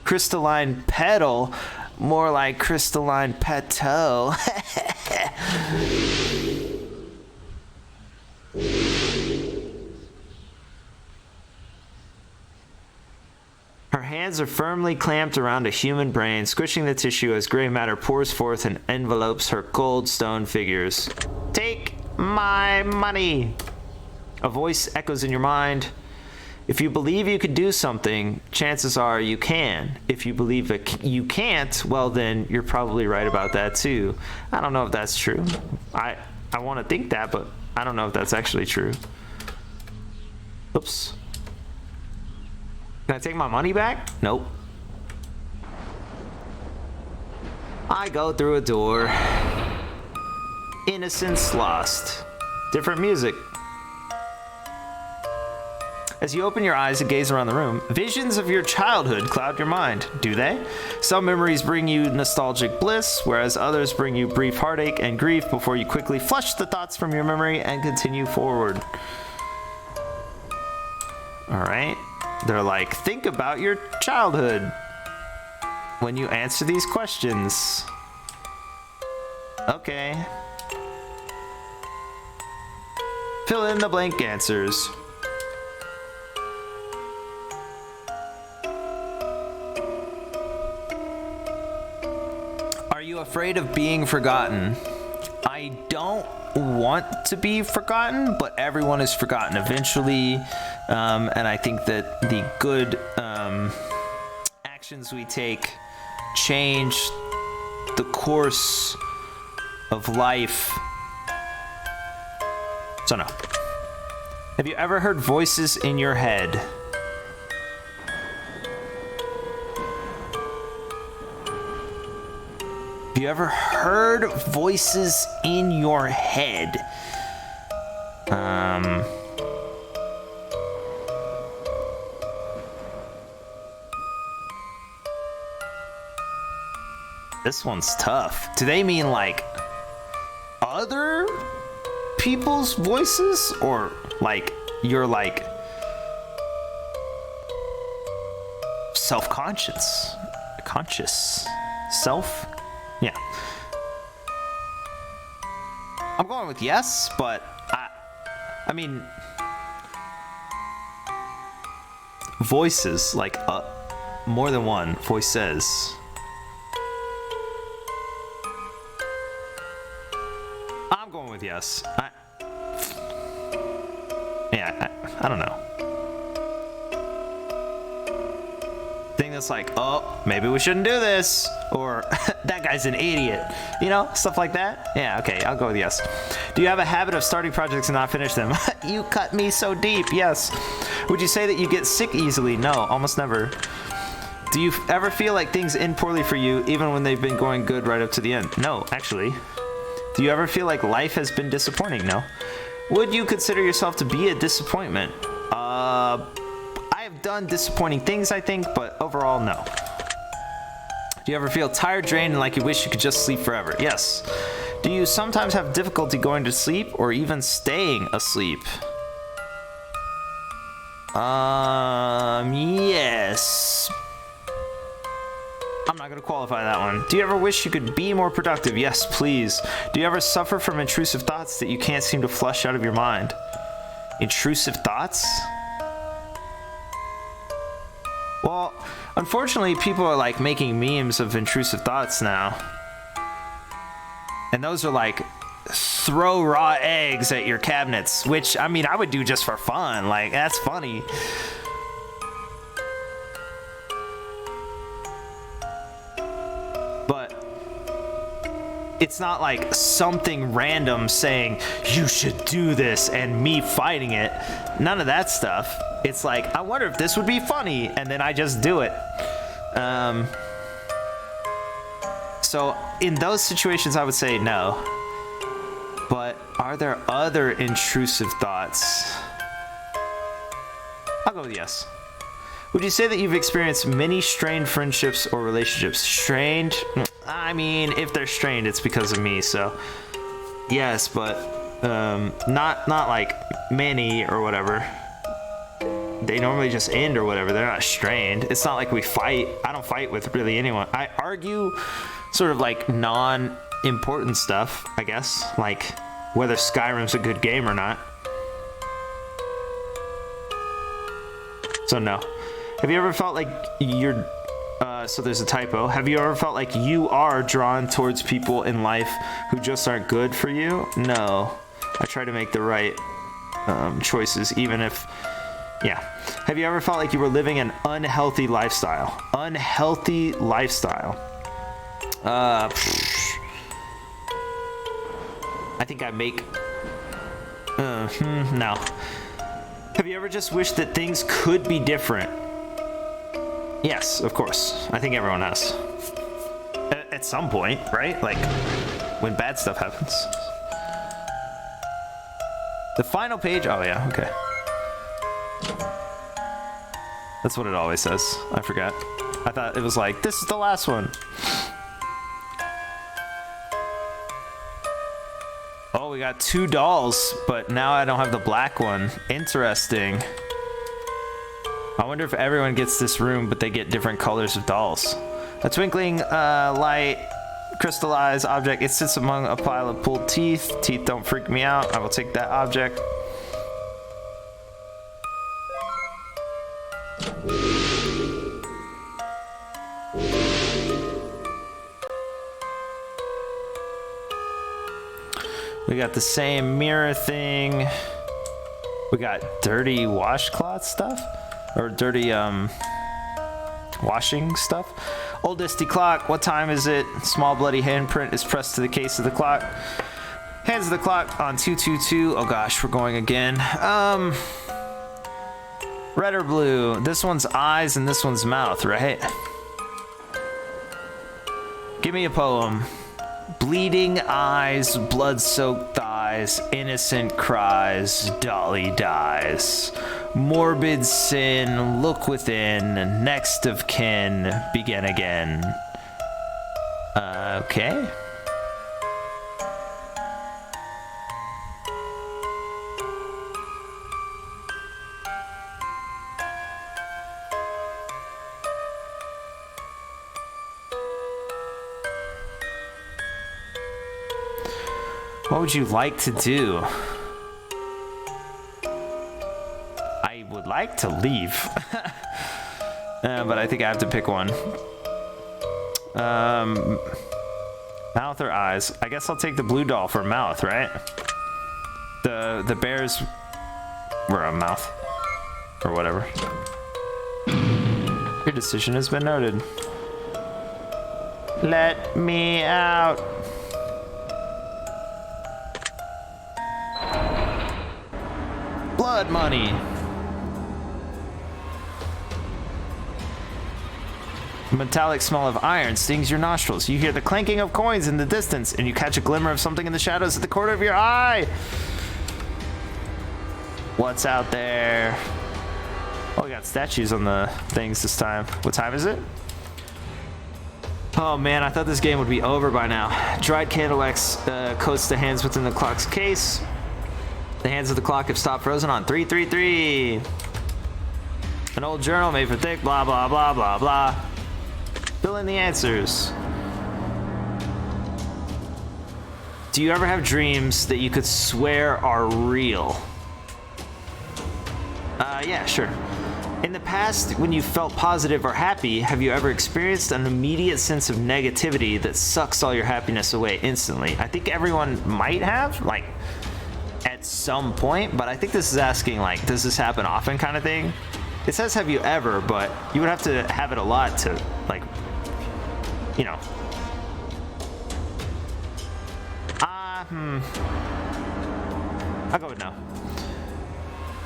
Crystalline petal? More like crystalline petal. Her hands are firmly clamped around a human brain, squishing the tissue as gray matter pours forth and envelopes her cold stone figures. Take my money! A voice echoes in your mind. If you believe you could do something, chances are you can. If you believe that you can't, well then you're probably right about that too. I don't know if that's true. I want to think that, but I don't know if that's actually true. Oops. Can I take my money back? Nope. I go through a door. Innocence lost. Different music. As you open your eyes and gaze around the room, visions of your childhood cloud your mind. Do they? Some memories bring you nostalgic bliss, whereas others bring you brief heartache and grief before you quickly flush the thoughts from your memory and continue forward. All right. They're like, think about your childhood when you answer these questions. Okay. Fill in the blank answers. Are you afraid of being forgotten? I don't want to be forgotten, but everyone is forgotten eventually. And I think that the good actions we take change the course of life. So no. Have you ever heard voices in your head? Have you ever heard voices in your head? This one's tough. Do they mean like other people's voices, or like you're like self-conscious, conscious self? Yeah. I'm going with yes, but I mean voices, like more than one voices. I'm going with yes. I don't know. Thing that's like, oh, maybe we shouldn't do this, or that guy's an idiot, you know, stuff like that. Yeah, okay, I'll go with yes. Do you have a habit of starting projects and not finish them? You cut me so deep. Yes. Would you say that you get sick easily? No, almost never. Do you ever feel like things end poorly for you even when they've been going good right up to the end? No, actually. Do you ever feel like life has been disappointing? No. Would you consider yourself to be a disappointment? I have done disappointing things, I think, but overall, no. Do you ever feel tired, drained, and like you wish you could just sleep forever? Yes. Do you sometimes have difficulty going to sleep or even staying asleep? Yes. I'm not going to qualify that one. Do you ever wish you could be more productive? Yes, please. Do you ever suffer from intrusive thoughts that you can't seem to flush out of your mind? Intrusive thoughts? Well, unfortunately, people are like making memes of intrusive thoughts now. And those are like, throw raw eggs at your cabinets, which, I mean, I would do just for fun. Like, that's funny. But it's not like something random saying, you should do this, and me fighting it. None of that stuff. It's like, I wonder if this would be funny, and then I just do it. So in those situations, I would say no. But are there other intrusive thoughts? I'll go with yes. Would you say that you've experienced many strained friendships or relationships? Strained? I mean, if they're strained, it's because of me, so yes, but not like many or whatever. They normally just end or whatever. They're not strained. It's not like we fight. I don't fight with really anyone. I argue sort of like non-important stuff, I guess, like whether Skyrim's a good game or not. So no. Have you ever felt like you're so there's a typo. Have you ever felt like you are drawn towards people in life who just aren't good for you? No. I try to make the right choices, even if, yeah. Have you ever felt like you were living an unhealthy lifestyle? Unhealthy lifestyle. I think I make... no. Have you ever just wished that things could be different? Yes, of course. I think everyone has. At some point, right? Like, when bad stuff happens. The final page. Oh yeah, okay. That's what it always says. I forgot. I thought it was like, this is the last one. Oh, we got 2 dolls, but now I don't have the black one. Interesting. I wonder if everyone gets this room, but they get different colors of dolls. A twinkling light, crystallized object. It sits among a pile of pulled teeth. Teeth don't freak me out. I will take that object. We got the same mirror thing. We got dirty washcloth stuff, or dirty washing stuff. Old dusty clock. What time is it? Small bloody handprint is pressed to the case of the clock. Hands of the clock on 222. Oh gosh, we're going again. Red or blue? This one's eyes and this one's mouth, right? Give me a poem. Bleeding eyes, blood-soaked thighs, innocent cries, Dolly dies. Morbid sin, look within, next of kin, begin again. Okay. What would you like to do? I would like to leave. But I think I have to pick one. Mouth or eyes? I guess I'll take the blue doll for mouth, right? The bears were a mouth. Or whatever. Your decision has been noted. Let me out. Blood money. The metallic smell of iron stings your nostrils. You hear the clanking of coins in the distance, and you catch a glimmer of something in the shadows at the corner of your eye. What's out there? Oh, we got statues on the things this time. What time is it? Oh man, I thought this game would be over by now. Dried candle wax coats the hands within the clock's case. The hands of the clock have stopped frozen on 333. An old journal made for thick, blah, blah, blah, blah, blah. Fill in the answers. Do you ever have dreams that you could swear are real? Yeah, sure. In the past, when you felt positive or happy, have you ever experienced an immediate sense of negativity that sucks all your happiness away instantly? I think everyone might have, like, at some point, but I think this is asking, like, does this happen often kind of thing? It says have you ever, but you would have to have it a lot to, like, you know. I'll go with no.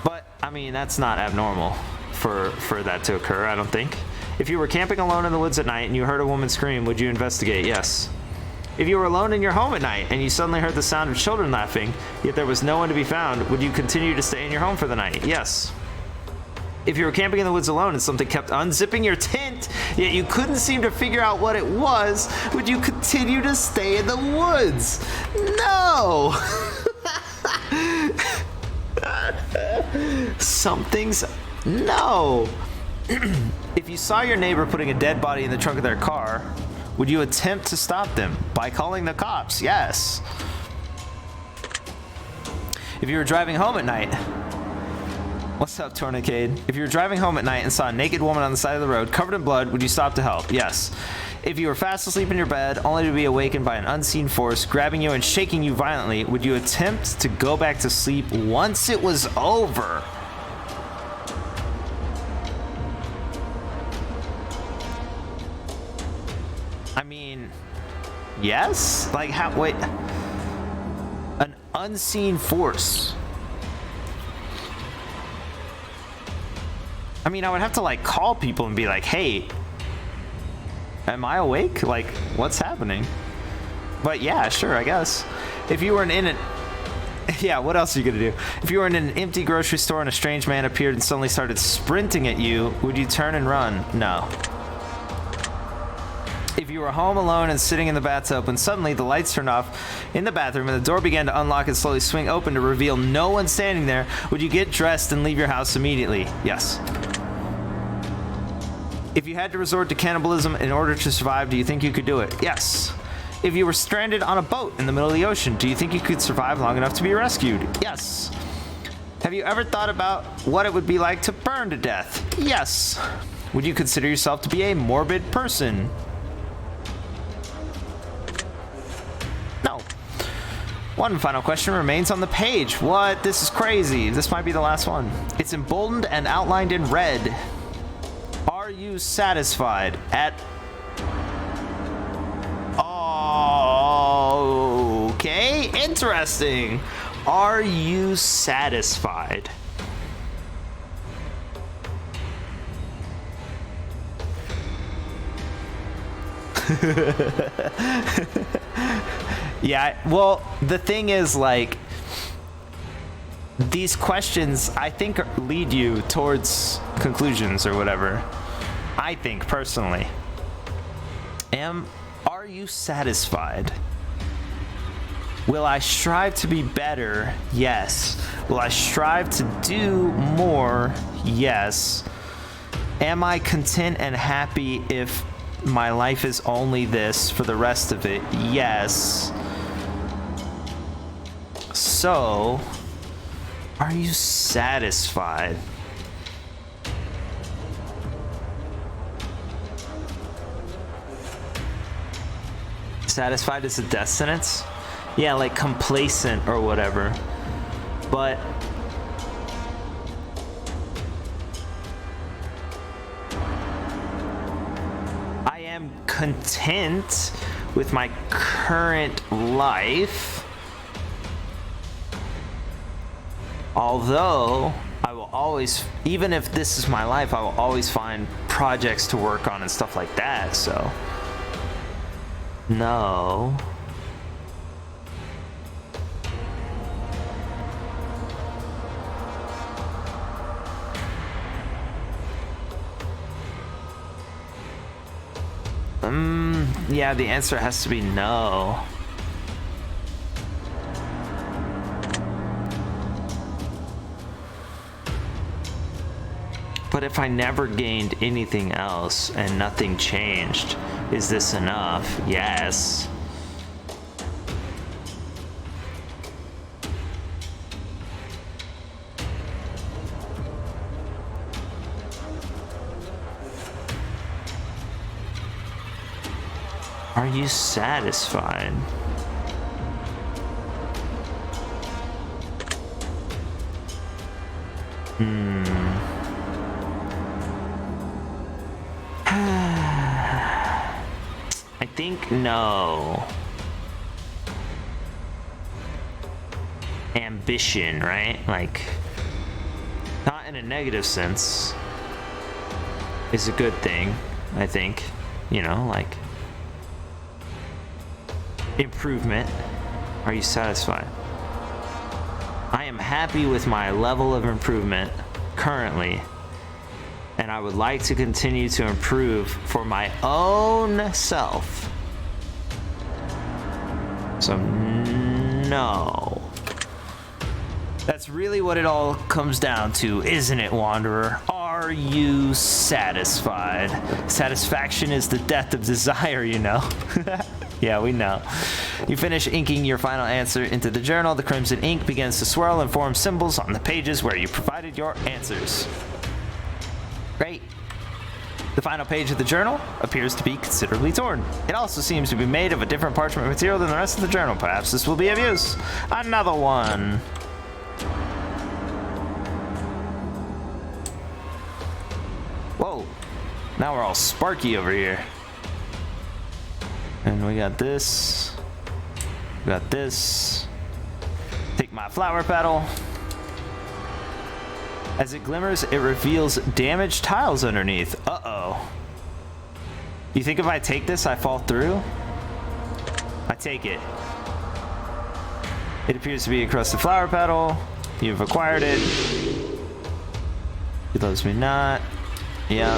But, I mean, that's not abnormal for that to occur, I don't think. If you were camping alone in the woods at night and you heard a woman scream, would you investigate? Yes. If you were alone in your home at night and you suddenly heard the sound of children laughing, yet there was no one to be found, would you continue to stay in your home for the night? Yes. If you were camping in the woods alone and something kept unzipping your tent, yet you couldn't seem to figure out what it was, would you continue to stay in the woods? No! Something's... No! If you saw your neighbor putting a dead body in the trunk of their car, would you attempt to stop them by calling the cops? Yes. If you were driving home at night... What's up, Tourniquet? If you were driving home at night and saw a naked woman on the side of the road covered in blood, would you stop to help? Yes. If you were fast asleep in your bed, only to be awakened by an unseen force grabbing you and shaking you violently, would you attempt to go back to sleep once it was over? I mean, yes? Like, how, wait. An unseen force. I mean, I would have to, like, call people and be like, hey, am I awake? Like, what's happening? But yeah, sure, I guess. If you were in an Yeah, what else are you gonna do? If you were in an empty grocery store and a strange man appeared and suddenly started sprinting at you, would you turn and run? No. If you were home alone and sitting in the bathtub when suddenly the lights turned off in the bathroom and the door began to unlock and slowly swing open to reveal no one standing there, would you get dressed and leave your house immediately? Yes. If you had to resort to cannibalism in order to survive, do you think you could do it? Yes. If you were stranded on a boat in the middle of the ocean, do you think you could survive long enough to be rescued? Yes. Have you ever thought about what it would be like to burn to death? Yes. Would you consider yourself to be a morbid person? No. One final question remains on the page. What? This is crazy. This might be the last one. It's emboldened and outlined in red. Are you satisfied at... Okay, interesting. Are you satisfied? Yeah, well, the thing is, like, these questions, I think, lead you towards conclusions or whatever. I think, personally. Are you satisfied? Will I strive to be better? Yes. Will I strive to do more? Yes. Am I content and happy if my life is only this for the rest of it? Yes. So, are you satisfied? Satisfied is a death sentence? Yeah, like complacent or whatever. But I am content with my current life. Although I will always, even if this is my life, I will always find projects to work on and stuff like that, so no. Yeah, the answer has to be no. But if I never gained anything else and nothing changed, is this enough? Yes. Are you satisfied? I think no. Ambition, right? Like, not in a negative sense, is a good thing, I think. You know, like, improvement. Are you satisfied? I am happy with my level of improvement currently, and I would like to continue to improve for my own self. So, no. That's really what it all comes down to, isn't it, Wanderer? Are you satisfied? Satisfaction is the death of desire, you know. Yeah, we know. You finish inking your final answer into the journal. The crimson ink begins to swirl and form symbols on the pages where you provided your answers. Great. The final page of the journal appears to be considerably torn. It also seems to be made of a different parchment material than the rest of the journal. Perhaps this will be of use. Another one. Whoa. Now we're all sparky over here. And we got this. We got this. Take my flower petal. As it glimmers, it reveals damaged tiles underneath. Uh-oh. You think if I take this, I fall through? I take it. It appears to be a crusted flower petal. You've acquired it. He loves me not. Yeah.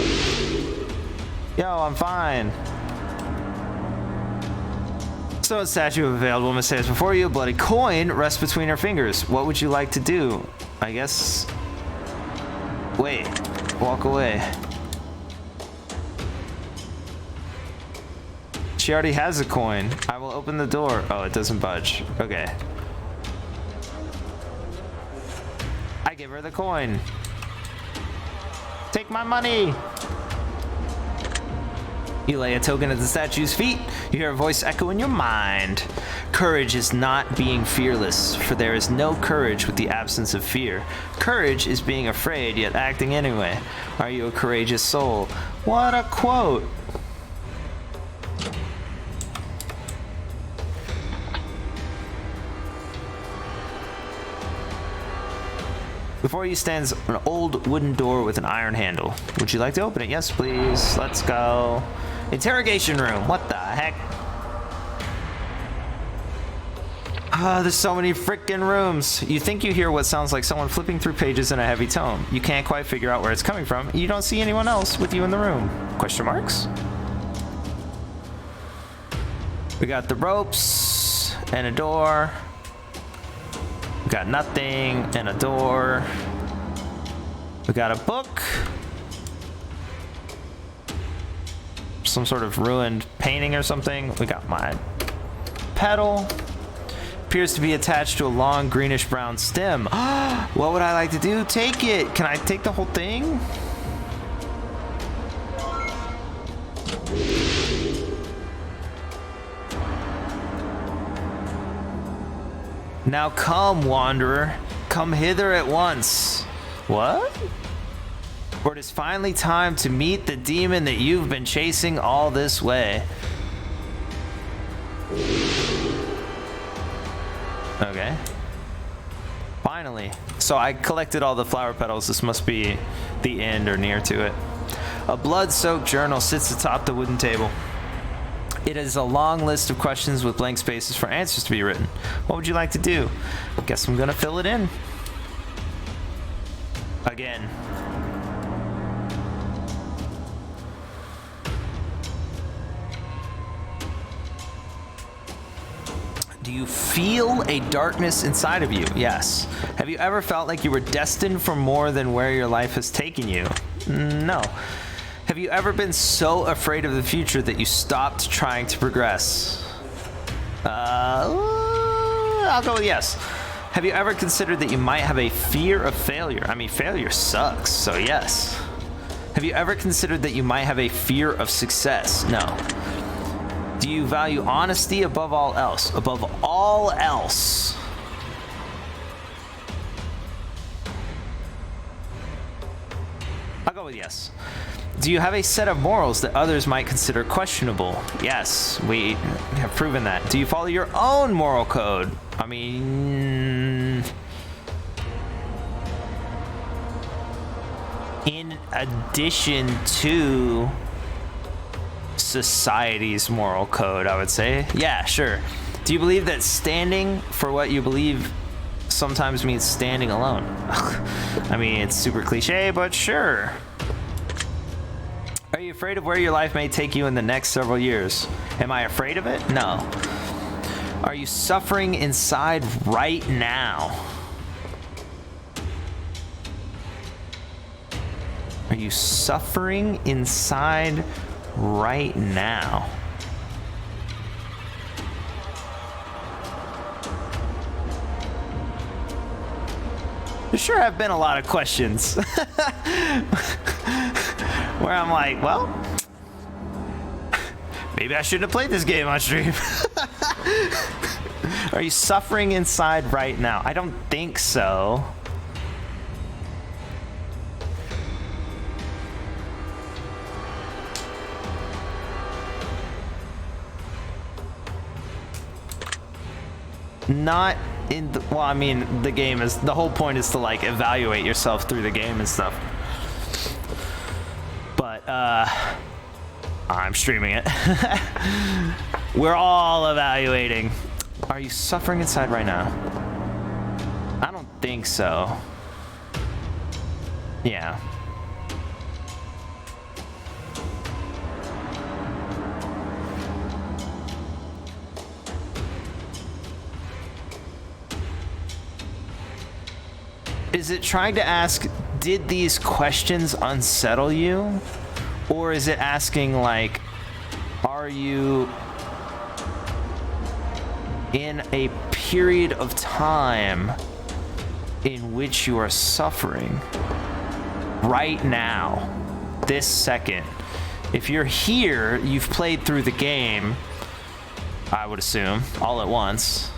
Yo, I'm fine. Stone statue available. Miss says before you, a bloody coin rests between her fingers. What would you like to do? I guess. Wait. Walk away. She already has a coin. I will open the door. Oh, it doesn't budge. Okay. I give her the coin. Take my money. You lay a token at the statue's feet. You hear a voice echo in your mind. Courage is not being fearless, for there is no courage with the absence of fear. Courage is being afraid, yet acting anyway. Are you a courageous soul? What a quote. Before you stands an old wooden door with an iron handle. Would you like to open it? Yes, please. Let's go. Interrogation room. What the heck? There's so many freaking rooms. You think you hear what sounds like someone flipping through pages in a heavy tome. You can't quite figure out where it's coming from. You don't see anyone else with you in the room. Question marks? We got the ropes and a door. We got nothing and a door. We got a book. Some sort of ruined painting or something. We got my pedal. Appears to be attached to a long greenish brown stem. What would I like to do? Take it. Can I take the whole thing? Now come, wanderer. Come hither at once. What? For it is finally time to meet the demon that you've been chasing all this way. Okay. Finally. So I collected all the flower petals. This must be the end or near to it. A blood-soaked journal sits atop the wooden table. It is a long list of questions with blank spaces for answers to be written. What would you like to do? Guess I'm gonna fill it in. Again. Do you feel a darkness inside of you? Yes. Have you ever felt like you were destined for more than where your life has taken you? No. Have you ever been so afraid of the future that you stopped trying to progress? I'll go with yes. Have you ever considered that you might have a fear of failure? I mean, failure sucks, so yes. Have you ever considered that you might have a fear of success? No. Do you value honesty above all else? Above all else. I'll go with yes. Do you have a set of morals that others might consider questionable? Yes, we have proven that. Do you follow your own moral code? I mean, in addition to society's moral code, I would say. Yeah, sure. Do you believe that standing for what you believe sometimes means standing alone? I mean, it's super cliche, but sure. Are you afraid of where your life may take you in the next several years? Am I afraid of it? No. Are you suffering inside right now? Are you suffering inside right now? There sure have been a lot of questions where I'm like, well, maybe I shouldn't have played this game on stream. Are you suffering inside right now? I don't think so. Not in the, well, I mean, the game is, the whole point is to like evaluate yourself through the game and stuff. But I'm streaming it. We're all evaluating. Are you suffering inside right now? I don't think so. Yeah. Is it trying to ask, did these questions unsettle you? Or is it asking, like, are you in a period of time in which you are suffering right now, this second? If you're here, you've played through the game, I would assume, all at once.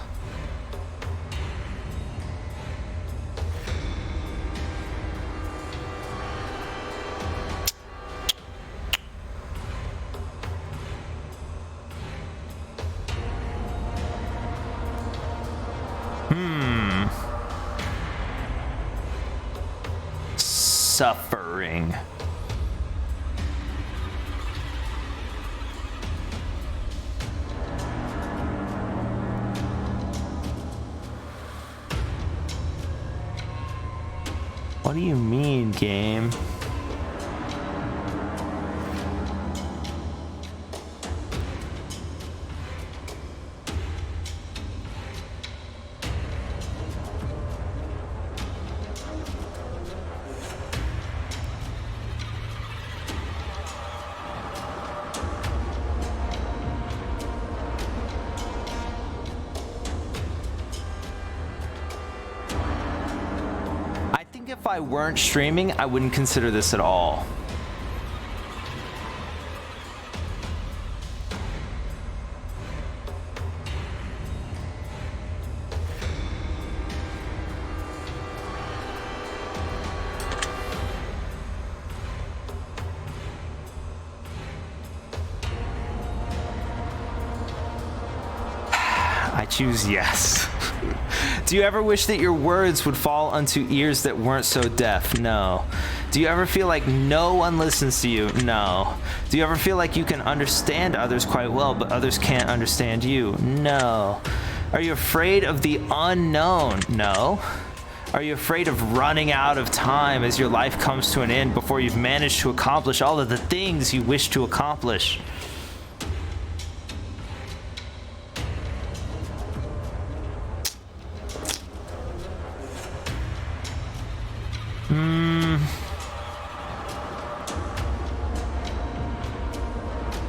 Suffering. What do you mean, game? If I weren't streaming, I wouldn't consider this at all. I choose yes. Do you ever wish that your words would fall onto ears that weren't so deaf? No. Do you ever feel like no one listens to you? No. Do you ever feel like you can understand others quite well, but others can't understand you? No. Are you afraid of the unknown? No. Are you afraid of running out of time as your life comes to an end before you've managed to accomplish all of the things you wish to accomplish?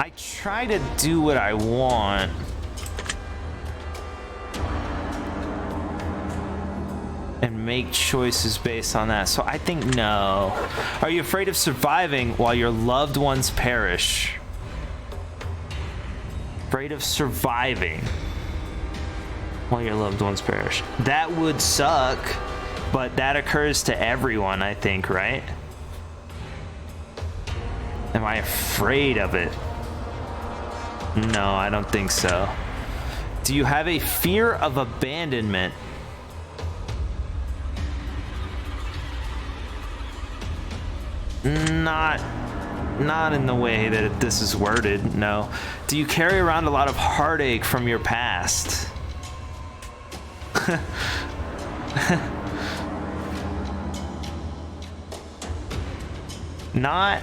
I try to do what I want. And make choices based on that. So I think no. Are you afraid of surviving while your loved ones perish? Afraid of surviving while your loved ones perish. That would suck, but that occurs to everyone, I think, right? Am I afraid of it? No, I don't think so. Do you have a fear of abandonment? Not in the way that this is worded, no. Do you carry around a lot of heartache from your past? Not.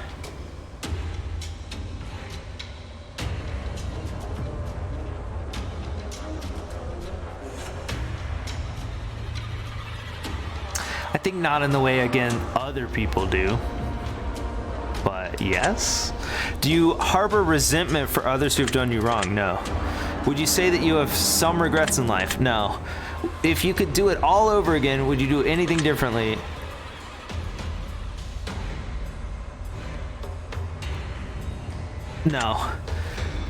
I think not in the way, again, other people do. But yes. Do you harbor resentment for others who have done you wrong? No. Would you say that you have some regrets in life? No. If you could do it all over again, would you do anything differently? No.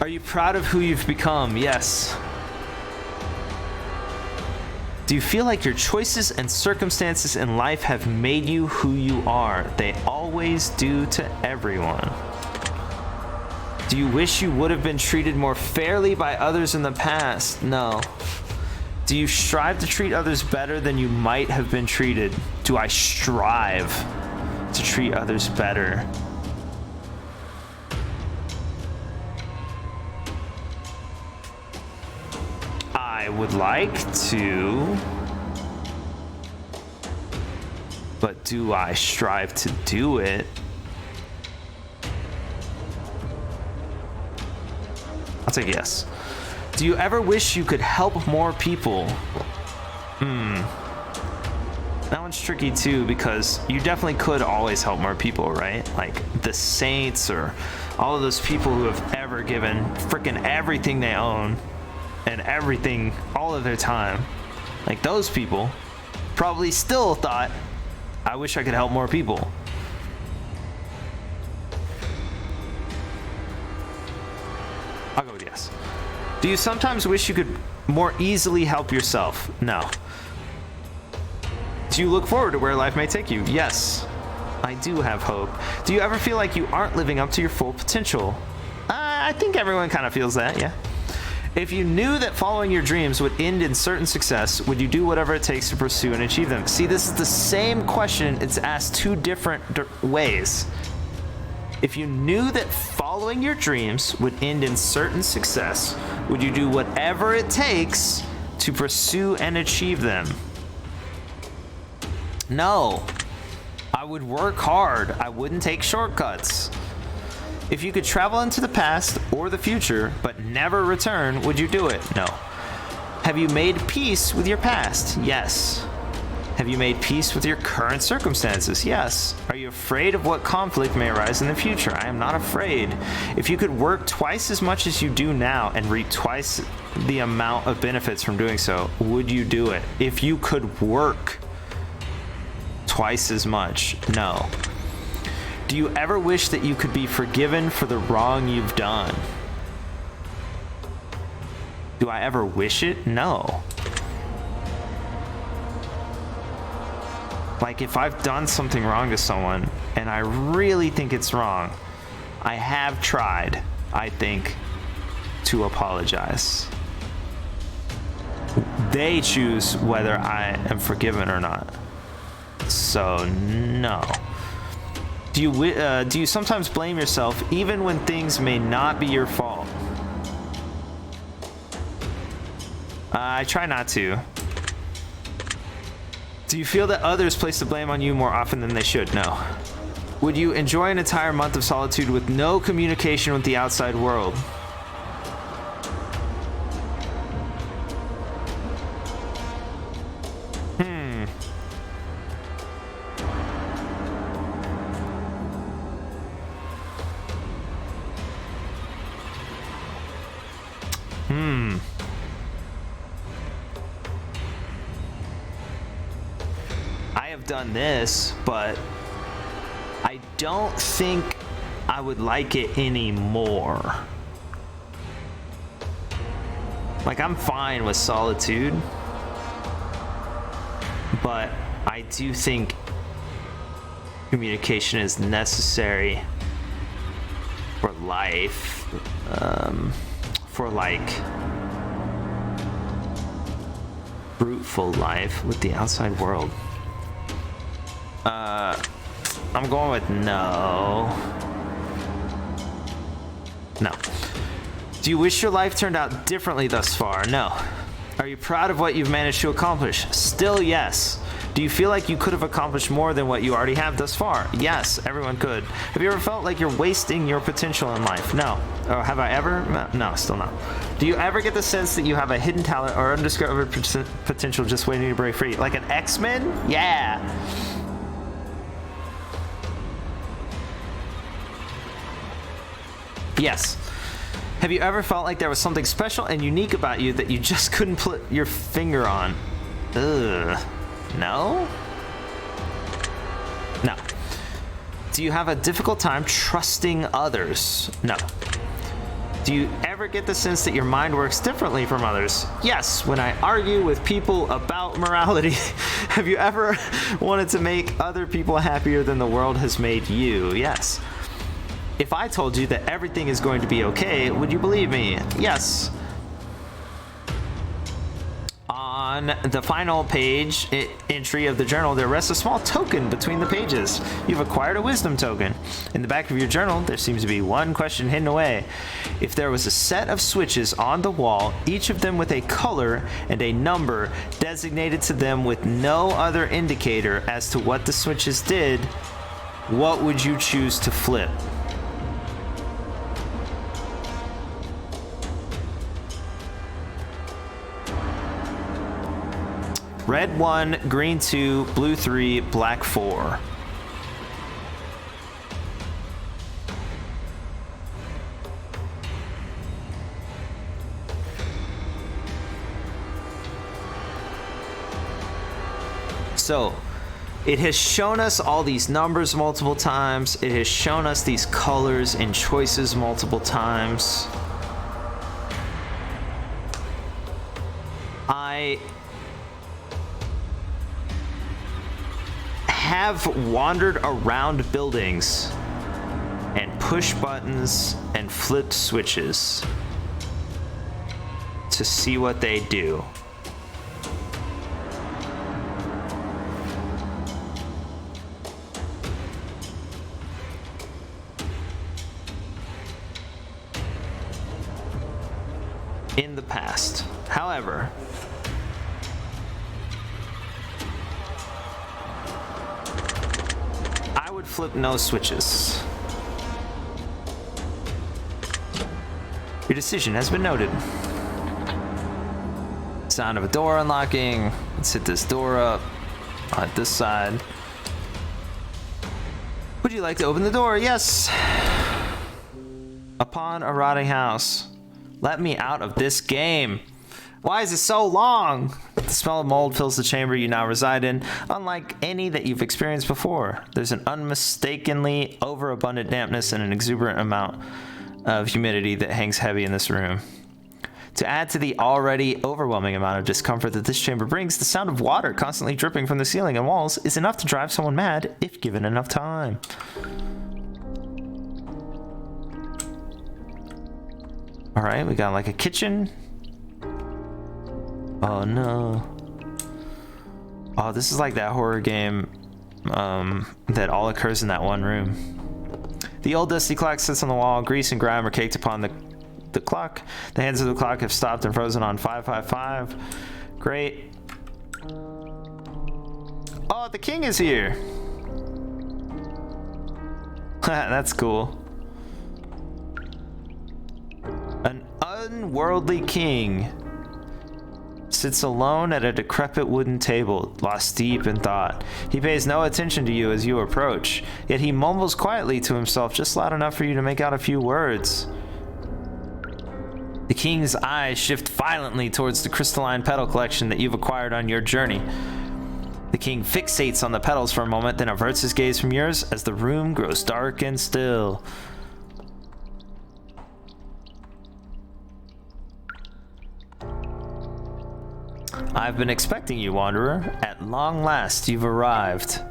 Are you proud of who you've become? Yes. Do you feel like your choices and circumstances in life have made you who you are? They always do to everyone. Do you wish you would have been treated more fairly by others in the past? No. Do you strive to treat others better than you might have been treated? Do I strive to treat others better? I would like to, but do I strive to do it? I'll take yes. Do you ever wish you could help more people? That one's tricky too, because you definitely could always help more people, right? Like the saints or all of those people who have ever given freaking everything they own and everything, all of their time. Like those people probably still thought, I wish I could help more people. I'll go with yes. Do you sometimes wish you could more easily help yourself? No. Do you look forward to where life may take you? Yes. I do have hope. Do you ever feel like you aren't living up to your full potential? I think everyone kind of feels that, yeah. If you knew that following your dreams would end in certain success, would you do whatever it takes to pursue and achieve them? See, this is the same question. It's asked two different ways. If you knew that following your dreams would end in certain success, would you do whatever it takes to pursue and achieve them? No. I would work hard. I wouldn't take shortcuts. If you could travel into the past or the future, but never return, would you do it? No. Have you made peace with your past? Yes. Have you made peace with your current circumstances? Yes. Are you afraid of what conflict may arise in the future? I am not afraid. If you could work twice as much as you do now and reap twice the amount of benefits from doing so, would you do it? If you could work twice as much? No. Do you ever wish that you could be forgiven for the wrong you've done? Do I ever wish it? No. Like if I've done something wrong to someone and I really think it's wrong, I have tried, I think, to apologize. They choose whether I am forgiven or not. So no. Do you sometimes blame yourself even when things may not be your fault? I try not to. Do you feel that others place the blame on you more often than they should? No. Would you enjoy an entire month of solitude with no communication with the outside world? I have done this, but I don't think I would like it anymore. Like, I'm fine with solitude, but I do think communication is necessary for life, for like fruitful life with the outside world. I'm going with no. No. Do you wish your life turned out differently thus far? No. Are you proud of what you've managed to accomplish? Still yes. Do you feel like you could have accomplished more than what you already have thus far? Yes, everyone could. Have you ever felt like you're wasting your potential in life? No. Or have I ever? No, still not. Do you ever get the sense that you have a hidden talent or undiscovered potential just waiting to break free? Like an X-Men? Yeah. Yes. Have you ever felt like there was something special and unique about you that you just couldn't put your finger on? Ugh. No? No. Do you have a difficult time trusting others? No. Do you ever get the sense that your mind works differently from others? Yes, when I argue with people about morality. Have you ever wanted to make other people happier than the world has made you? Yes. If I told you that everything is going to be okay, would you believe me? Yes. On the final page entry of the journal, there rests a small token between the pages. You've acquired a wisdom token. In the back of your journal, there seems to be one question hidden away. If there was a set of switches on the wall, each of them with a color and a number designated to them with no other indicator as to what the switches did, what would you choose to flip? Red 1, green 2, blue 3, black 4. So, it has shown us all these numbers multiple times. It has shown us these colors and choices multiple times. I have wandered around buildings and pushed buttons and flipped switches to see what they do. In the past. However, I would flip no switches. Your decision has been noted. Sound of a door unlocking. Let's hit this door up on this side. Would you like to open the door? Yes. Upon a rotting house. Let me out of this game. Why is it so long? The smell of mold fills the chamber you now reside in, unlike any that you've experienced before. There's an unmistakably overabundant dampness and an exuberant amount of humidity that hangs heavy in this room. To add to the already overwhelming amount of discomfort that this chamber brings, the sound of water constantly dripping from the ceiling and walls is enough to drive someone mad if given enough time. Alright, we got like a kitchen. Oh no. Oh, this is like that horror game that all occurs in that one room. The old dusty clock sits on the wall. Grease and grime are caked upon the clock. The hands of the clock have stopped and frozen on 555. Great. Oh, the king is here. That's cool. An unworldly king sits alone at a decrepit wooden table, lost deep in thought. He pays no attention to you as you approach, yet he mumbles quietly to himself, just loud enough for you to make out a few words. The king's eyes shift violently towards the crystalline petal collection that you've acquired on your journey. The king fixates on the petals for a moment, then averts his gaze from yours as the room grows dark and still. I've been expecting you, Wanderer. At long last, you've arrived.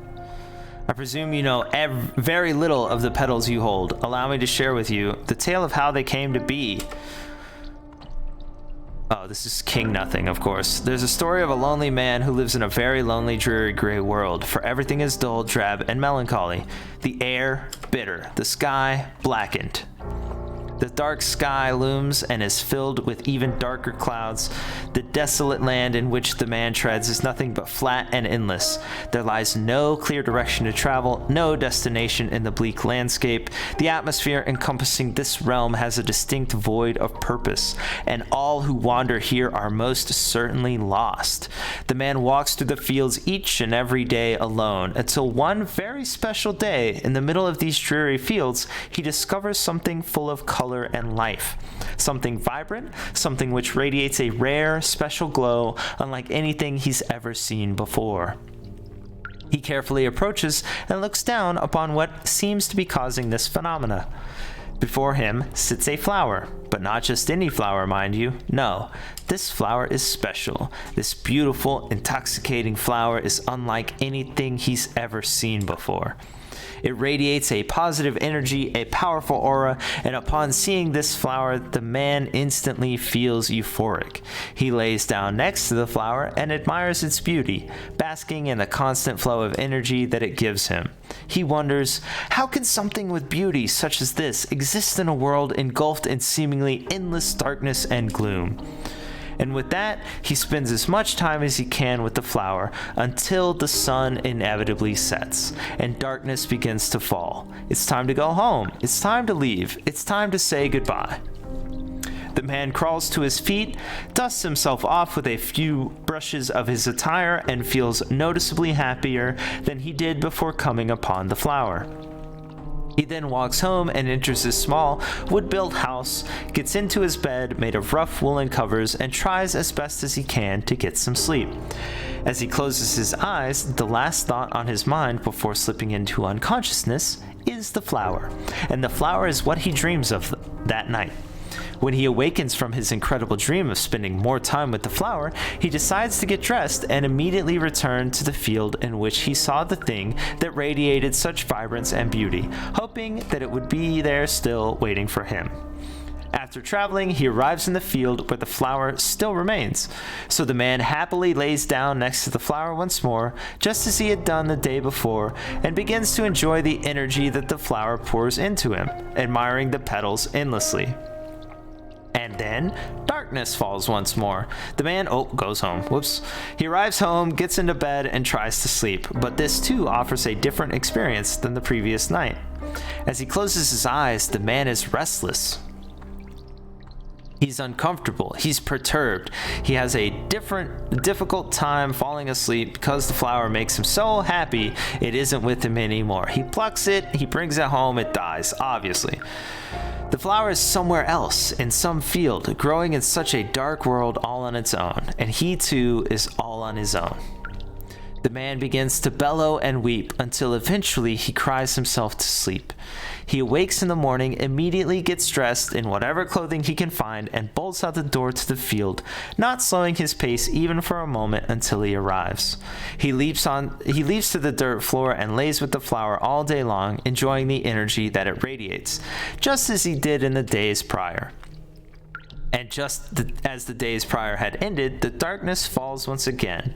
I presume you know very little of the petals you hold. Allow me to share with you the tale of how they came to be. Oh, this is King Nothing, of course. There's a story of a lonely man who lives in a very lonely, dreary, gray world, for everything is dull, drab, and melancholy. The air, bitter. The sky, blackened. The dark sky looms and is filled with even darker clouds. The desolate land in which the man treads is nothing but flat and endless. There lies no clear direction to travel, no destination in the bleak landscape. The atmosphere encompassing this realm has a distinct void of purpose, and all who wander here are most certainly lost. The man walks through the fields each and every day alone, until one very special day, in the middle of these dreary fields, he discovers something full of color and life. Something vibrant, something which radiates a rare, special glow unlike anything he's ever seen before. He carefully approaches and looks down upon what seems to be causing this phenomena. Before him sits a flower, but not just any flower, mind you. No, this flower is special. This beautiful, intoxicating flower is unlike anything he's ever seen before. It radiates a positive energy, a powerful aura, and upon seeing this flower, the man instantly feels euphoric. He lays down next to the flower and admires its beauty, basking in the constant flow of energy that it gives him. He wonders, how can something with beauty such as this exist in a world engulfed in seemingly endless darkness and gloom? And with that, he spends as much time as he can with the flower until the sun inevitably sets and darkness begins to fall. It's time to go home. It's time to leave. It's time to say goodbye. The man crawls to his feet, dusts himself off with a few brushes of his attire, and feels noticeably happier than he did before coming upon the flower. He then walks home and enters his small, wood-built house, gets into his bed made of rough woolen covers, and tries as best as he can to get some sleep. As he closes his eyes, the last thought on his mind before slipping into unconsciousness is the flower, and the flower is what he dreams of that night. When he awakens from his incredible dream of spending more time with the flower, he decides to get dressed and immediately return to the field in which he saw the thing that radiated such vibrance and beauty, hoping that it would be there still waiting for him. After traveling, he arrives in the field where the flower still remains. So the man happily lays down next to the flower once more, just as he had done the day before, and begins to enjoy the energy that the flower pours into him, admiring the petals endlessly. And then, darkness falls once more. The man, goes home. Whoops. He arrives home, gets into bed, and tries to sleep, but this too offers a different experience than the previous night. As he closes his eyes, the man is restless. He's uncomfortable. He's perturbed. He has a difficult time falling asleep because the flower makes him so happy it isn't with him anymore. He plucks it, he brings it home, it dies, obviously. The flower is somewhere else, in some field, growing in such a dark world all on its own, and he too is all on his own. The man begins to bellow and weep until eventually he cries himself to sleep. He awakes in the morning, immediately gets dressed in whatever clothing he can find, and bolts out the door to the field, not slowing his pace even for a moment until he arrives. He leaps to the dirt floor and lays with the flower all day long, enjoying the energy that it radiates, just as he did in the days prior. And as the days prior had ended, the darkness falls once again.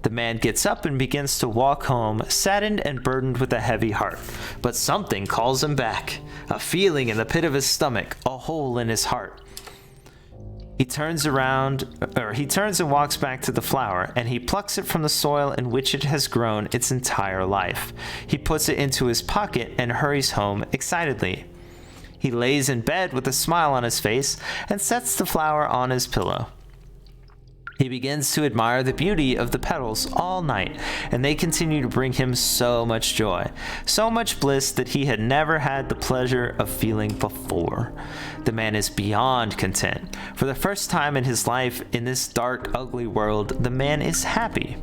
The man gets up and begins to walk home, saddened and burdened with a heavy heart. But something calls him back. A feeling in the pit of his stomach, a hole in his heart. He turns and walks back to the flower, and he plucks it from the soil in which it has grown its entire life. He puts it into his pocket and hurries home excitedly. He lays in bed with a smile on his face and sets the flower on his pillow. He begins to admire the beauty of the petals all night, and they continue to bring him so much joy, so much bliss that he had never had the pleasure of feeling before. The man is beyond content. For the first time in his life, in this dark, ugly world, the man is happy.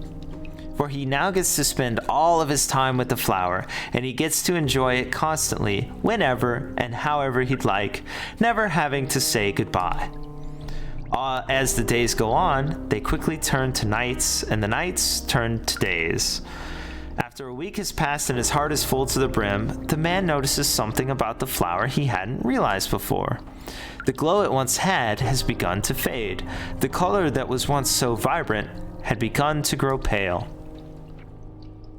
For he now gets to spend all of his time with the flower, and he gets to enjoy it constantly, whenever and however he'd like, never having to say goodbye. As the days go on, they quickly turn to nights, and the nights turn to days. After a week has passed and his heart is full to the brim, the man notices something about the flower he hadn't realized before. The glow it once had has begun to fade. The color that was once so vibrant had begun to grow pale.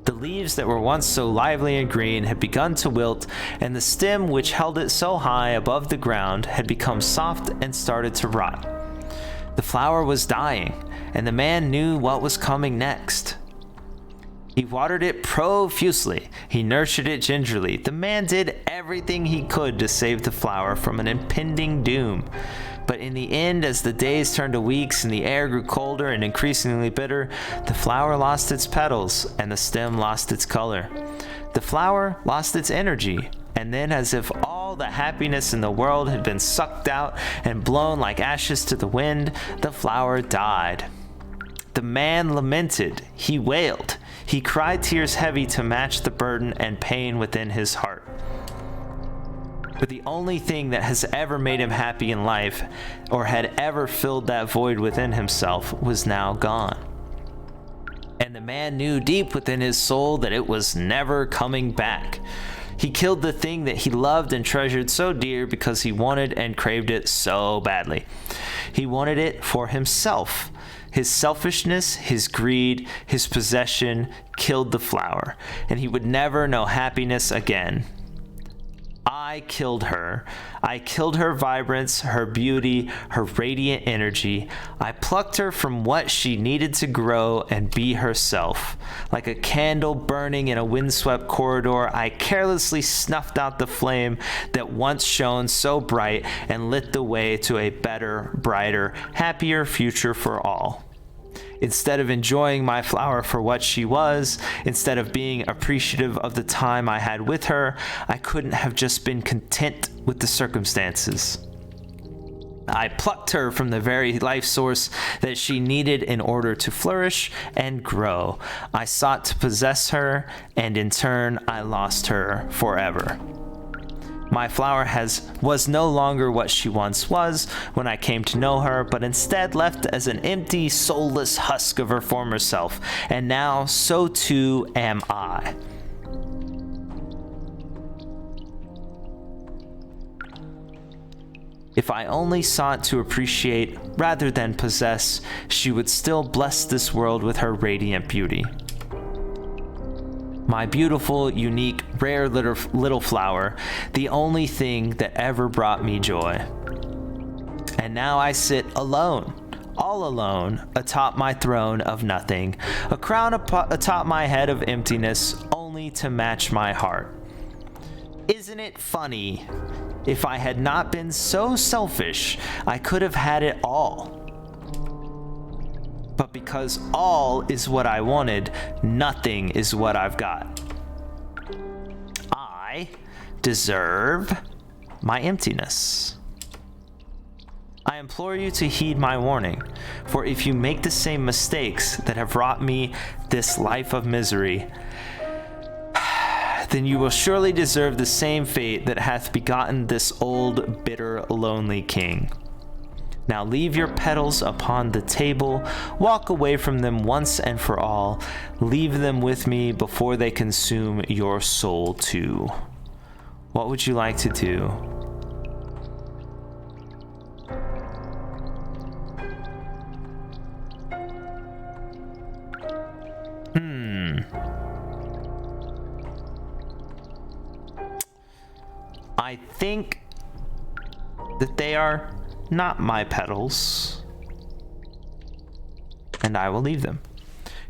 The leaves that were once so lively and green had begun to wilt, and the stem which held it so high above the ground had become soft and started to rot. The flower was dying, and the man knew what was coming next. He watered it profusely. He nurtured it gingerly. The man did everything he could to save the flower from an impending doom. But in the end, as the days turned to weeks and the air grew colder and increasingly bitter, the flower lost its petals and the stem lost its color. The flower lost its energy, and then, as if all the happiness in the world had been sucked out and blown like ashes to the wind, the flower died. The man lamented. He wailed. He cried tears heavy to match the burden and pain within his heart. But the only thing that has ever made him happy in life, or had ever filled that void within himself, was now gone. And and the man knew deep within his soul that it was never coming back. He killed the thing that he loved and treasured so dear because he wanted and craved it so badly. He wanted it for himself. His selfishness, his greed, his possession killed the flower, and he would never know happiness again. I killed her. I killed her vibrance, her beauty, her radiant energy. I plucked her from what she needed to grow and be herself. Like a candle burning in a windswept corridor, I carelessly snuffed out the flame that once shone so bright and lit the way to a better, brighter, happier future for all. Instead of enjoying my flower for what she was, instead of being appreciative of the time I had with her, I couldn't have just been content with the circumstances. I plucked her from the very life source that she needed in order to flourish and grow. I sought to possess her, and in turn, I lost her forever. My flower was no longer what she once was when I came to know her, but instead left as an empty, soulless husk of her former self, and now so too am I. If I only sought to appreciate rather than possess, she would still bless this world with her radiant beauty. My beautiful, unique, rare little flower, the only thing that ever brought me joy. And now I sit alone, all alone, atop my throne of nothing, a crown atop my head of emptiness, only to match my heart. Isn't it funny? If I had not been so selfish, I could have had it all. But because all is what I wanted, nothing is what I've got. I deserve my emptiness. I implore you to heed my warning, for if you make the same mistakes that have wrought me this life of misery, then you will surely deserve the same fate that hath begotten this old, bitter, lonely king. Now leave your petals upon the table, walk away from them once and for all, leave them with me before they consume your soul too. What would you like to do? I think that they are not my petals, and I will leave them.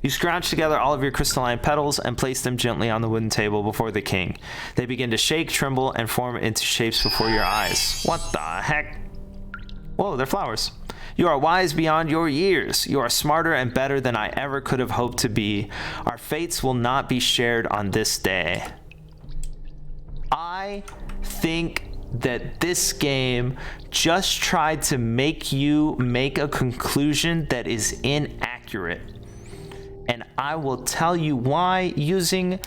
You scrounge together all of your crystalline petals and place them gently on the wooden table before the king. They begin to shake, tremble, and form into shapes before your eyes. What the heck? Whoa, they're flowers. You are wise beyond your years. You are smarter and better than I ever could have hoped to be. Our fates will not be shared on this day. I think that this game just tried to make you make a conclusion that is inaccurate. And I will tell you why using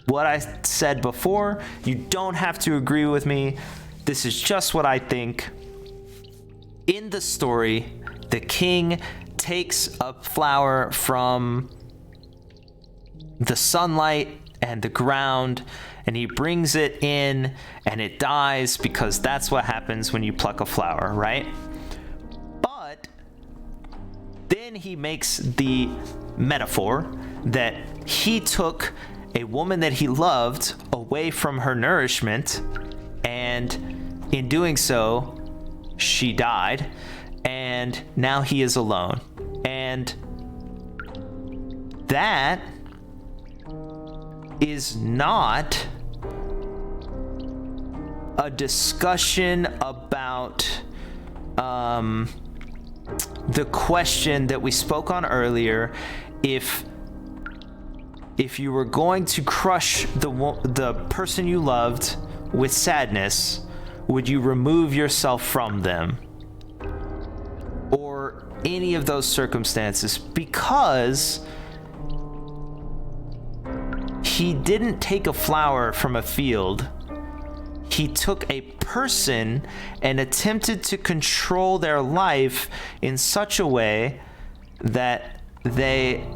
what I said before. You don't have to agree with me. This is just what I think. In the story, the king takes a flower from the sunlight and the ground, and he brings it in, and it dies because that's what happens when you pluck a flower, right? But then he makes the metaphor that he took a woman that he loved away from her nourishment, and in doing so, she died, and now he is alone. And that is not a discussion about the question that we spoke on earlier. If you were going to crush the person you loved with sadness, would you remove yourself from them? Or any of those circumstances? Because he didn't take a flower from a field. He took a person and attempted to control their life in such a way that they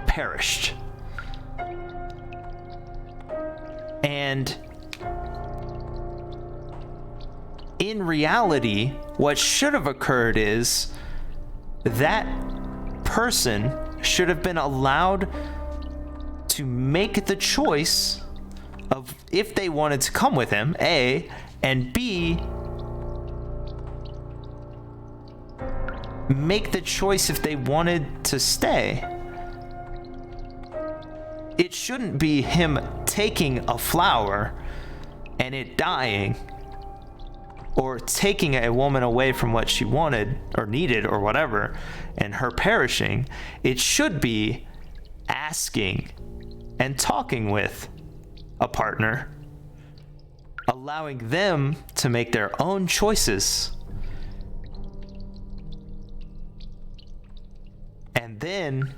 perished. And in reality, what should have occurred is that person should have been allowed to make the choice of if they wanted to come with him, A, and B, make the choice if they wanted to stay. It shouldn't be him taking a flower and it dying, or taking a woman away from what she wanted or needed or whatever and her perishing. It should be asking and talking with a partner, allowing them to make their own choices, and then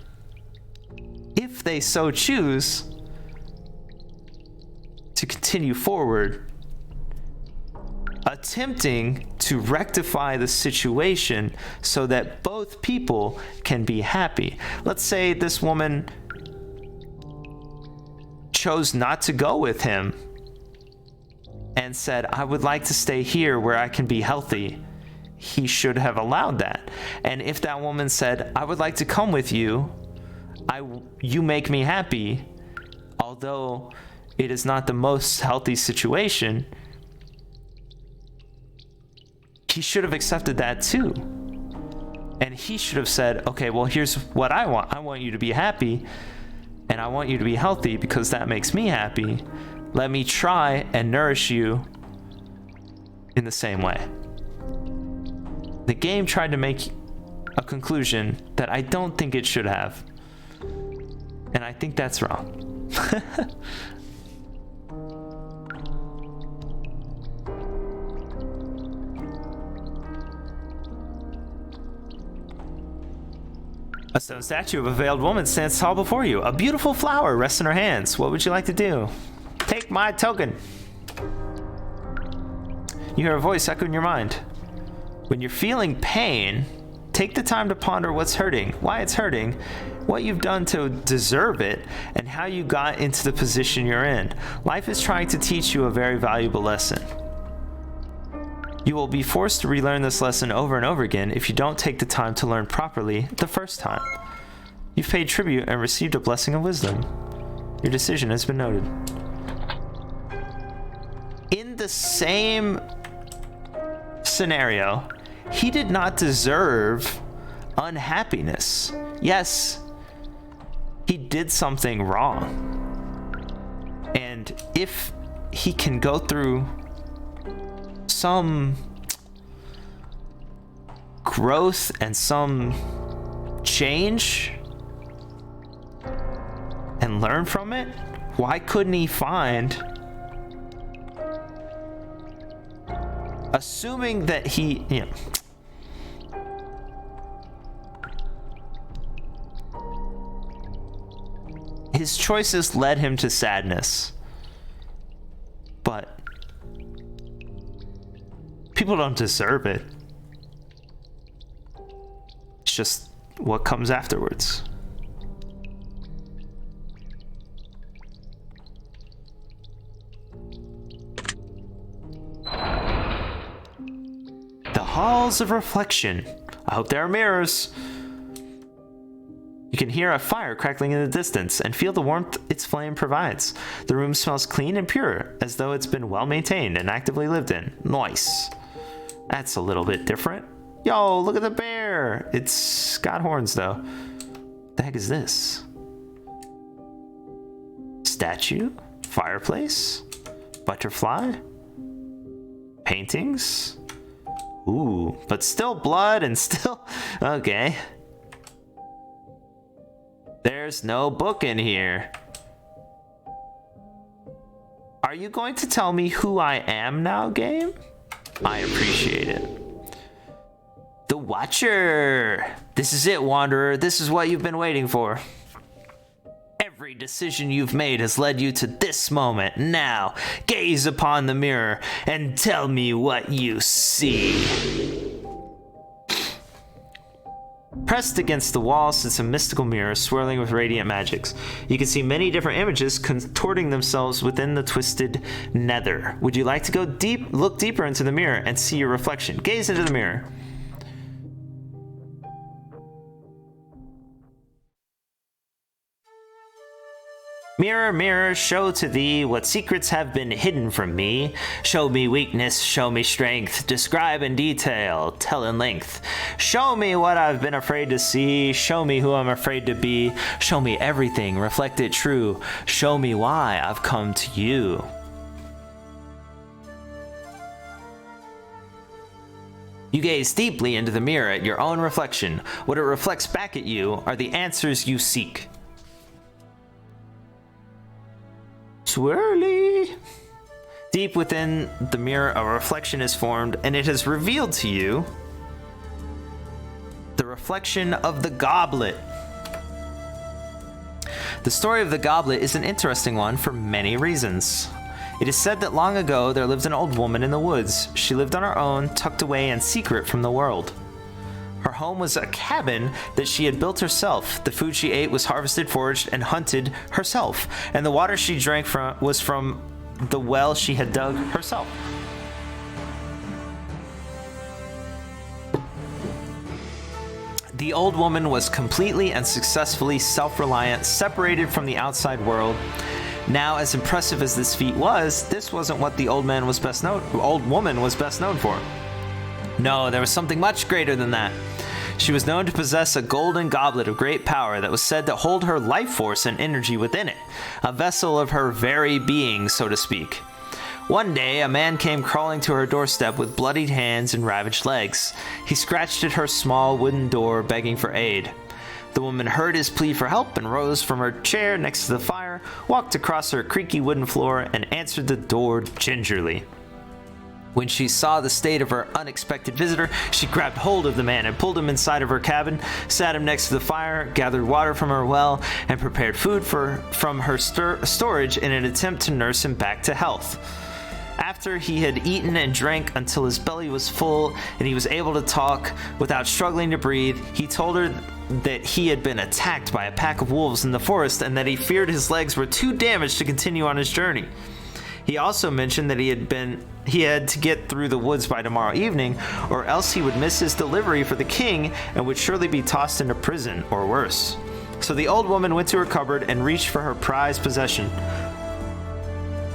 if they so choose to continue forward, attempting to rectify the situation so that both people can be happy. Let's say this woman chose not to go with him and said, I would like to stay here where I can be healthy. He should have allowed that. And if that woman said, I would like to come with you, you make me happy, although it is not the most healthy situation, he should have accepted that too. And he should have said, okay, well, here's what I want. I want you to be happy, and I want you to be healthy because that makes me happy. Let me try and nourish you in the same way. The game tried to make a conclusion that I don't think it should have. And I think that's wrong. A stone statue of a veiled woman stands tall before you. A beautiful flower rests in her hands. What would you like to do? Take my token. You hear a voice echo in your mind. When you're feeling pain, take the time to ponder what's hurting, why it's hurting, what you've done to deserve it, and how you got into the position you're in. Life is trying to teach you a very valuable lesson. You will be forced to relearn this lesson over and over again if you don't take the time to learn properly the first time. You've paid tribute and received a blessing of wisdom. Your decision has been noted. In the same scenario, he did not deserve unhappiness. Yes, he did something wrong. And if he can go through some growth and some change and learn from it, why couldn't he find, assuming that he, his choices led him to sadness, but people don't deserve it. It's just what comes afterwards. The halls of reflection. I hope there are mirrors. You can hear a fire crackling in the distance and feel the warmth its flame provides. The room smells clean and pure, as though it's been well maintained and actively lived in. Nice. That's a little bit different. Yo, look at the bear. It's got horns though. What the heck is this? Statue? Fireplace? Butterfly? Paintings? Ooh, but still blood and still... Okay. There's no book in here. Are you going to tell me who I am now, game? I appreciate it. The Watcher. This is it, Wanderer. This is what you've been waiting for. Every decision you've made has led you to this moment. Now, gaze upon the mirror and tell me what you see. Pressed against the wall sits a mystical mirror swirling with radiant magics. You can see many different images contorting themselves within the twisted nether. Would you like to look deeper into the mirror and see your reflection? Gaze into the mirror. Mirror, mirror, show to thee what secrets have been hidden from me. Show me weakness, show me strength. Describe in detail, tell in length. Show me what I've been afraid to see. Show me who I'm afraid to be. Show me everything, reflect it true. Show me why I've come to you. You gaze deeply into the mirror at your own reflection. What it reflects back at you are the answers you seek. Swirly. Deep within the mirror, a reflection is formed, and it has revealed to you the reflection of the goblet. The story of the goblet is an interesting one for many reasons. It is said that long ago there lived an old woman in the woods. She lived on her own, tucked away and secret from the world. Her home was a cabin that she had built herself. The food she ate was harvested, foraged, and hunted herself. And the water she drank was from the well she had dug herself. The old woman was completely and successfully self-reliant, separated from the outside world. Now, as impressive as this feat was, this wasn't what the old woman was best known for. No, there was something much greater than that. She was known to possess a golden goblet of great power that was said to hold her life force and energy within it, a vessel of her very being, so to speak. One day, a man came crawling to her doorstep with bloodied hands and ravaged legs. He scratched at her small wooden door, begging for aid. The woman heard his plea for help and rose from her chair next to the fire, walked across her creaky wooden floor, and answered the door gingerly. When she saw the state of her unexpected visitor, she grabbed hold of the man and pulled him inside of her cabin, sat him next to the fire, gathered water from her well, and prepared food from her storage in an attempt to nurse him back to health. After he had eaten and drank until his belly was full and he was able to talk without struggling to breathe, he told her that he had been attacked by a pack of wolves in the forest and that he feared his legs were too damaged to continue on his journey. He also mentioned that he had to get through the woods by tomorrow evening, or else he would miss his delivery for the king and would surely be tossed into prison or worse. So the old woman went to her cupboard and reached for her prized possession,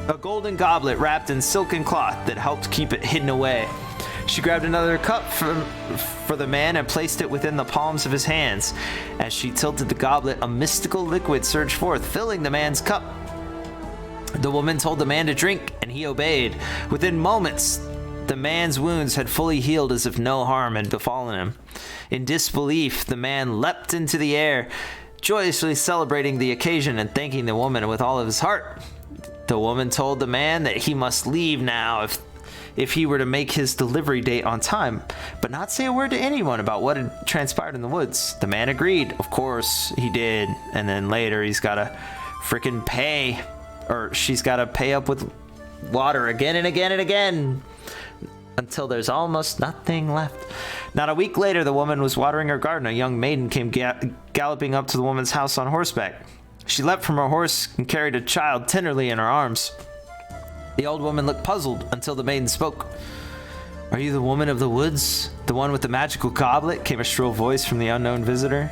a golden goblet wrapped in silken cloth that helped keep it hidden away. She grabbed another cup for the man and placed it within the palms of his hands. As she tilted the goblet, a mystical liquid surged forth, filling the man's cup. The woman told the man to drink, and he obeyed. Within moments, the man's wounds had fully healed as if no harm had befallen him. In disbelief, the man leapt into the air, joyously celebrating the occasion and thanking the woman with all of his heart. The woman told the man that he must leave now if he were to make his delivery date on time, but not say a word to anyone about what had transpired in the woods. The man agreed. Of course he did. And then later he's gotta frickin' pay. Or she's got to pay up with water again and again and again until there's almost nothing left. Not a week later, the woman was watering her garden. A young maiden came galloping up to the woman's house on horseback. She leapt from her horse and carried a child tenderly in her arms. The old woman looked puzzled until the maiden spoke. "Are you the woman of the woods? The one with the magical goblet?" came a shrill voice from the unknown visitor.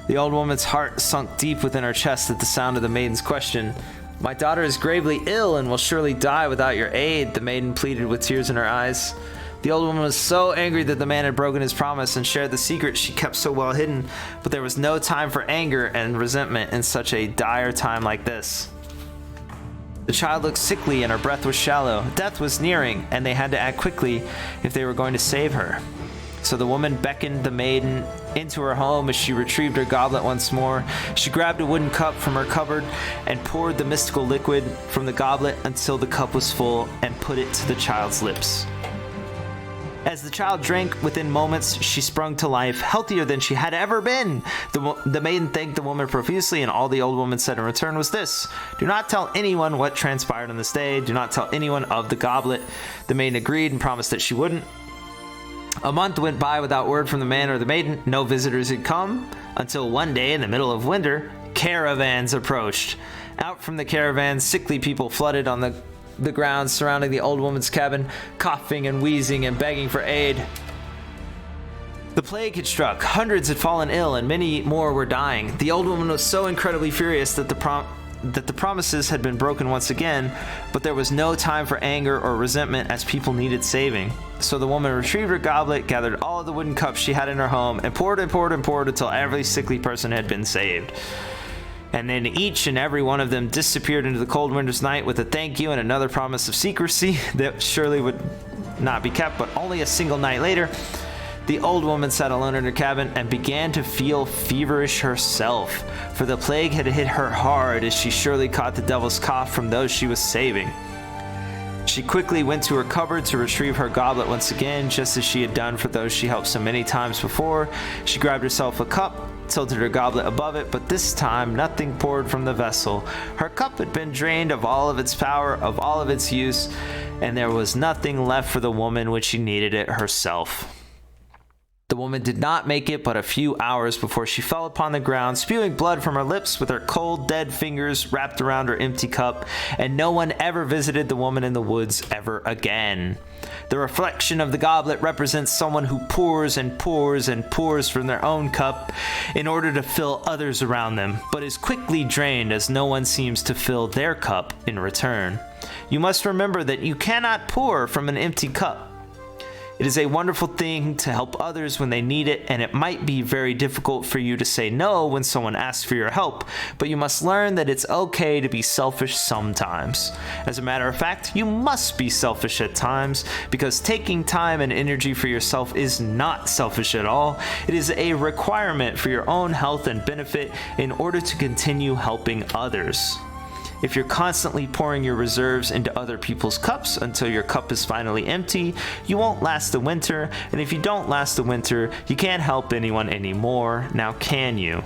The old woman's heart sunk deep within her chest at the sound of the maiden's question. "My daughter is gravely ill and will surely die without your aid," the maiden pleaded with tears in her eyes. The old woman was so angry that the man had broken his promise and shared the secret she kept so well hidden, but there was no time for anger and resentment in such a dire time like this. The child looked sickly and her breath was shallow. Death was nearing, and they had to act quickly if they were going to save her. So the woman beckoned the maiden into her home as she retrieved her goblet once more. She grabbed a wooden cup from her cupboard and poured the mystical liquid from the goblet until the cup was full and put it to the child's lips. As the child drank, within moments, she sprung to life, healthier than she had ever been. The maiden thanked the woman profusely, and all the old woman said in return was this: "Do not tell anyone what transpired on this day. Do not tell anyone of the goblet." The maiden agreed and promised that she wouldn't. A month went by without word from the man or the maiden. No visitors had come until one day in the middle of winter, caravans approached. Out from the caravans, sickly people flooded on the ground surrounding the old woman's cabin, coughing and wheezing and begging for aid. The plague had struck. Hundreds had fallen ill, and many more were dying. The old woman was so incredibly furious that the promises had been broken once again, but there was no time for anger or resentment as people needed saving. So the woman retrieved her goblet, gathered all of the wooden cups she had in her home, and poured and poured and poured until every sickly person had been saved. And then each and every one of them disappeared into the cold winter's night with a thank you and another promise of secrecy that surely would not be kept. But only a single night later, the old woman sat alone in her cabin and began to feel feverish herself, for the plague had hit her hard, as she surely caught the devil's cough from those she was saving. She quickly went to her cupboard to retrieve her goblet once again, just as she had done for those she helped so many times before. She grabbed herself a cup, tilted her goblet above it, but this time nothing poured from the vessel. Her cup had been drained of all of its power, of all of its use, and there was nothing left for the woman when she needed it herself. The woman did not make it but a few hours before she fell upon the ground, spewing blood from her lips with her cold, dead fingers wrapped around her empty cup, and no one ever visited the woman in the woods ever again. The reflection of the goblet represents someone who pours and pours and pours from their own cup in order to fill others around them, but is quickly drained as no one seems to fill their cup in return. You must remember that you cannot pour from an empty cup. It is a wonderful thing to help others when they need it, and it might be very difficult for you to say no when someone asks for your help, but you must learn that it's okay to be selfish sometimes. As a matter of fact, you must be selfish at times, because taking time and energy for yourself is not selfish at all. It is a requirement for your own health and benefit in order to continue helping others. If you're constantly pouring your reserves into other people's cups until your cup is finally empty, you won't last the winter, and if you don't last the winter, you can't help anyone anymore, now can you?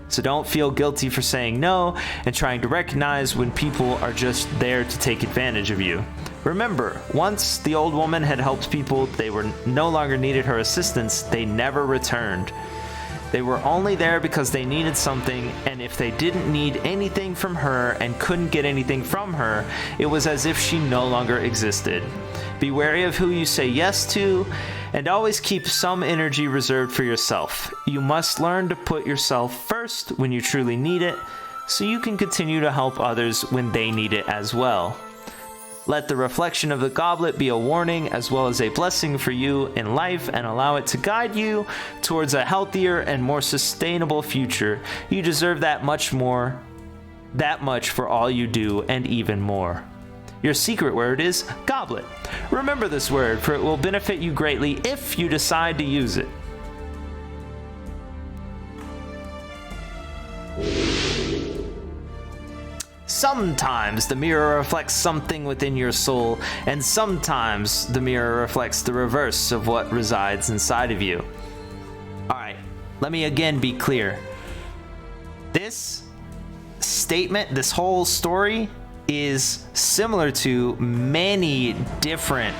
So don't feel guilty for saying no and trying to recognize when people are just there to take advantage of you. Remember, once the old woman had helped people, they were no longer needed her assistance, they never returned. They were only there because they needed something, and if they didn't need anything from her and couldn't get anything from her, it was as if she no longer existed. Be wary of who you say yes to, and always keep some energy reserved for yourself. You must learn to put yourself first when you truly need it, so you can continue to help others when they need it as well. Let the reflection of the goblet be a warning as well as a blessing for you in life, and allow it to guide you towards a healthier and more sustainable future. You deserve that much for all you do, and even more. Your secret word is goblet. Remember this word, for it will benefit you greatly if you decide to use it. Sometimes the mirror reflects something within your soul, and sometimes the mirror reflects the reverse of what resides inside of you. Alright, let me again be clear. This statement, this whole story, is similar to many different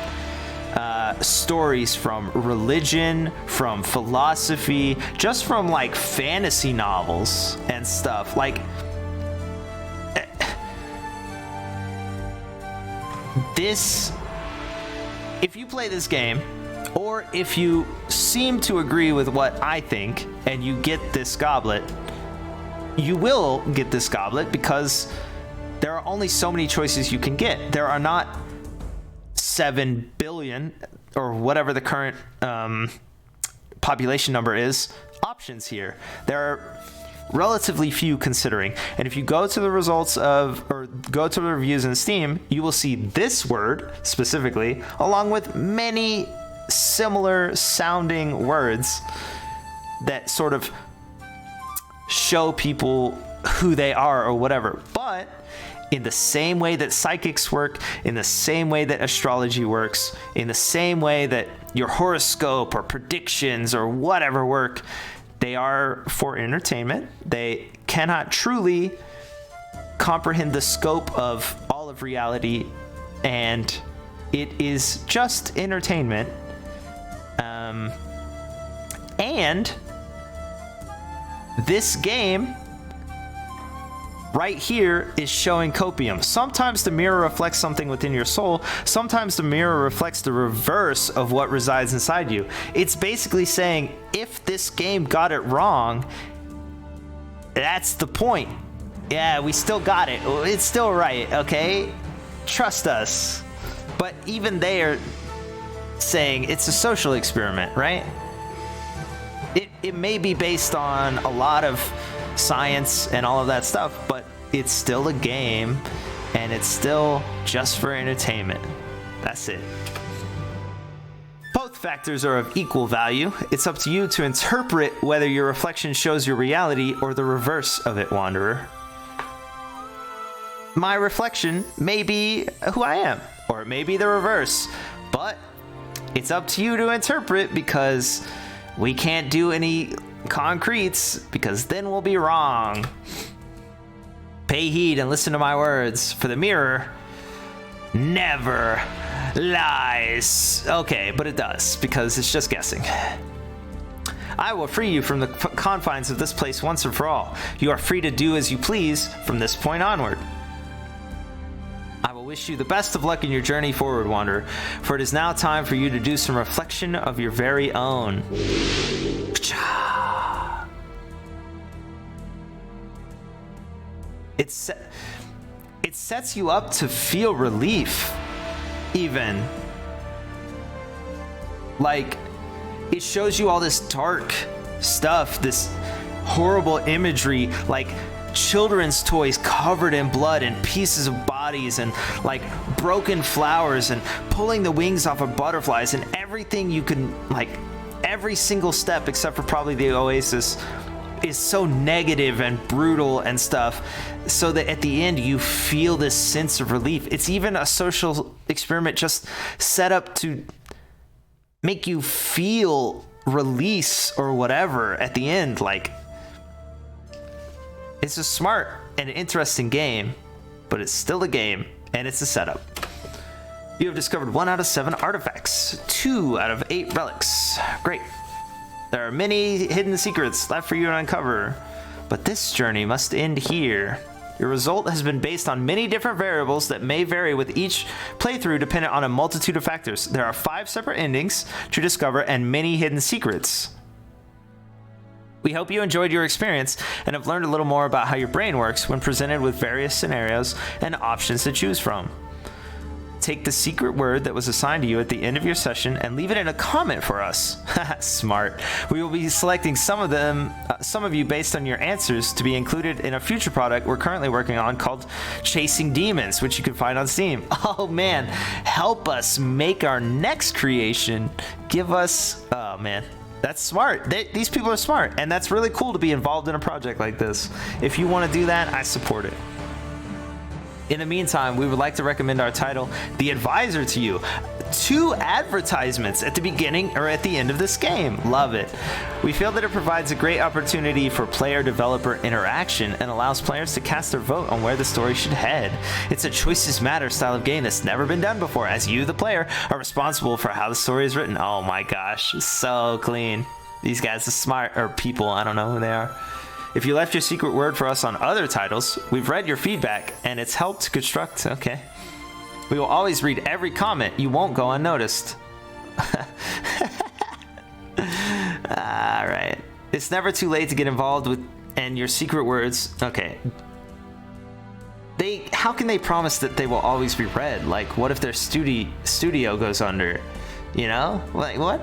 stories from religion, from philosophy, just from like fantasy novels and stuff. Like, this, if you play this game, or if you seem to agree with what I think, and you get this goblet, you will get this goblet because there are only so many choices you can get. There are not 7 billion, or whatever the current population number is, options here. There are relatively few considering. And if you go to the results of, or go to the reviews in Steam, you will see this word specifically, along with many similar sounding words that sort of show people who they are or whatever. But in the same way that psychics work, in the same way that astrology works, in the same way that your horoscope or predictions or whatever work, they are for entertainment. They cannot truly comprehend the scope of all of reality, and it is just entertainment. And this game right here is showing copium. Sometimes the mirror reflects something within your soul. Sometimes the mirror reflects the reverse of what resides inside you. It's basically saying, if this game got it wrong, that's the point. Yeah, we still got it. It's still right, okay? Trust us. But even they are saying it's a social experiment, right? It may be based on a lot of science and all of that stuff, but it's still a game, and it's still just for entertainment. That's it. Both factors are of equal value. It's up to you to interpret whether your reflection shows your reality or the reverse of it, Wanderer. My reflection may be who I am, or it may be the reverse, but it's up to you to interpret, because we can't do any concretes, because then we'll be wrong. Pay heed and listen to my words, for the mirror never lies. Okay, but it does, because it's just guessing. I will free you from the confines of this place once and for all. You are free to do as you please from this point onward. I will wish you the best of luck in your journey forward, Wanderer, for it is now time for you to do some reflection of your very own. It sets you up to feel relief, even. Like, it shows you all this dark stuff, this horrible imagery, like children's toys covered in blood and pieces of bodies and like broken flowers and pulling the wings off of butterflies and everything you can, like every single step except for probably the oasis is so negative and brutal and stuff, so that at the end you feel this sense of relief. It's even a social experiment just set up to make you feel release or whatever at the end. Like, it's a smart and interesting game, but it's still a game, and it's a setup. You have discovered 1 out of 7 artifacts, 2 out of 8 relics. Great. There are many hidden secrets left for you to uncover, but this journey must end here. Your result has been based on many different variables that may vary with each playthrough dependent on a multitude of factors. There are 5 separate endings to discover and many hidden secrets. We hope you enjoyed your experience and have learned a little more about how your brain works when presented with various scenarios and options to choose from. Take the secret word that was assigned to you at the end of your session and leave it in a comment for us. Smart. We will be selecting some of you based on your answers to be included in a future product we're currently working on called Chasing Demons, which you can find on Steam. Oh man, help us make our next creation. Give us, oh man, that's smart. These people are smart, and that's really cool to be involved in a project like this. If you want to do that, I support it. In the meantime, we would like to recommend our title, The Advisor, to you. 2 advertisements at the beginning or at the end of this game. Love it. We feel that it provides a great opportunity for player-developer interaction and allows players to cast their vote on where the story should head. It's a choices matter style of game that's never been done before, as you, the player, are responsible for how the story is written. Oh my gosh, so clean. These guys are smart, or people, I don't know who they are. If you left your secret word for us on other titles, we've read your feedback, and it's helped to construct. Okay. We will always read every comment. You won't go unnoticed. Alright. It's never too late to get involved with, and your secret words. Okay. How can they promise that they will always be read? Like, what if their studio goes under? You know? Like, what?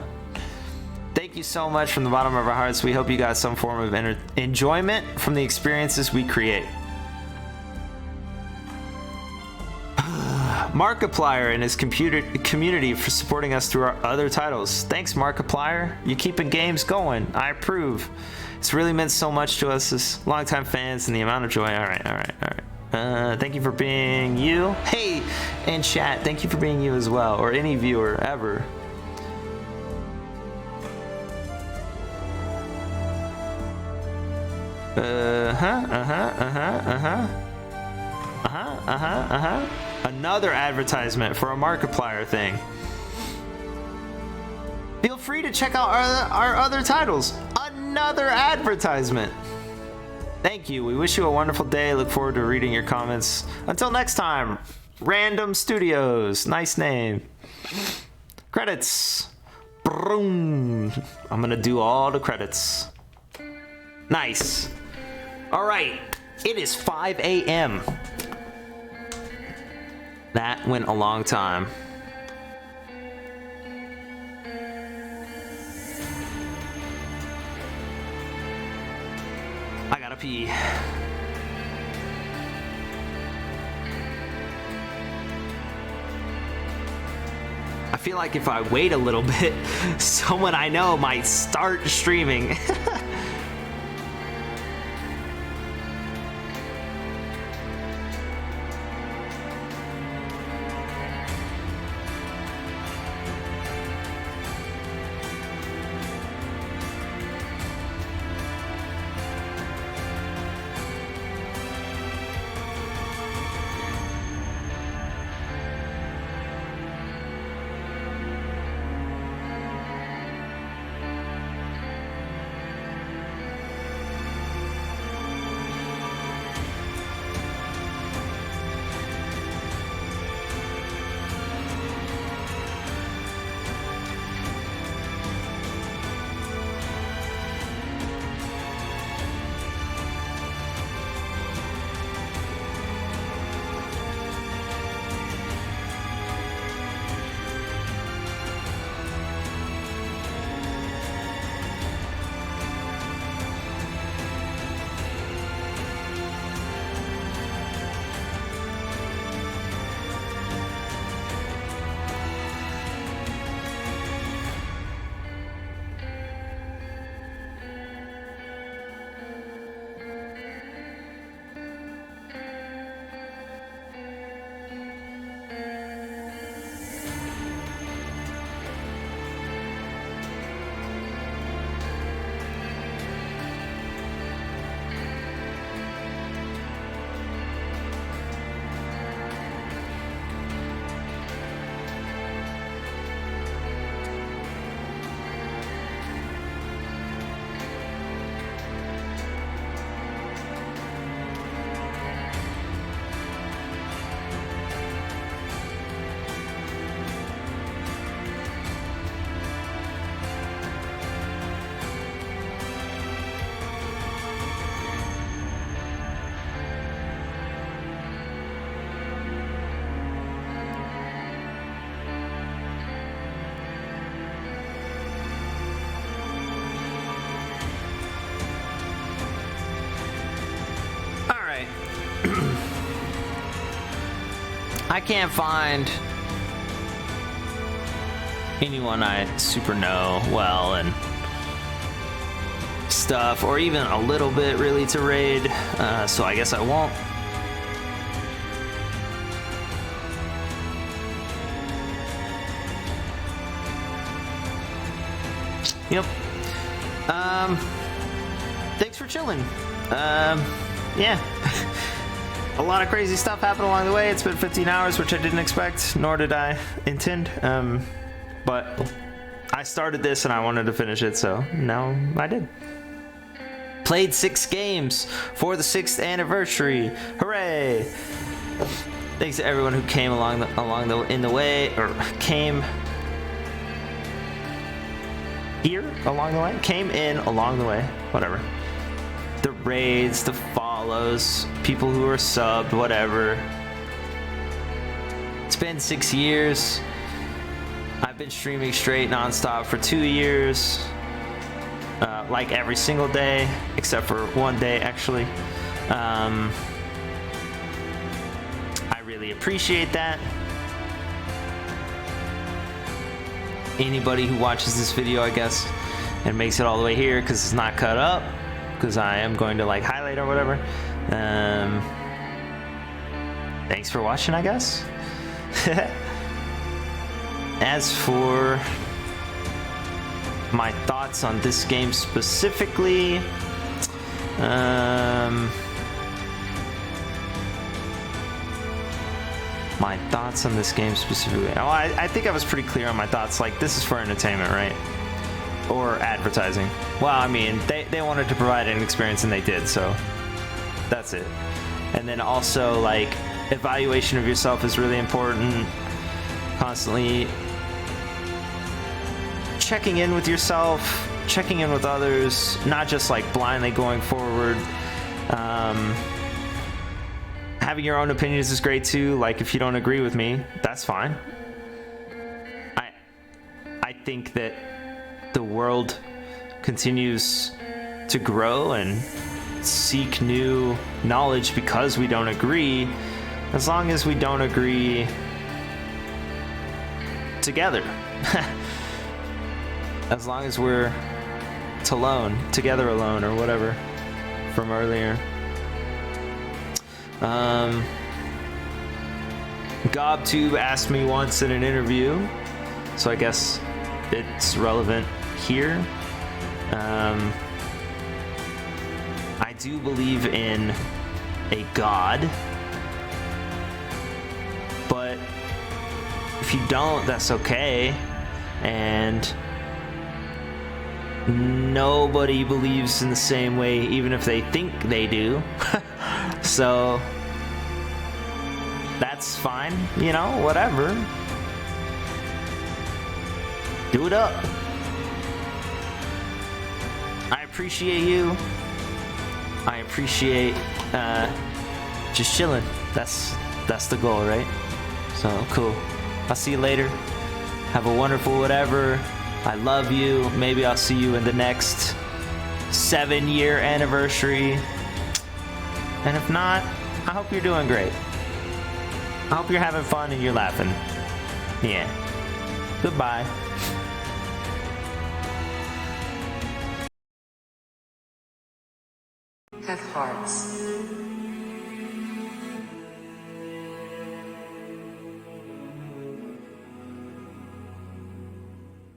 Thank you so much from the bottom of our hearts. We hope you got some form of enjoyment from the experiences we create. Markiplier and his community for supporting us through our other titles. Thanks, Markiplier. You're keeping games going. I approve. It's really meant so much to us as longtime fans and the amount of joy. All right. Thank you for being you. Hey, and chat, thank you for being you as well, or any viewer ever. Another advertisement for a Markiplier thing. Feel free to check out our other titles. Another advertisement. Thank you. We wish you a wonderful day. Look forward to reading your comments. Until next time, Random Studios. Nice name. Credits. Boom. I'm gonna do all the credits. Nice. All right. It is 5 a.m. That went a long time. I gotta pee. I feel like if I wait a little bit, someone I know might start streaming. I can't find anyone I super know well and stuff, or even a little bit really to raid, so I guess I won't. Yep. Thanks for chilling. Yeah. A lot of crazy stuff happened along the way. It's been 15 hours, which I didn't expect, nor did I intend. But I started this and I wanted to finish it, so now I did. Played 6 games for the 6th anniversary. Hooray! Thanks to everyone who came along the way, or came here along the way, came in along the way, whatever. The raids, the follows, people who are subbed, whatever. It's been 6 years. I've been streaming straight nonstop for 2 years. Like every single day, except for one day actually. I really appreciate that. Anybody who watches this video, I guess, and makes it all the way here because it's not cut up, because I am going to like highlight or whatever. Thanks for watching, I guess. As for my thoughts on this game specifically, My thoughts on this game specifically. Oh, I think I was pretty clear on my thoughts. Like, this is for entertainment, right? Or advertising. Well, I mean, they wanted to provide an experience and they did, so that's it. And then also, like, evaluation of yourself is really important. Constantly checking in with yourself, checking in with others, not just like blindly going forward. Having your own opinions is great too. Like, if you don't agree with me, that's fine. I think that the world continues to grow and seek new knowledge because we don't agree, as long as we don't agree together. As long as we're together alone, or whatever from earlier. GobTube asked me once in an interview, so I guess it's relevant here. I do believe in a God, but if you don't, that's okay. And nobody believes in the same way, even if they think they do. So that's fine, you know, whatever. Do it up. I appreciate you. I appreciate just chilling. That's the goal, right? So cool. I'll see you later. Have a wonderful whatever. I love you. Maybe I'll see you in the next 7-year anniversary. And if not, I hope you're doing great. I hope you're having fun and you're laughing. Yeah. Goodbye. Have hearts.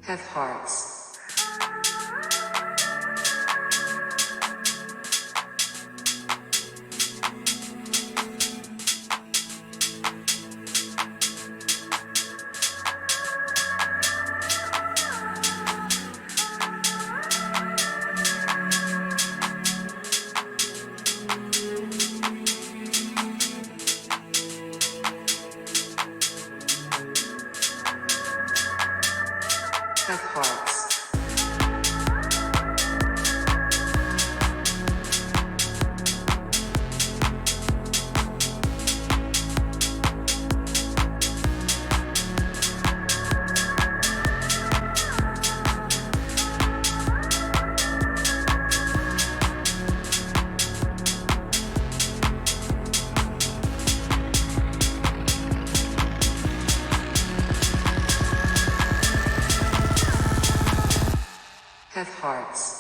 Have hearts. Have hearts. Have hearts.